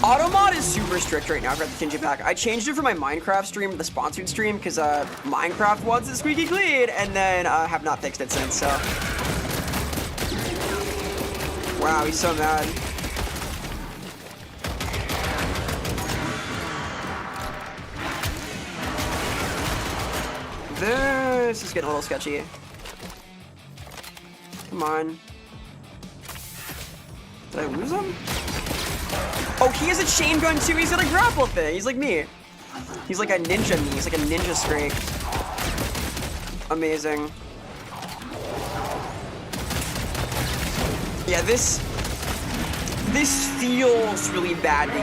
Automod is super strict right now for the Kinji pack. I changed it for my Minecraft stream to the sponsored stream because Minecraft wants it squeaky clean, and then have not fixed it since, so. Wow, he's so mad. This is getting a little sketchy. Come on. Did I lose him? Oh, he has a chain gun too. He's got a grapple thing. He's like me. He's like a ninja me. He's like a ninja strike. Amazing. Yeah, this feels really bad to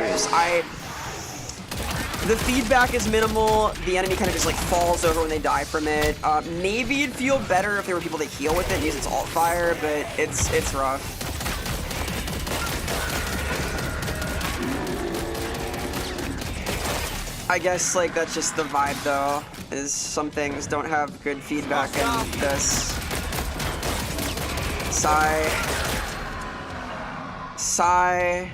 use. The feedback is minimal. The enemy kind of just like falls over when they die from it. Maybe it'd feel better if there were people that heal with it and use its alt fire, but it's rough. I guess like that's just the vibe though, is some things don't have good feedback in this. Sigh.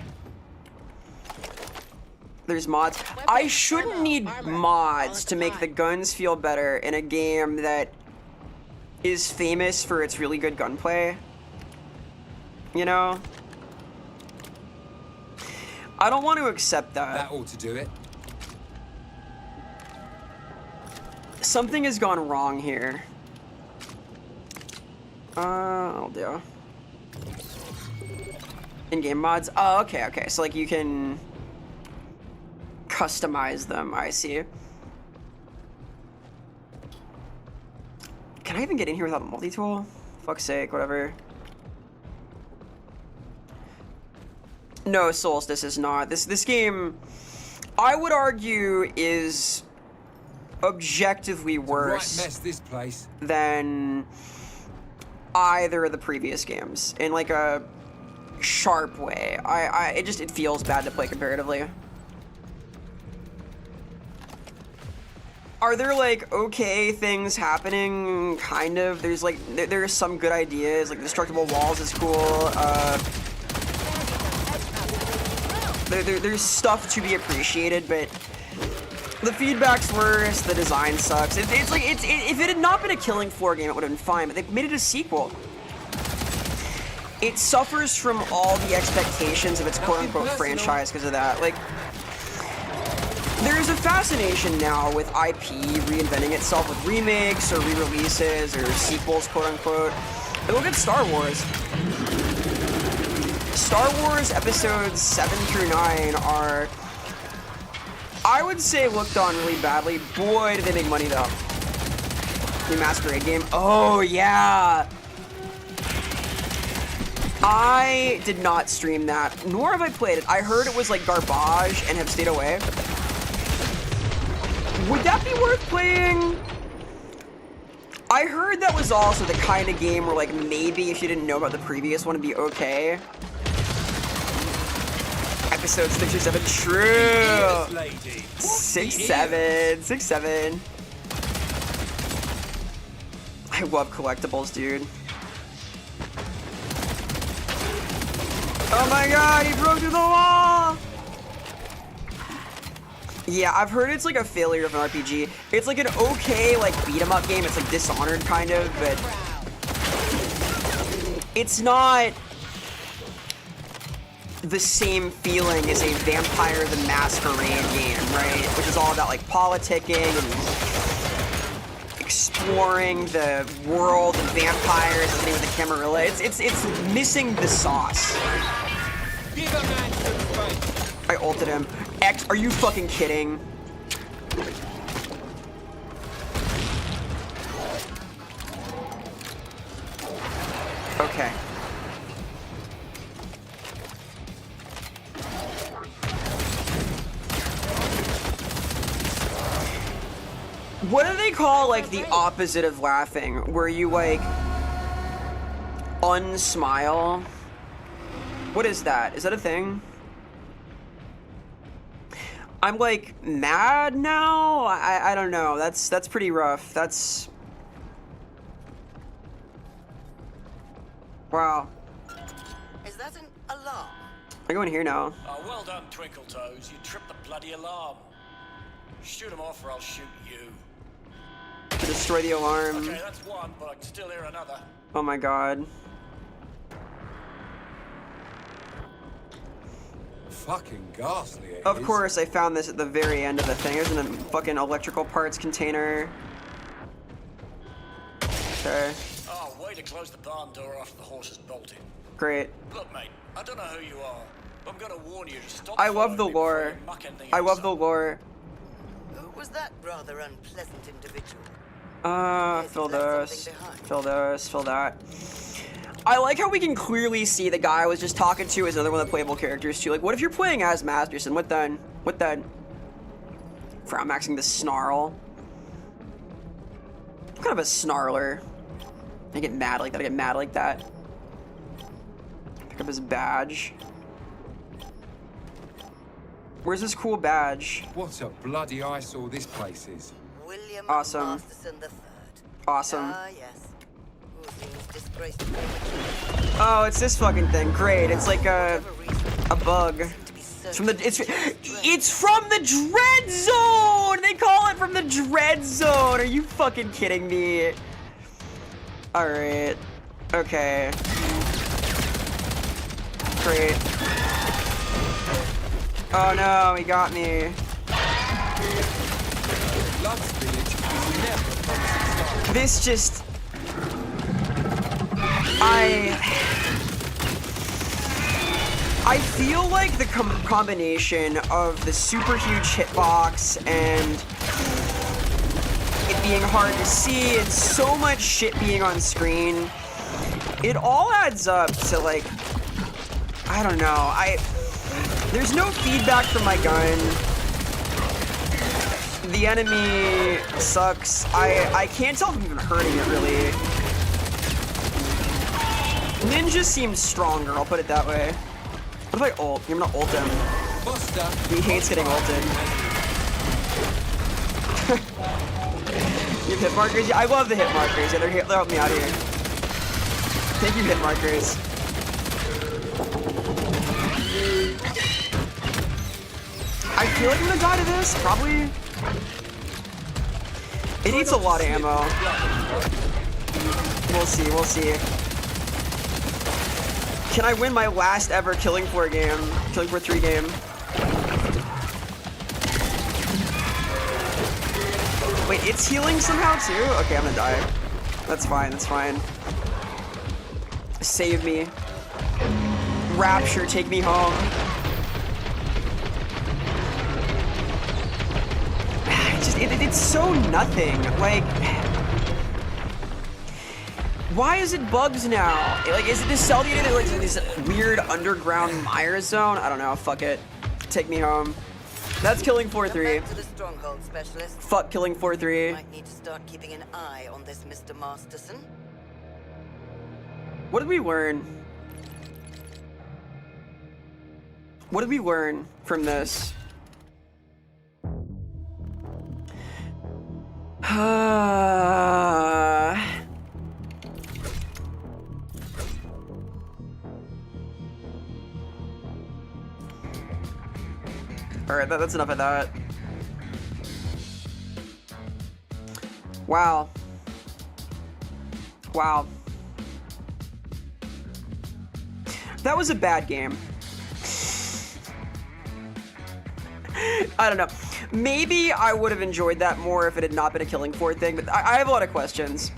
There's mods. I shouldn't need mods to make the guns feel better in a game that is famous for its really good gunplay. You know? I don't want to accept that. That ought to do it. Something has gone wrong here. I'll do. In-game mods. Oh, okay. So like you can customize them. I see. Can I even get in here without a multi-tool? Fuck's sake, whatever. No, Solstice is not. This game, I would argue, is objectively worse Right mess, this place. than either of the previous games in like a sharp way. It feels bad to play comparatively. are there like okay things happening? Kind of. There's like there's some good ideas. Like destructible walls is cool. There's stuff to be appreciated, but the feedback's worse. The design sucks. If it had not been a Killing Floor game, it would have been fine. But they made it a sequel. It suffers from all the expectations of its quote-unquote franchise because of that. Like, there's a fascination now with IP reinventing itself with remakes or re-releases or sequels, quote-unquote. But look at Star Wars. Star Wars episodes 7 through 9 are, I would say, looked on really badly. Boy, did they make money, though. The Masquerade game. Oh, yeah. I did not stream that, nor have I played it. I heard it was like garbage and have stayed away. Would that be worth playing? I heard that was also the kind of game where like maybe if you didn't know about the previous one, it'd be okay. Episode 6 or 7, true. 6, 7, 6, 7. I love collectibles, dude. Oh my god, he broke through the wall! Yeah, I've heard it's like a failure of an RPG. It's like an okay, like, beat-em-up game. It's like Dishonored, kind of, but it's not the same feeling as a Vampire the Masquerade game, right? Which is all about, like, politicking and exploring the world and vampires and with the Camarilla. It's missing the sauce. I ulted him. X, are you fucking kidding? Okay. What do they call, like, the opposite of laughing? Where you, like, unsmile? What is that? Is that a thing? I'm, like, mad now? I don't know. That's pretty rough. That's... Wow. Is that an alarm? I go in here now. Oh, well done, Twinkle Toes. You tripped the bloody alarm. Shoot him off or I'll shoot you. To destroy the alarm. Okay, that's one, but I can still hear another. Oh my god. Fucking ghastly, it Of is. course, I found this at the very end of the thing. There's a fucking electrical parts container. Okay. Oh, way to close the barn door after the horse has bolted. Great. Look, mate, I don't know who you are, but I'm gonna warn you to stop. I love the following me before lore. you muck anything I else love the up. lore. Who was that rather unpleasant individual? Fill this. Fill this. Fill that. I like how we can clearly see the guy I was just talking to is another one of the playable characters too. Like, what if you're playing as Masterson? What then? What then? Frown maxing the snarl. I'm kind of a snarler. I get mad like that. I get mad like that. Pick up his badge. Where's this cool badge? What a bloody eyesore this place is. William Awesome. Masterson III. Awesome. Ah, yes. Who seems disgraced. Oh, it's this fucking thing. Great. It's like a bug. It's from the it's from the Dread Zone. They call it from the Dread Zone. Are you fucking kidding me? All right. Okay. Great. Oh no, he got me. This just... I feel like the combination of the super huge hitbox and it being hard to see and so much shit being on screen, it all adds up to, like, I don't know. There's no feedback from my gun. The enemy sucks. I can't tell if I'm even hurting it, really. Ninja seems stronger, I'll put it that way. What if I ult? I'm gonna ult him. He hates getting ulted. You have hit markers? Yeah, I love the hit markers. Yeah, they're helping me out here. Thank you, hit markers. I feel like I'm gonna die to this, probably. It eats a lot of ammo. We'll see, we'll see. Can I win my last ever Killing Floor game? Killing Floor 3 game? Wait, it's healing somehow too? Okay, I'm gonna die. That's fine, that's fine. Save me. Rapture, take me home. It's so nothing. Like, why is it bugs now? Like, is it just cellular, like this weird underground mire zone? I don't know. Fuck it. Take me home. That's Killing Floor 3. Back to the stronghold, specialist. Fuck Killing Floor 3. Might need to start keeping an eye on this Mr. Masterson. What did we learn? What did we learn from this? Alright, that's enough of that. Wow. Wow. That was a bad game. I don't know. Maybe I would have enjoyed that more if it had not been a Killing Floor thing, but I have a lot of questions.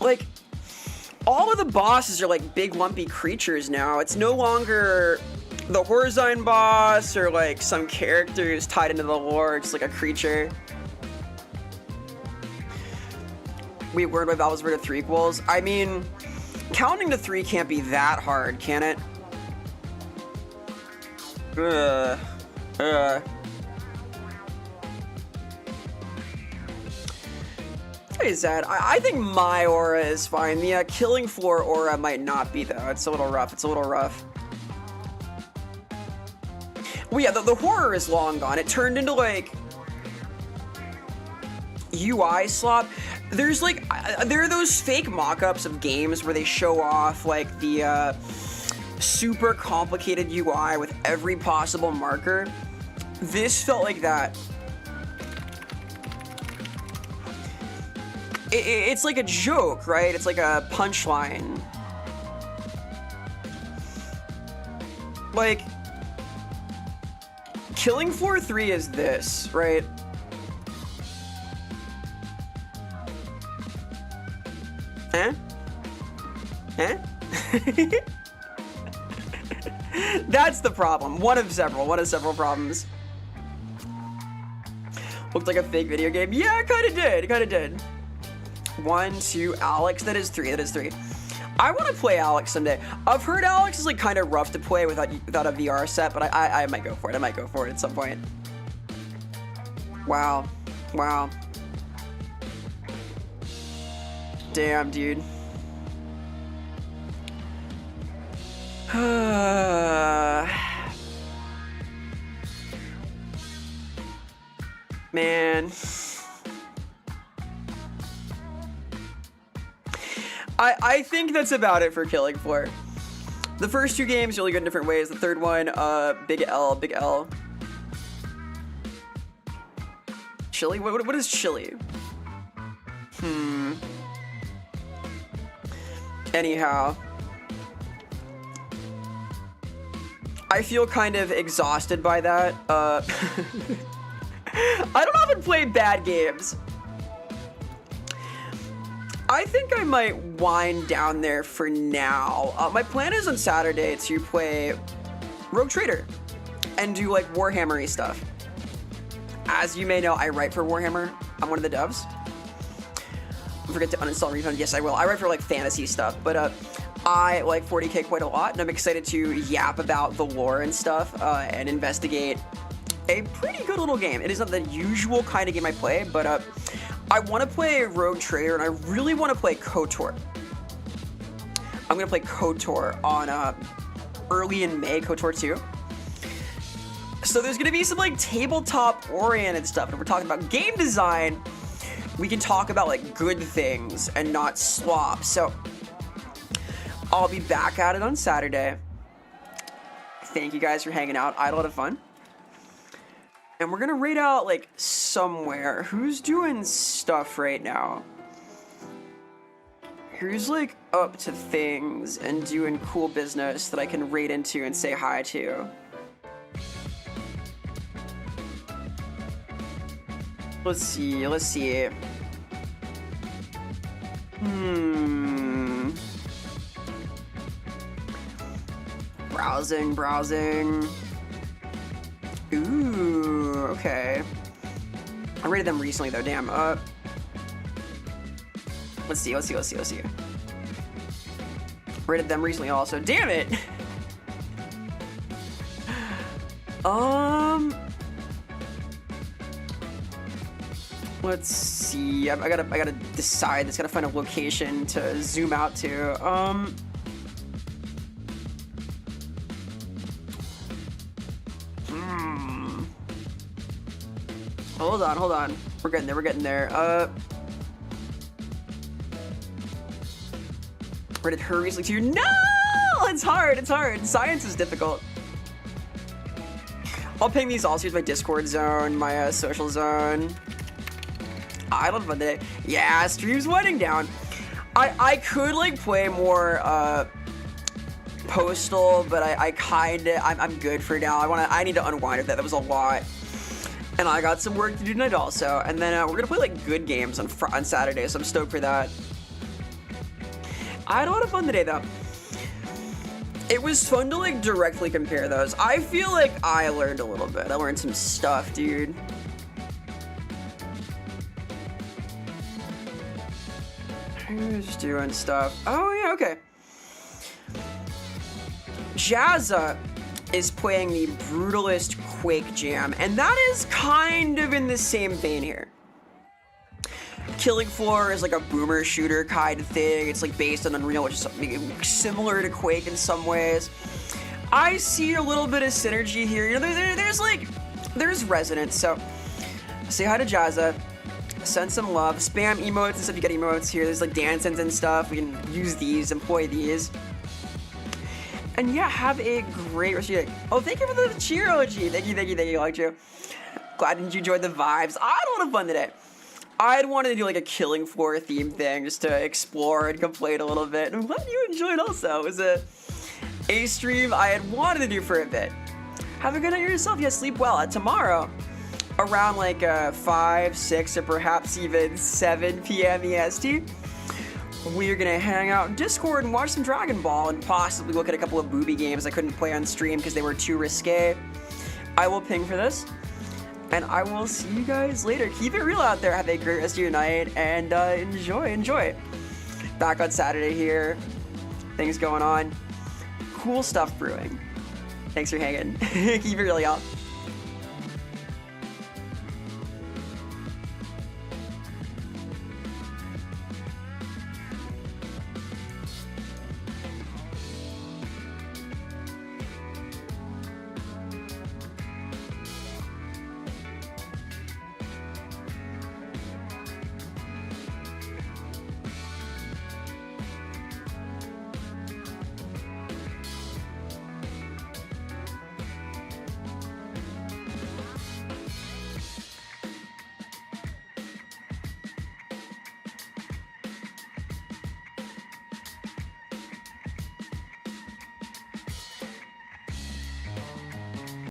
Like, all of the bosses are like big lumpy creatures now. It's no longer the Horizon boss or like some character who's tied into the lore, just like a creature. We learned by Valve's rid of 3 equals. I mean, counting to 3 can't be that hard, can it? Hey Zed, I think my aura is fine. The Killing Floor aura might not be though. It's a little rough. It's a little rough. Well, yeah, the horror is long gone. It turned into like UI slop. There's like there are those fake mock-ups of games where they show off like the super complicated UI with every possible marker. This felt like that. It's like a joke, right? It's like a punchline. Like, Killing Floor 3 is this, right? Huh? Huh? That's the problem. One of several problems. Looked like a fake video game. Yeah, it kinda did. It kinda did. 1, 2, Alex. That is 3. That is 3. I want to play Alex someday. I've heard Alex is like kind of rough to play without a VR set, but I might go for it. I might go for it at some point. Wow. Wow. Damn, dude. Man. I think that's about it for Killing Floor. The first 2 games really good in different ways. The third one, big L, big L. Chili? What is chili? Anyhow. I feel kind of exhausted by that. I don't often play bad games. I think I might wind down there for now. My plan is on Saturday to play Rogue Trader and do like Warhammer-y stuff. As you may know, I write for Warhammer. I'm one of the devs. Don't forget to uninstall and refund. Yes, I will. I write for like fantasy stuff, but I like 40K quite a lot, and I'm excited to yap about the lore and stuff and investigate a pretty good little game. It is not the usual kind of game I play, but I want to play Rogue Trader, and I really want to play KOTOR. I'm going to play KOTOR on early in May, KOTOR 2. So there's gonna be some like tabletop oriented stuff. And we're talking about game design. We can talk about like good things and not slop. So I'll be back at it on Saturday. Thank you guys for hanging out. I had a lot of fun. And we're gonna raid out like somewhere. Who's doing stuff right now? Who's like up to things and doing cool business that I can raid into and say hi to? Let's see, let's see. Browsing. Ooh, okay. I rated them recently though, damn. Let's see. Rated them recently also. Damn it! Let's see. I gotta decide. It's gotta find a location to zoom out to. Hold on. We're getting there. Rated her recently too. No! It's hard. Science is difficult. I'll ping these also. Here's my Discord zone, my social zone. I love fun today. Yeah, stream's winding down. I could like play more Postal, but I'm good for now. I need to unwind with that. That was a lot. And I got some work to do tonight also. And then we're gonna play like good games on Saturday, so I'm stoked for that. I had a lot of fun today though. It was fun to like directly compare those. I feel like I learned a little bit. I learned some stuff, dude. Who's doing stuff? Oh yeah, okay. Jazza is playing the Brutalist Quake Jam, and that is kind of in the same vein here. Killing Floor is like a boomer shooter kind of thing. It's like based on Unreal, which is similar to Quake in some ways. I see a little bit of synergy here. You know, there's resonance. So say hi to Jazza, send some love, spam emotes and stuff. You get emotes here. There's like dances and stuff. We can use these, employ these. And yeah, have a great rest of your day. Oh, thank you for the cheer, OG. Thank you, liked you. Glad you enjoyed the vibes. I had a lot of fun today. I'd wanted to do like a Killing Floor theme thing just to explore and complain a little bit. And I'm glad you enjoyed also. It was a stream I had wanted to do for a bit. Have a good night yourself. Yeah, sleep well. Tomorrow, around like 5, 6, or perhaps even 7 p.m. EST, we're gonna hang out in Discord and watch some Dragon Ball and possibly look at a couple of booby games I couldn't play on stream because they were too risque. I will ping for this. And I will see you guys later. Keep it real out there. Have a great rest of your night. And enjoy. Back on Saturday here. Things going on. Cool stuff brewing. Thanks for hanging. Keep it real, y'all.